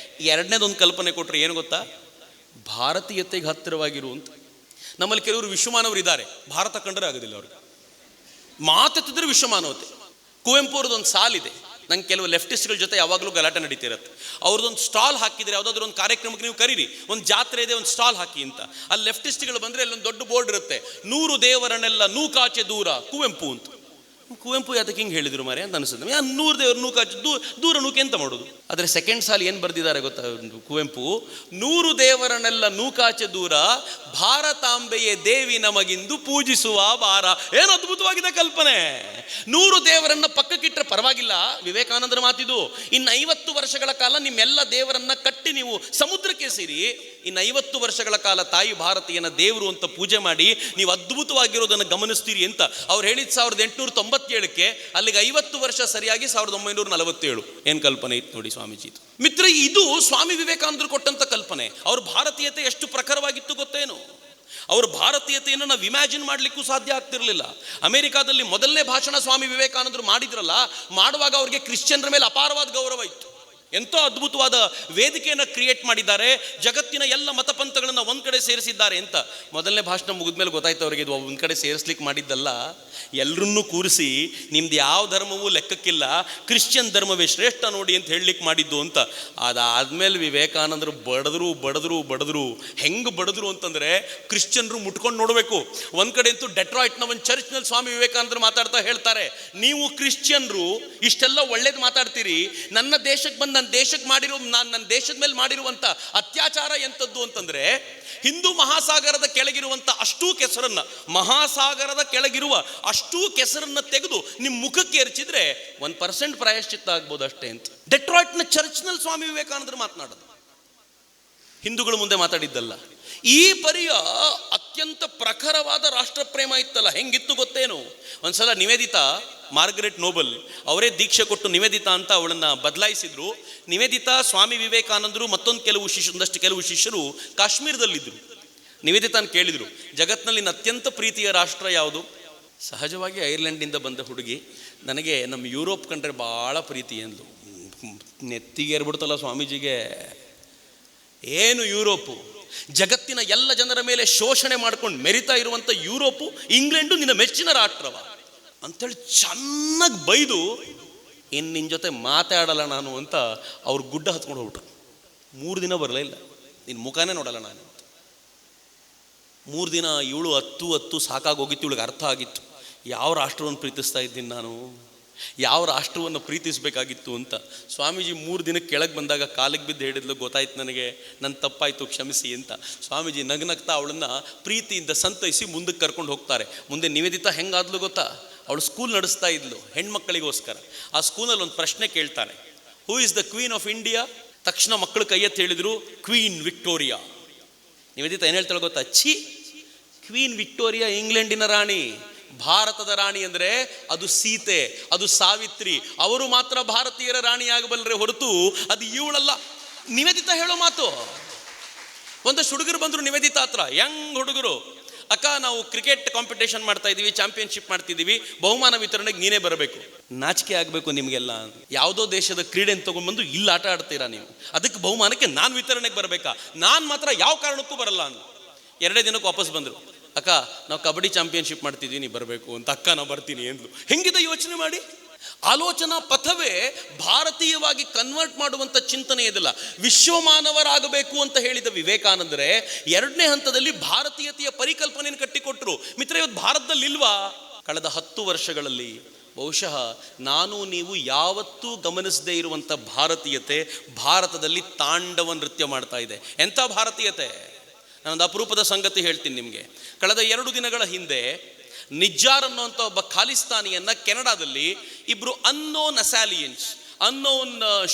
A: 2ನೇದೊಂದು ಕಲ್ಪನೆ ಕೊಟ್ಟರೆ ಏನು ಗೊತ್ತಾ? ಭಾರತೀಯತೆಗೆ ಹತ್ತಿರವಾಗಿರು ಅಂತ. ನಮ್ಮಲ್ಲಿ ಕೆಲವರು ವಿಶ್ವಮಾನವರು ಇದ್ದಾರೆ, ಭಾರತ ಕಂಡರೆ ಆಗೋದಿಲ್ಲ ಅವ್ರಿಗೆ. ಮಾತೆತ್ತಿದ್ರೆ ವಿಶ್ವಮಾನವತೆ. ಕುವೆಂಪು ಅವ್ರದ್ದೊಂದು ಸಾಲಿದೆ, ನಂಗೆ ಕೆಲವು ಲೆಫ್ಟಿಸ್ಟ್ಗಳ ಜೊತೆ ಯಾವಾಗಲೂ ಗಲಾಟೆ ನಡೀತಿರುತ್ತೆ. ಅವ್ರದ್ದೊಂದು ಸ್ಟಾಲ್ ಹಾಕಿದರೆ, ಯಾವುದಾದ್ರೂ ಒಂದು ಕಾರ್ಯಕ್ರಮಕ್ಕೆ ನೀವು ಕರೀರಿ, ಒಂದು ಜಾತ್ರೆ ಇದೆ, ಒಂದು ಸ್ಟಾಲ್ ಹಾಕಿ ಅಂತ. ಅಲ್ಲಿ ಲೆಫ್ಟಿಸ್ಟ್ಗಳು ಬಂದರೆ ಅಲ್ಲೊಂದು ದೊಡ್ಡ ಬೋರ್ಡ್ ಇರುತ್ತೆ, 100 ದೇವರನ್ನೆಲ್ಲ ನೂಕಾಚೆ ದೂರ ಕುವೆಂಪು ಅಂತ. ಕುವೆಂಪು ಯಾತಕ್ಕೆ ಹಿಂಗೆ ಹೇಳಿದ್ರು ಮಾರೆ ಅಂತ ಅನಿಸುತ್ತೆ. 100 ದೇವರು ನೂಕಾಚೆ ದೂರ ನೂಕೆ ಅಂತ ಮಾಡೋದು. ಆದರೆ ಸೆಕೆಂಡ್ ಸಾಲ್ ಏನು ಬರೆದಿದ್ದಾರೆ ಗೊತ್ತಾ ಕುವೆಂಪು? 100 ದೇವರನ್ನೆಲ್ಲ ನೂಕಾಚೆ ದೂರ, ಭಾರತಾಂಬೆಯೇ ದೇವಿ ನಮಗಿಂದು ಪೂಜಿಸುವ ಬಾರ. ಏನು ಅದ್ಭುತವಾಗಿದೆ ಕಲ್ಪನೆ. 100 ದೇವರನ್ನ ಪಕ್ಕಕ್ಕಿಟ್ಟರೆ ಪರವಾಗಿಲ್ಲ, ವಿವೇಕಾನಂದರ ಮಾತಿದು. ಇನ್ನು 50 ವರ್ಷಗಳ ಕಾಲ ನಿಮ್ಮೆಲ್ಲ ದೇವರನ್ನ ಕಟ್ಟಿ ನೀವು ಸಮುದ್ರಕ್ಕೆ ಸೇರಿ, ಇನ್ನು 50 ವರ್ಷಗಳ ಕಾಲ ತಾಯಿ ಭಾರತೀಯನ ದೇವರು ಅಂತ ಪೂಜೆ ಮಾಡಿ ನೀವು ಅದ್ಭುತವಾಗಿರೋದನ್ನು ಗಮನಿಸ್ತೀರಿ ಅಂತ. ಅವ್ರು ಹೇಳಿದ 1897ಕ್ಕೆ, ಅಲ್ಲಿಗೆ 50 ವರ್ಷ ಸರಿಯಾಗಿ 1947. ಏನು ಕಲ್ಪನೆ ಇತ್ತು ನೋಡಿ ಸ್ವಾಮೀಜಿದು. ಮಿತ್ರ, ಇದು ಸ್ವಾಮಿ ವಿವೇಕಾನಂದರು ಕೊಟ್ಟಂತ ಕಲ್ಪನೆ. ಅವ್ರ ಭಾರತೀಯತೆ ಎಷ್ಟು ಪ್ರಖರವಾಗಿತ್ತು ಗೊತ್ತೇನು? ಅವ್ರ ಭಾರತೀಯತೆಯನ್ನು ನಾವು ಇಮ್ಯಾಜಿನ್ ಮಾಡಲಿಕ್ಕೂ ಸಾಧ್ಯ ಆಗ್ತಿರಲಿಲ್ಲ. ಅಮೆರಿಕಾದಲ್ಲಿ ಮೊದಲನೇ ಭಾಷಣ ಸ್ವಾಮಿ ವಿವೇಕಾನಂದರು ಮಾಡಿದ್ರಲ್ಲ, ಮಾಡುವಾಗ ಅವ್ರಿಗೆ ಕ್ರಿಶ್ಚಿಯನ್ರ ಮೇಲೆ ಅಪಾರವಾದ ಗೌರವ ಇತ್ತು. ಎಂತೋ ಅದ್ಭುತವಾದ ವೇದಿಕೆಯನ್ನು ಕ್ರಿಯೇಟ್ ಮಾಡಿದ್ದಾರೆ, ಜಗತ್ತಿನ ಎಲ್ಲ ಮತಪಂಥಗಳನ್ನು ಒಂದು ಕಡೆ ಸೇರಿಸಿದ್ದಾರೆ ಅಂತ. ಮೊದಲನೇ ಭಾಷಣ ಮುಗಿದ್ಮೇಲೆ ಗೊತ್ತಾಯ್ತು ಅವರಿಗೆ, ಇದು ಒಂದು ಕಡೆ ಸೇರಿಸ್ಲಿಕ್ಕೆ ಮಾಡಿದ್ದಲ್ಲ, ಎಲ್ಲರನ್ನೂ ಕೂರಿಸಿ ನಿಮ್ದು ಯಾವ ಧರ್ಮವೂ ಲೆಕ್ಕಕ್ಕಿಲ್ಲ, ಕ್ರಿಶ್ಚಿಯನ್ ಧರ್ಮವೇ ಶ್ರೇಷ್ಠ ನೋಡಿ ಅಂತ ಹೇಳಲಿಕ್ಕೆ ಮಾಡಿದ್ದು ಅಂತ. ಅದಾದಮೇಲೆ ವಿವೇಕಾನಂದರು ಬಡದ್ರು. ಹೆಂಗೆ ಬಡದ್ರು ಅಂತಂದರೆ, ಕ್ರಿಶ್ಚಿಯನ್ರು ಮುಟ್ಕೊಂಡು ನೋಡಬೇಕು. ಒಂದು ಕಡೆ ಅಂತೂ ಡೆಟ್ರಾಯ್ಟ್ನ ಒಂದು ಚರ್ಚ್ನಲ್ಲಿ ಸ್ವಾಮಿ ವಿವೇಕಾನಂದರು ಮಾತಾಡ್ತಾ ಹೇಳ್ತಾರೆ, ನೀವು ಕ್ರಿಶ್ಚಿಯನ್ರು ಇಷ್ಟೆಲ್ಲ ಒಳ್ಳೇದು ಮಾತಾಡ್ತೀರಿ, ನನ್ನ ದೇಶಕ್ಕೆ ಬಂದ ನನ್ನ ದೇಶದ ಮೇಲೆ ಮಾಡಿರುವಂತ ಅತ್ಯಾಚಾರ ಎಂತದ್ದು ಅಂತಂದ್ರೆ, ಹಿಂದೂ ಮಹಾಸಾಗರದ ಕೆಳಗಿರುವಂತ ಅಷ್ಟೂ ಕೆಸರನ್ನ, ಮಹಾಸಾಗರದ ಕೆಳಗಿರುವ ಅಷ್ಟೂ ಕೆಸರನ್ನ ತೆಗೆದು ನಿಮ್ಮ ಮುಖಕ್ಕೆ ಎರಚಿದ್ರೆ 1% ಪ್ರಾಯಶ್ಚಿತ್ತ ಆಗ್ಬೋದು ಅಷ್ಟೇ ಅಂತ. ಡೆಟ್ರಾಯ್ಟ್ನ ಚರ್ಚ್ನಲ್ಲಿ ಸ್ವಾಮಿ ವಿವೇಕಾನಂದರು ಮಾತನಾಡೋದು, ಹಿಂದೂಗಳ ಮುಂದೆ ಮಾತಾಡಿದ್ದಲ್ಲ. ಈ ಪರಿಯ ಅತ್ಯಂತ ಪ್ರಖರವಾದ ರಾಷ್ಟ್ರ ಪ್ರೇಮ ಇತ್ತಲ್ಲ, ಹೆಂಗಿತ್ತು ಗೊತ್ತೇನು? ಒಂದ್ಸಲ ನಿವೇದಿತಾ, ಮಾರ್ಗರೆಟ್ ನೋಬಲ್ ಅವರೇ ದೀಕ್ಷೆ ಕೊಟ್ಟು ನಿವೇದಿತಾ ಅಂತ ಅವಳನ್ನ ಬದಲಾಯಿಸಿದ್ರು. ನಿವೇದಿತಾ, ಸ್ವಾಮಿ ವಿವೇಕಾನಂದರು ಮತ್ತೊಂದು ಕೆಲವು ಶಿಷ್ಯರು ಕಾಶ್ಮೀರದಲ್ಲಿದ್ದರು. ನಿವೇದಿತಾನ್ ಕೇಳಿದ್ರು, ಜಗತ್ನಲ್ಲಿ ಅತ್ಯಂತ ಪ್ರೀತಿಯ ರಾಷ್ಟ್ರ ಯಾವುದು? ಸಹಜವಾಗಿ ಐರ್ಲೆಂಡಿಂದ ಬಂದ ಹುಡುಗಿ, ನನಗೆ ನಮ್ಮ ಯುರೋಪ್ ಕಂಡ್ರೆ ಭಾಳ ಪ್ರೀತಿ ಅಂದ್ಲು. ನೆತ್ತಿಗೆ ಏರ್ಬಿಡ್ತಲ್ಲ ಸ್ವಾಮೀಜಿಗೆ, ಏನು ಯುರೋಪು? ಜಗತ್ತಿನ ಎಲ್ಲ ಜನರ ಮೇಲೆ ಶೋಷಣೆ ಮಾಡ್ಕೊಂಡು ಮೆರಿತಾ ಇರುವಂಥ ಯುರೋಪು, ಇಂಗ್ಲೆಂಡು ನಿನ್ನ ಮೆಚ್ಚಿನ ರಾಷ್ಟ್ರವ ಅಂತೇಳಿ ಚೆನ್ನಾಗಿ ಬೈದು, ಇನ್ನು ನಿನ್ನ ಜೊತೆ ಮಾತಾಡಲ್ಲ ನಾನು ಅಂತ ಅವ್ರು ಗುಡ್ಡ ಹತ್ಕೊಂಡು ಹೋಗ್ಬಿಟ್ರು. 3 ದಿನ ಬರಲೇ ಇಲ್ಲ, ನಿನ್ನ ಮುಖಾನೇ ನೋಡಲ್ಲ ನಾನು. 3 ದಿನ ಇವಳು ಹತ್ತು ಸಾಕಾಗೋಗಿತ್ತು. ಇವಳಿಗೆ ಅರ್ಥ ಆಗಿತ್ತು, ಯಾವ ರಾಷ್ಟ್ರವನ್ನು ಪ್ರೀತಿಸ್ತಾ ಇದ್ದೀನಿ ನಾನು, ಯಾವ ರಾಷ್ಟ್ರವನ್ನು ಪ್ರೀತಿಸಬೇಕಾಗಿತ್ತು ಅಂತ. ಸ್ವಾಮೀಜಿ 3 ದಿನಕ್ಕೆ ಕೆಳಗೆ ಬಂದಾಗ ಕಾಲಿಗೆ ಬಿದ್ದು ಹೇಳಿದ್ಲು, ಗೊತ್ತಾಯ್ತು ನನಗೆ, ನನ್ನ ತಪ್ಪಾಯಿತು, ಕ್ಷಮಿಸಿ ಅಂತ. ಸ್ವಾಮೀಜಿ ನಗ್ನಗ್ತಾ ಅವಳನ್ನು ಪ್ರೀತಿಯಿಂದ ಸಂತೈಸಿ ಮುಂದಕ್ಕೆ ಕರ್ಕೊಂಡು ಹೋಗ್ತಾರೆ. ಮುಂದೆ ನಿವೇದಿತಾ ಹೆಂಗಾದ್ಲು ಗೊತ್ತಾ? ಅವಳು ಸ್ಕೂಲ್ ನಡೆಸ್ತಾ ಇದ್ಲು ಹೆಣ್ಮಕ್ಕಳಿಗೋಸ್ಕರ. ಆ ಸ್ಕೂಲಲ್ಲಿ ಒಂದು ಪ್ರಶ್ನೆ ಕೇಳ್ತಾನೆ, who is the queen of India? ತಕ್ಷಣ ಮಕ್ಕಳು ಕೈಯೆತ್ತಿ ಹೇಳಿದ್ರು, ಕ್ವೀನ್ ವಿಕ್ಟೋರಿಯಾ. ನಿವೇದಿತಾ ಏನು ಹೇಳ್ತಾಳೆ ಗೊತ್ತಾ? ಕ್ವೀನ್ ವಿಕ್ಟೋರಿಯಾ ಇಂಗ್ಲೆಂಡಿನ ರಾಣಿ, ಭಾರತದ ರಾಣಿ ಅಂದರೆ ಅದು ಸೀತೆ, ಅದು ಸಾವಿತ್ರಿ, ಅವರು ಮಾತ್ರ ಭಾರತೀಯರ ರಾಣಿ ಆಗಬಲ್ಲರೆ ಹೊರತು ಅದು ಇವಳಲ್ಲ. ನಿವೇದಿತಾ ಹೇಳೋ ಮಾತು. ಒಂದಷ್ಟು ಹುಡುಗರು ಬಂದರು ನಿವೇದಿತಾ ಹತ್ರ, ಯಂಗ್ ಹುಡುಗರು, ಅಕ್ಕ ನಾವು ಕ್ರಿಕೆಟ್ ಕಾಂಪಿಟೇಷನ್ ಮಾಡ್ತಾ ಇದ್ದೀವಿ, ಚಾಂಪಿಯನ್ಶಿಪ್ ಮಾಡ್ತಿದ್ದೀವಿ, ಬಹುಮಾನ ವಿತರಣೆಗೆ ನೀನೇ ಬರಬೇಕು. ನಾಚಿಕೆ ಆಗಬೇಕು ನಿಮಗೆಲ್ಲ. ಯಾವುದೋ ದೇಶದ ಕ್ರೀಡೆಯನ್ನು ತೊಗೊಂಡ್ಬಂದು ಇಲ್ಲಿ ಆಟ ಆಡ್ತೀರಾ ನೀವು, ಅದಕ್ಕೆ ಬಹುಮಾನಕ್ಕೆ ನಾನು ವಿತರಣೆಗೆ ಬರಬೇಕಾ? ನಾನು ಮಾತ್ರ ಯಾವ ಕಾರಣಕ್ಕೂ ಬರಲ್ಲ ಅಂದು 2 ದಿನಕ್ಕೆ ವಾಪಸ್ ಬಂದರು. ಅಕ್ಕ ನಾವು ಕಬಡ್ಡಿ ಚಾಂಪಿಯನ್ಶಿಪ್ ಮಾಡ್ತಿದ್ವಿ, ನೀ ಬರಬೇಕು ಅಂತ. ಅಕ್ಕ ನಾವು ಬರ್ತೀನಿ ಅಂದ್ಲು. ಹೆಂಗಿದೆ ಯೋಚನೆ ಮಾಡಿ. ಆಲೋಚನಾ ಪಥವೇ ಭಾರತೀಯವಾಗಿ ಕನ್ವರ್ಟ್ ಮಾಡುವಂಥ ಚಿಂತನೆ ಇದಿಲ್ಲ. ವಿಶ್ವಮಾನವರಾಗಬೇಕು ಅಂತ ಹೇಳಿದ ವಿವೇಕಾನಂದರೇ 2ನೇ ಹಂತದಲ್ಲಿ ಭಾರತೀಯತೆಯ ಪರಿಕಲ್ಪನೆಯನ್ನು ಕಟ್ಟಿಕೊಟ್ರು. ಮಿತ್ರ, ಇವತ್ತು ಭಾರತದಲ್ಲಿ ಇಲ್ವಾ? ಕಳೆದ 10 ವರ್ಷಗಳಲ್ಲಿ ಬಹುಶಃ ನಾನು ನೀವು ಯಾವತ್ತೂ ಗಮನಿಸದೇ ಇರುವಂಥ ಭಾರತೀಯತೆ ಭಾರತದಲ್ಲಿ ತಾಂಡವ ನೃತ್ಯ ಮಾಡ್ತಾ ಇದೆ. ಎಂಥ ಭಾರತೀಯತೆ! ನಾನೊಂದು ಅಪರೂಪದ ಸಂಗತಿ ಹೇಳ್ತೀನಿ ನಿಮಗೆ. ಕಳೆದ 2 ದಿನಗಳ ಹಿಂದೆ ನಿಜ್ಜಾರ್ ಅನ್ನುವಂಥ ಒಬ್ಬ ಖಾಲಿಸ್ತಾನಿಯನ್ನ ಕೆನಡಾದಲ್ಲಿ 2 ಅನ್ನೋನ್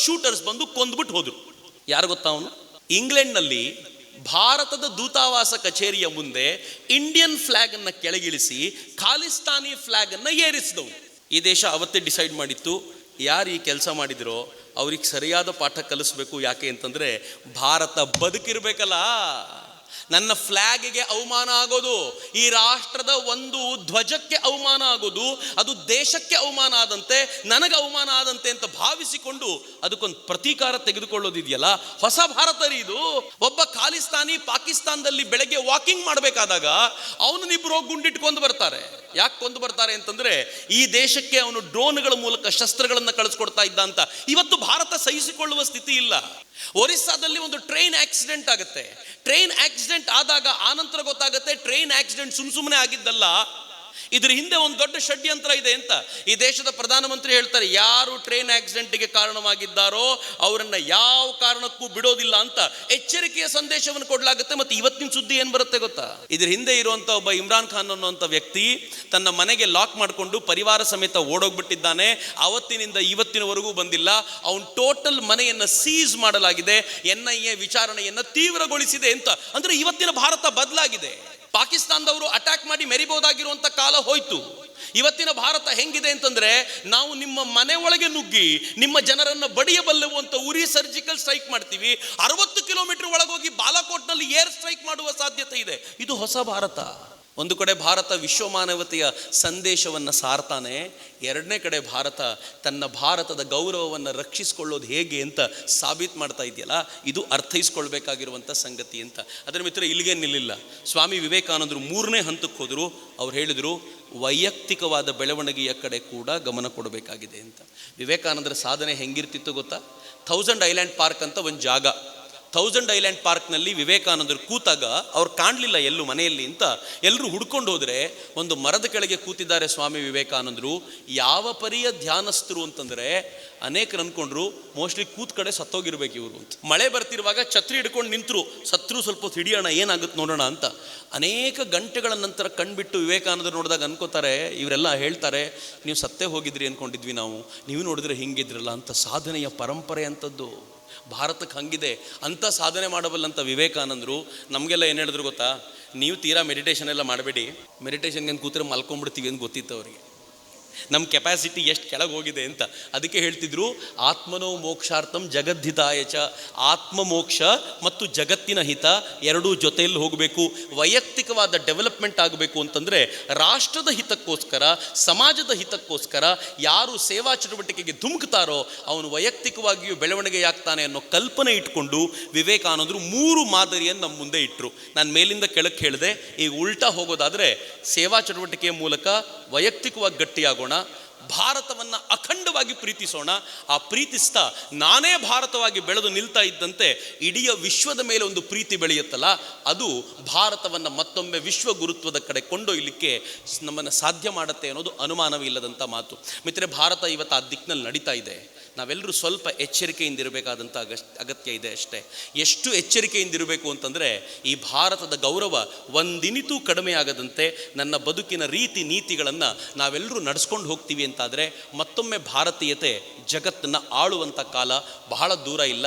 A: ಶೂಟರ್ಸ್ ಬಂದು ಕೊಂದ್ಬಿಟ್ಟು ಹೋದ್ರು. ಯಾರು ಗೊತ್ತಾ ಅವನು? ಇಂಗ್ಲೆಂಡ್ನಲ್ಲಿ ಭಾರತದ ದೂತಾವಾಸ ಕಚೇರಿಯ ಮುಂದೆ ಇಂಡಿಯನ್ ಫ್ಲಾಗ್ ಅನ್ನ ಕೆಳಗಿಳಿಸಿ ಖಾಲಿಸ್ತಾನಿ ಫ್ಲಾಗ್ ಅನ್ನ ಏರಿಸಿದವು. ಈ ದೇಶ ಅವತ್ತೇ ಡಿಸೈಡ್ ಮಾಡಿತ್ತು, ಯಾರು ಈ ಕೆಲಸ ಮಾಡಿದಿರೋ ಅವ್ರಿಗೆ ಸರಿಯಾದ ಪಾಠ ಕಲಿಸ್ಬೇಕು. ಯಾಕೆ ಅಂತಂದ್ರೆ ಭಾರತ ಬದುಕಿರ್ಬೇಕಲ್ಲ. ನನ್ನ ಫ್ಲಾಗ್ಗೆ ಅವಮಾನ ಆಗೋದು, ಈ ರಾಷ್ಟ್ರದ ಒಂದು ಧ್ವಜಕ್ಕೆ ಅವಮಾನ ಆಗೋದು, ಅದು ದೇಶಕ್ಕೆ ಅವಮಾನ ಆದಂತೆ, ನನಗೆ ಅವಮಾನ ಆದಂತೆ ಅಂತ ಭಾವಿಸಿಕೊಂಡು ಅದಕ್ಕೊಂದು ಪ್ರತೀಕಾರ ತೆಗೆದುಕೊಳ್ಳೋದಿದೆಯಲ್ಲ, ಹೊಸ ಭಾರತ ರೀ ಇದು. ಒಬ್ಬ ಖಾಲಿಸ್ತಾನಿ ಪಾಕಿಸ್ತಾನದಲ್ಲಿ ಬೆಳಗ್ಗೆ ವಾಕಿಂಗ್ ಮಾಡಬೇಕಾದಾಗ ಅವನನ್ನಿಬ್ರು ಹೋಗಿ ಗುಂಡಿಟ್ಕೊಂಡು ಬರ್ತಾರೆ. ಯಾಕೆ ಕೊಂದು ಬರ್ತಾರೆ ಅಂತಂದ್ರೆ ಈ ದೇಶಕ್ಕೆ ಅವನು ಡ್ರೋನ್ಗಳ ಮೂಲಕ ಶಸ್ತ್ರಗಳನ್ನು ಕಳಿಸ್ಕೊಡ್ತಾ ಇದ್ದ ಅಂತ. ಇವತ್ತು ಭಾರತ ಸಹಿಸಿಕೊಳ್ಳುವ ಸ್ಥಿತಿ ಇಲ್ಲ. ಒರಿಸ್ಸಾದಲ್ಲಿ ಒಂದು ಟ್ರೈನ್ ಆಕ್ಸಿಡೆಂಟ್ ಆಗುತ್ತೆ. ಟ್ರೈನ್ ಆಕ್ಸಿಡೆಂಟ್ ಆದಾಗ ಆನಂತರ ಗೊತ್ತಾಗುತ್ತೆ ಟ್ರೈನ್ ಆಕ್ಸಿಡೆಂಟ್ ಸುಮ್ಮನೆ ಆಗಿದ್ದಲ್ಲ, ಇದ್ರ ಹಿಂದೆ ಒಂದು ದೊಡ್ಡ ಷಡ್ಯಂತ್ರ ಇದೆ ಅಂತ. ಈ ದೇಶದ ಪ್ರಧಾನಮಂತ್ರಿ ಹೇಳ್ತಾರೆ, ಯಾರು ಟ್ರೈನ್ ಆಕ್ಸಿಡೆಂಟ್ಗೆ ಕಾರಣವಾಗಿದ್ದಾರೋ ಅವರನ್ನ ಯಾವ ಕಾರಣಕ್ಕೂ ಬಿಡೋದಿಲ್ಲ ಅಂತ ಎಚ್ಚರಿಕೆಯ ಸಂದೇಶವನ್ನು ಕೊಡಲಾಗುತ್ತೆ. ಮತ್ತೆ ಇವತ್ತಿನ ಸುದ್ದಿ ಏನ್ ಬರುತ್ತೆ ಗೊತ್ತಾ? ಇದ್ರ ಹಿಂದೆ ಇರುವಂತ ಒಬ್ಬ ಇಮ್ರಾನ್ ಖಾನ್ ಅನ್ನುವಂಥ ವ್ಯಕ್ತಿ ತನ್ನ ಮನೆಗೆ ಲಾಕ್ ಮಾಡಿಕೊಂಡು ಪರಿವಾರ ಸಮೇತ ಓಡೋಗ್ಬಿಟ್ಟಿದ್ದಾನೆ. ಅವತ್ತಿನಿಂದ ಇವತ್ತಿನವರೆಗೂ ಬಂದಿಲ್ಲ. ಅವನ್ ಟೋಟಲ್ ಮನೆಯನ್ನ ಸೀಸ್ ಮಾಡಲಾಗಿದೆ. NIA ವಿಚಾರಣೆಯನ್ನ ತೀವ್ರಗೊಳಿಸಿದೆ ಅಂತ. ಅಂದ್ರೆ ಇವತ್ತಿನ ಭಾರತ ಬದಲಾಗಿದೆ. ಪಾಕಿಸ್ತಾನದವರು ಅಟ್ಯಾಕ್ ಮಾಡಿ ಮೆರಿಬಹುದಾಗಿರುವಂತ ಕಾಲ ಹೋಯ್ತು. ಇವತ್ತಿನ ಭಾರತ ಹೆಂಗಿದೆ ಅಂತಂದ್ರೆ, ನಾವು ನಿಮ್ಮ ಮನೆ ಒಳಗೆ ನುಗ್ಗಿ ನಿಮ್ಮ ಜನರನ್ನ ಬಡಿಯಬಲ್ಲೆವು ಅಂತ ಉರಿ ಸರ್ಜಿಕಲ್ ಸ್ಟ್ರೈಕ್ ಮಾಡ್ತೀವಿ. 60 ಕಿಲೋಮೀಟರ್ ಒಳಗೋಗಿ ಬಾಲಾಕೋಟ್ನಲ್ಲಿ ಏರ್ ಸ್ಟ್ರೈಕ್ ಮಾಡುವ ಸಾಧ್ಯತೆ ಇದೆ. ಇದು ಹೊಸ ಭಾರತ. ಒಂದು ಕಡೆ ಭಾರತ ವಿಶ್ವಮಾನವತೆಯ ಸಂದೇಶವನ್ನು ಸಾರ್ತಾನೆ, 2ನೇ ಕಡೆ ಭಾರತ ತನ್ನ ಭಾರತದ ಗೌರವವನ್ನು ರಕ್ಷಿಸಿಕೊಳ್ಳೋದು ಹೇಗೆ ಅಂತ ಸಾಬೀತು ಮಾಡ್ತಾ ಇದೆಯಲ್ಲ, ಇದು ಅರ್ಥೈಸ್ಕೊಳ್ಬೇಕಾಗಿರುವಂಥ ಸಂಗತಿ ಅಂತ. ಅದರ ಮಿತ್ರ ಇಲ್ಲಿಗೆ ನಿಲ್ಲಿಲ್ಲ. ಸ್ವಾಮಿ ವಿವೇಕಾನಂದರು 3ನೇ ಹಂತಕ್ಕೆ ಹೋದರು. ಅವ್ರು ಹೇಳಿದರು, ವೈಯಕ್ತಿಕವಾದ ಬೆಳವಣಿಗೆಯ ಕಡೆ ಕೂಡ ಗಮನ ಕೊಡಬೇಕಾಗಿದೆ ಅಂತ. ವಿವೇಕಾನಂದರ ಸಾಧನೆ ಹೆಂಗಿರ್ತಿತ್ತು ಗೊತ್ತಾ? 1000 ಐಲ್ಯಾಂಡ್ ಪಾರ್ಕ್ ಅಂತ ಒಂದು ಜಾಗ, 1000 ಐಲ್ಯಾಂಡ್ ಪಾರ್ಕ್ನಲ್ಲಿ ವಿವೇಕಾನಂದರು ಕೂತಾಗ ಅವ್ರು ಕಾಣಲಿಲ್ಲ ಎಲ್ಲೂ ಮನೆಯಲ್ಲಿ ಅಂತ ಎಲ್ಲರೂ ಹುಡ್ಕೊಂಡು ಹೋದರೆ ಒಂದು ಮರದ ಕೆಳಗೆ ಕೂತಿದ್ದಾರೆ ಸ್ವಾಮಿ ವಿವೇಕಾನಂದರು. ಯಾವ ಪರಿಯ ಧ್ಯಾನಸ್ಥರು ಅಂತಂದರೆ ಅನೇಕರು ಅಂದ್ಕೊಂಡ್ರು ಮೋಸ್ಟ್ಲಿ ಕೂತ್ ಕಡೆ ಸತ್ತೋಗಿರ್ಬೇಕು ಇವರು ಅಂತ. ಮಳೆ ಬರ್ತಿರುವಾಗ ಛತ್ರಿ ಹಿಡ್ಕೊಂಡು ನಿಂತರು, ಸತ್ರು ಸ್ವಲ್ಪ ಹೊತ್ತು ಹಿಡಿಯೋಣ ಏನಾಗುತ್ತೆ ನೋಡೋಣ ಅಂತ. ಅನೇಕ ಗಂಟೆಗಳ ನಂತರ ಕಣ್ಬಿಟ್ಟು ವಿವೇಕಾನಂದರು ನೋಡಿದಾಗ ಅನ್ಕೋತಾರೆ, ಇವರೆಲ್ಲ ಹೇಳ್ತಾರೆ ನೀವು ಸತ್ತೇ ಹೋಗಿದ್ರಿ ಅಂದ್ಕೊಂಡಿದ್ವಿ ನಾವು, ನೀವು ನೋಡಿದ್ರೆ ಹಿಂಗಿದ್ರಲ್ಲ ಅಂತ. ಸಾಧನೆಯ ಪರಂಪರೆ ಅಂಥದ್ದು ಭಾರತಕ್ಕೆ ಹಂಗಿದೆ. ಅಂಥ ಸಾಧನೆ ಮಾಡಬಲ್ಲಂಥ ವಿವೇಕಾನಂದರು ನಮಗೆಲ್ಲ ಏನು ಹೇಳಿದ್ರು ಗೊತ್ತಾ, ನೀವು ತೀರಾ ಮೆಡಿಟೇಷನ್ ಎಲ್ಲ ಮಾಡಬೇಡಿ, ಮೆಡಿಟೇಷನ್ಗೆ ಕೂತ್ರೆ ಮಲ್ಕೊಂಡ್ಬಿಡ್ತೀವಿ ಅಂತ ಗೊತ್ತಿತ್ತು ಅವರಿಗೆ. ನಮ್ಮ ಕೆಪಾಸಿಟಿ ಎಷ್ಟು ಕೆಳಗೆ ಹೋಗಿದೆ ಅಂತ. ಅದಕ್ಕೆ ಹೇಳ್ತಿದ್ರು ಆತ್ಮನೋ ಮೋಕ್ಷಾರ್ಥಂ ಜಗದ್ಧಿತಾಯ ಚ. ಆತ್ಮ ಮೋಕ್ಷ ಮತ್ತು ಜಗತ್ತಿನ ಹಿತ ಎರಡೂ ಜೊತೆಯಲ್ಲಿ ಹೋಗಬೇಕು. ವೈಯಕ್ತಿಕವಾದ ಡೆವಲಪ್ಮೆಂಟ್ ಆಗಬೇಕು ಅಂತಂದರೆ ರಾಷ್ಟ್ರದ ಹಿತಕ್ಕೋಸ್ಕರ, ಸಮಾಜದ ಹಿತಕ್ಕೋಸ್ಕರ ಯಾರು ಸೇವಾ ಚಟುವಟಿಕೆಗೆ ಧುಮುಕ್ತಾರೋ ಅವನು ವೈಯಕ್ತಿಕವಾಗಿಯೂ ಬೆಳವಣಿಗೆಯಾಗ್ತಾನೆ ಅನ್ನೋ ಕಲ್ಪನೆ ಇಟ್ಕೊಂಡು ವಿವೇಕಾನಂದರು 3 ಮಾದರಿಯನ್ನು ನಮ್ಮ ಮುಂದೆ ಇಟ್ಟರು. ನಾನು ಮೇಲಿಂದ ಕೆಳಕ್ಕೆ ಹೇಳಿದೆ, ಈಗ ಉಲ್ಟಾ ಹೋಗೋದಾದರೆ ಸೇವಾ ಚಟುವಟಿಕೆಯ ಮೂಲಕ ವೈಯಕ್ತಿಕವಾಗಿ ಗಟ್ಟಿಯಾಗೋಣ, ಭಾರತವನ್ನು ಅಖಂಡವಾಗಿ ಪ್ರೀತಿಸೋಣ. ಆ ಪ್ರೀತಿಸ್ತಾ ನಾನೇ ಭಾರತವಾಗಿ ಬೆಳೆದು ನಿಲ್ತಾ ಇದ್ದಂತೆ ಇಡೀ ವಿಶ್ವದ ಮೇಲೆ ಒಂದು ಪ್ರೀತಿ ಬೆಳೆಯುತ್ತಲ್ಲ, ಅದು ಭಾರತವನ್ನು ಮತ್ತೊಮ್ಮೆ ವಿಶ್ವ ಗುರುತ್ವದ ಕಡೆ ಕೊಂಡೊಯ್ಯಲಿಕ್ಕೆ ನಮ್ಮನ್ನು ಸಾಧ್ಯ ಮಾಡುತ್ತೆ ಅನ್ನೋದು ಅನುಮಾನವಿಲ್ಲದಂಥ ಮಾತು. ಮಿತ್ರರೆ, ಭಾರತ ಇವತ್ತು ಆ ದಿಕ್ಕಿನಲ್ಲಿ ನಡೀತಾ ಇದೆ. ನಾವೆಲ್ಲರೂ ಸ್ವಲ್ಪ ಎಚ್ಚರಿಕೆಯಿಂದಿರಬೇಕಾದಂಥ ಅಗತ್ಯ ಇದೆ ಅಷ್ಟೇ. ಎಷ್ಟು ಎಚ್ಚರಿಕೆಯಿಂದಿರಬೇಕು ಅಂತಂದರೆ, ಈ ಭಾರತದ ಗೌರವ ಒಂದಿನಿತೂ ಕಡಿಮೆ ಆಗದಂತೆ ನನ್ನ ಬದುಕಿನ ರೀತಿ ನೀತಿಗಳನ್ನು ನಾವೆಲ್ಲರೂ ನಡೆಸ್ಕೊಂಡು ಹೋಗ್ತೀವಿ ಅಂತಾದರೆ ಮತ್ತೊಮ್ಮೆ ಭಾರತೀಯತೆ ಜಗತ್ತನ್ನು ಆಳುವಂಥ ಕಾಲ ಬಹಳ ದೂರ ಇಲ್ಲ.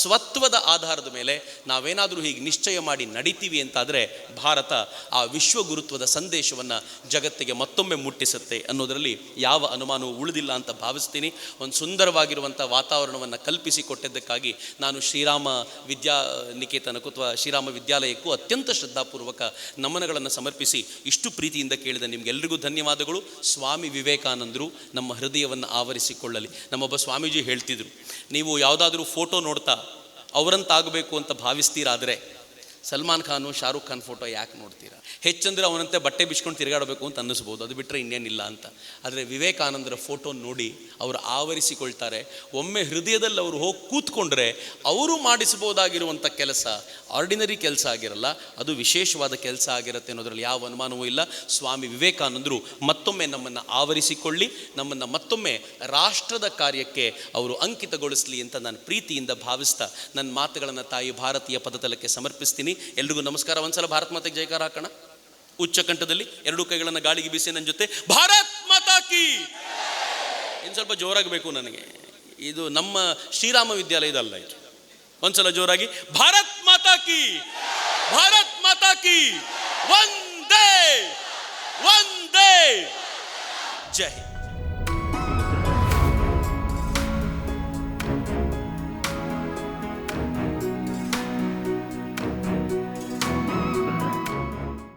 A: ಸ್ವತ್ವದ ಆಧಾರದ ಮೇಲೆ ನಾವೇನಾದರೂ ಹೀಗೆ ನಿಶ್ಚಯ ಮಾಡಿ ನಡೀತೀವಿ ಅಂತಾದರೆ ಭಾರತ ಆ ವಿಶ್ವ ಗುರುತ್ವದ ಸಂದೇಶವನ್ನು ಜಗತ್ತಿಗೆ ಮತ್ತೊಮ್ಮೆ ಮುಟ್ಟಿಸುತ್ತೆ ಅನ್ನೋದರಲ್ಲಿ ಯಾವ ಅನುಮಾನವೂ ಉಳಿದಿಲ್ಲ ಅಂತ ಭಾವಿಸ್ತೀನಿ. ಒಂದು ಸುಂದರವಾಗಿರುವಂಥ ವಾತಾವರಣವನ್ನು ಕಲ್ಪಿಸಿಕೊಟ್ಟಿದ್ದಕ್ಕಾಗಿ ನಾನು ಶ್ರೀರಾಮ ವಿದ್ಯಾನಿಕೇತನಕ್ಕೂ ಅಥವಾ ಶ್ರೀರಾಮ ವಿದ್ಯಾಲಯಕ್ಕೂ ಅತ್ಯಂತ ಶ್ರದ್ಧಾಪೂರ್ವಕ ನಮನಗಳನ್ನು ಸಮರ್ಪಿಸಿ ಇಷ್ಟು ಪ್ರೀತಿಯಿಂದ ಕೇಳಿದ ನಿಮಗೆಲ್ಲರಿಗೂ ಧನ್ಯವಾದಗಳು. ಸ್ವಾಮಿ ವಿವೇಕಾನಂದರು ನಮ್ಮ ಹೃದಯವನ್ನು ಆವರಿಸಿಕೊಳ್ಳಲಿ. ನಮ್ಮೊಬ್ಬ ಸ್ವಾಮೀಜಿ ಹೇಳ್ತಿದ್ರು, ನೀವು ಯಾವುದಾದ್ರೂ ಫೋಟೋ ನೋಡ್ತಾ ಅವರಂತಾಗಬೇಕು ಅಂತ ಭಾವಿಸ್ತೀರಾದರೆ ಸಲ್ಮಾನ್ ಖಾನು, ಶಾರುಖ್ ಖಾನ್ ಫೋಟೋ ಯಾಕೆ ನೋಡ್ತೀರಾ? ಹೆಚ್ಚಂದ್ರೆ ಅವನಂತೆ ಬಟ್ಟೆ ಬಿಚ್ಕೊಂಡು ತಿರುಗಾಡಬೇಕು ಅಂತ ಅನ್ನಿಸ್ಬೋದು, ಅದು ಬಿಟ್ಟರೆ ಇನ್ನೇನಿಲ್ಲ ಅಂತ. ಆದರೆ ವಿವೇಕಾನಂದರ ಫೋಟೋ ನೋಡಿ ಅವರು ಆವರಿಸಿಕೊಳ್ತಾರೆ. ಒಮ್ಮೆ ಹೃದಯದಲ್ಲಿ ಅವರು ಹೋಗಿ ಕೂತ್ಕೊಂಡ್ರೆ ಅವರು ಮಾಡಿಸಬಹುದಾಗಿರುವಂಥ ಕೆಲಸ ಆರ್ಡಿನರಿ ಕೆಲಸ ಆಗಿರಲ್ಲ, ಅದು ವಿಶೇಷವಾದ ಕೆಲಸ ಆಗಿರುತ್ತೆ ಅನ್ನೋದ್ರಲ್ಲಿ ಯಾವ ಅನುಮಾನವೂ ಇಲ್ಲ. ಸ್ವಾಮಿ ವಿವೇಕಾನಂದರು ಮತ್ತೊಮ್ಮೆ ನಮ್ಮನ್ನು ಆವರಿಸಿಕೊಳ್ಳಿ, ನಮ್ಮನ್ನು ಮತ್ತೊಮ್ಮೆ ರಾಷ್ಟ್ರದ ಕಾರ್ಯಕ್ಕೆ ಅವರು ಅಂಕಿತಗೊಳಿಸಲಿ ಅಂತ ನಾನು ಪ್ರೀತಿಯಿಂದ ಭಾವಿಸ್ತಾ ನನ್ನ ಮಾತುಗಳನ್ನು ತಾಯಿ ಭಾರತೀಯ ಪದತಲಕ್ಕೆ ಸಮರ್ಪಿಸ್ತೀನಿ. ಎಲ್ರಿಗೂ ನಮಸ್ಕಾರ. ಒಂದ್ಸಲ ಭಾರತ್ ಮಾತೆಗೆ ಜಯಕಾರ ಹಾಕೋಣ. ಉಚ್ಚ ಕಂಠದಲ್ಲಿ 2 ಕೈಗಳನ್ನು ಗಾಳಿಗೆ ಬೀಸಿ ನನ್ನ ಜೊತೆ ಭಾರತ್ ಮಾತಾ ಕಿ. ಇನ್ನು ಸ್ವಲ್ಪ ಜೋರಾಗಬೇಕು ನನಗೆ, ಇದು ನಮ್ಮ ಶ್ರೀರಾಮ ವಿದ್ಯಾಲಯದಲ್ಲ ಇದು. ಒಂದ್ಸಲ ಜೋರಾಗಿ ಭಾರತ್ ಮಾತಾ ಕಿ, ಭಾರತ್ ಮಾತಾ ಕಿ, ವಂದೇ ವಂದೇ ಜೈ.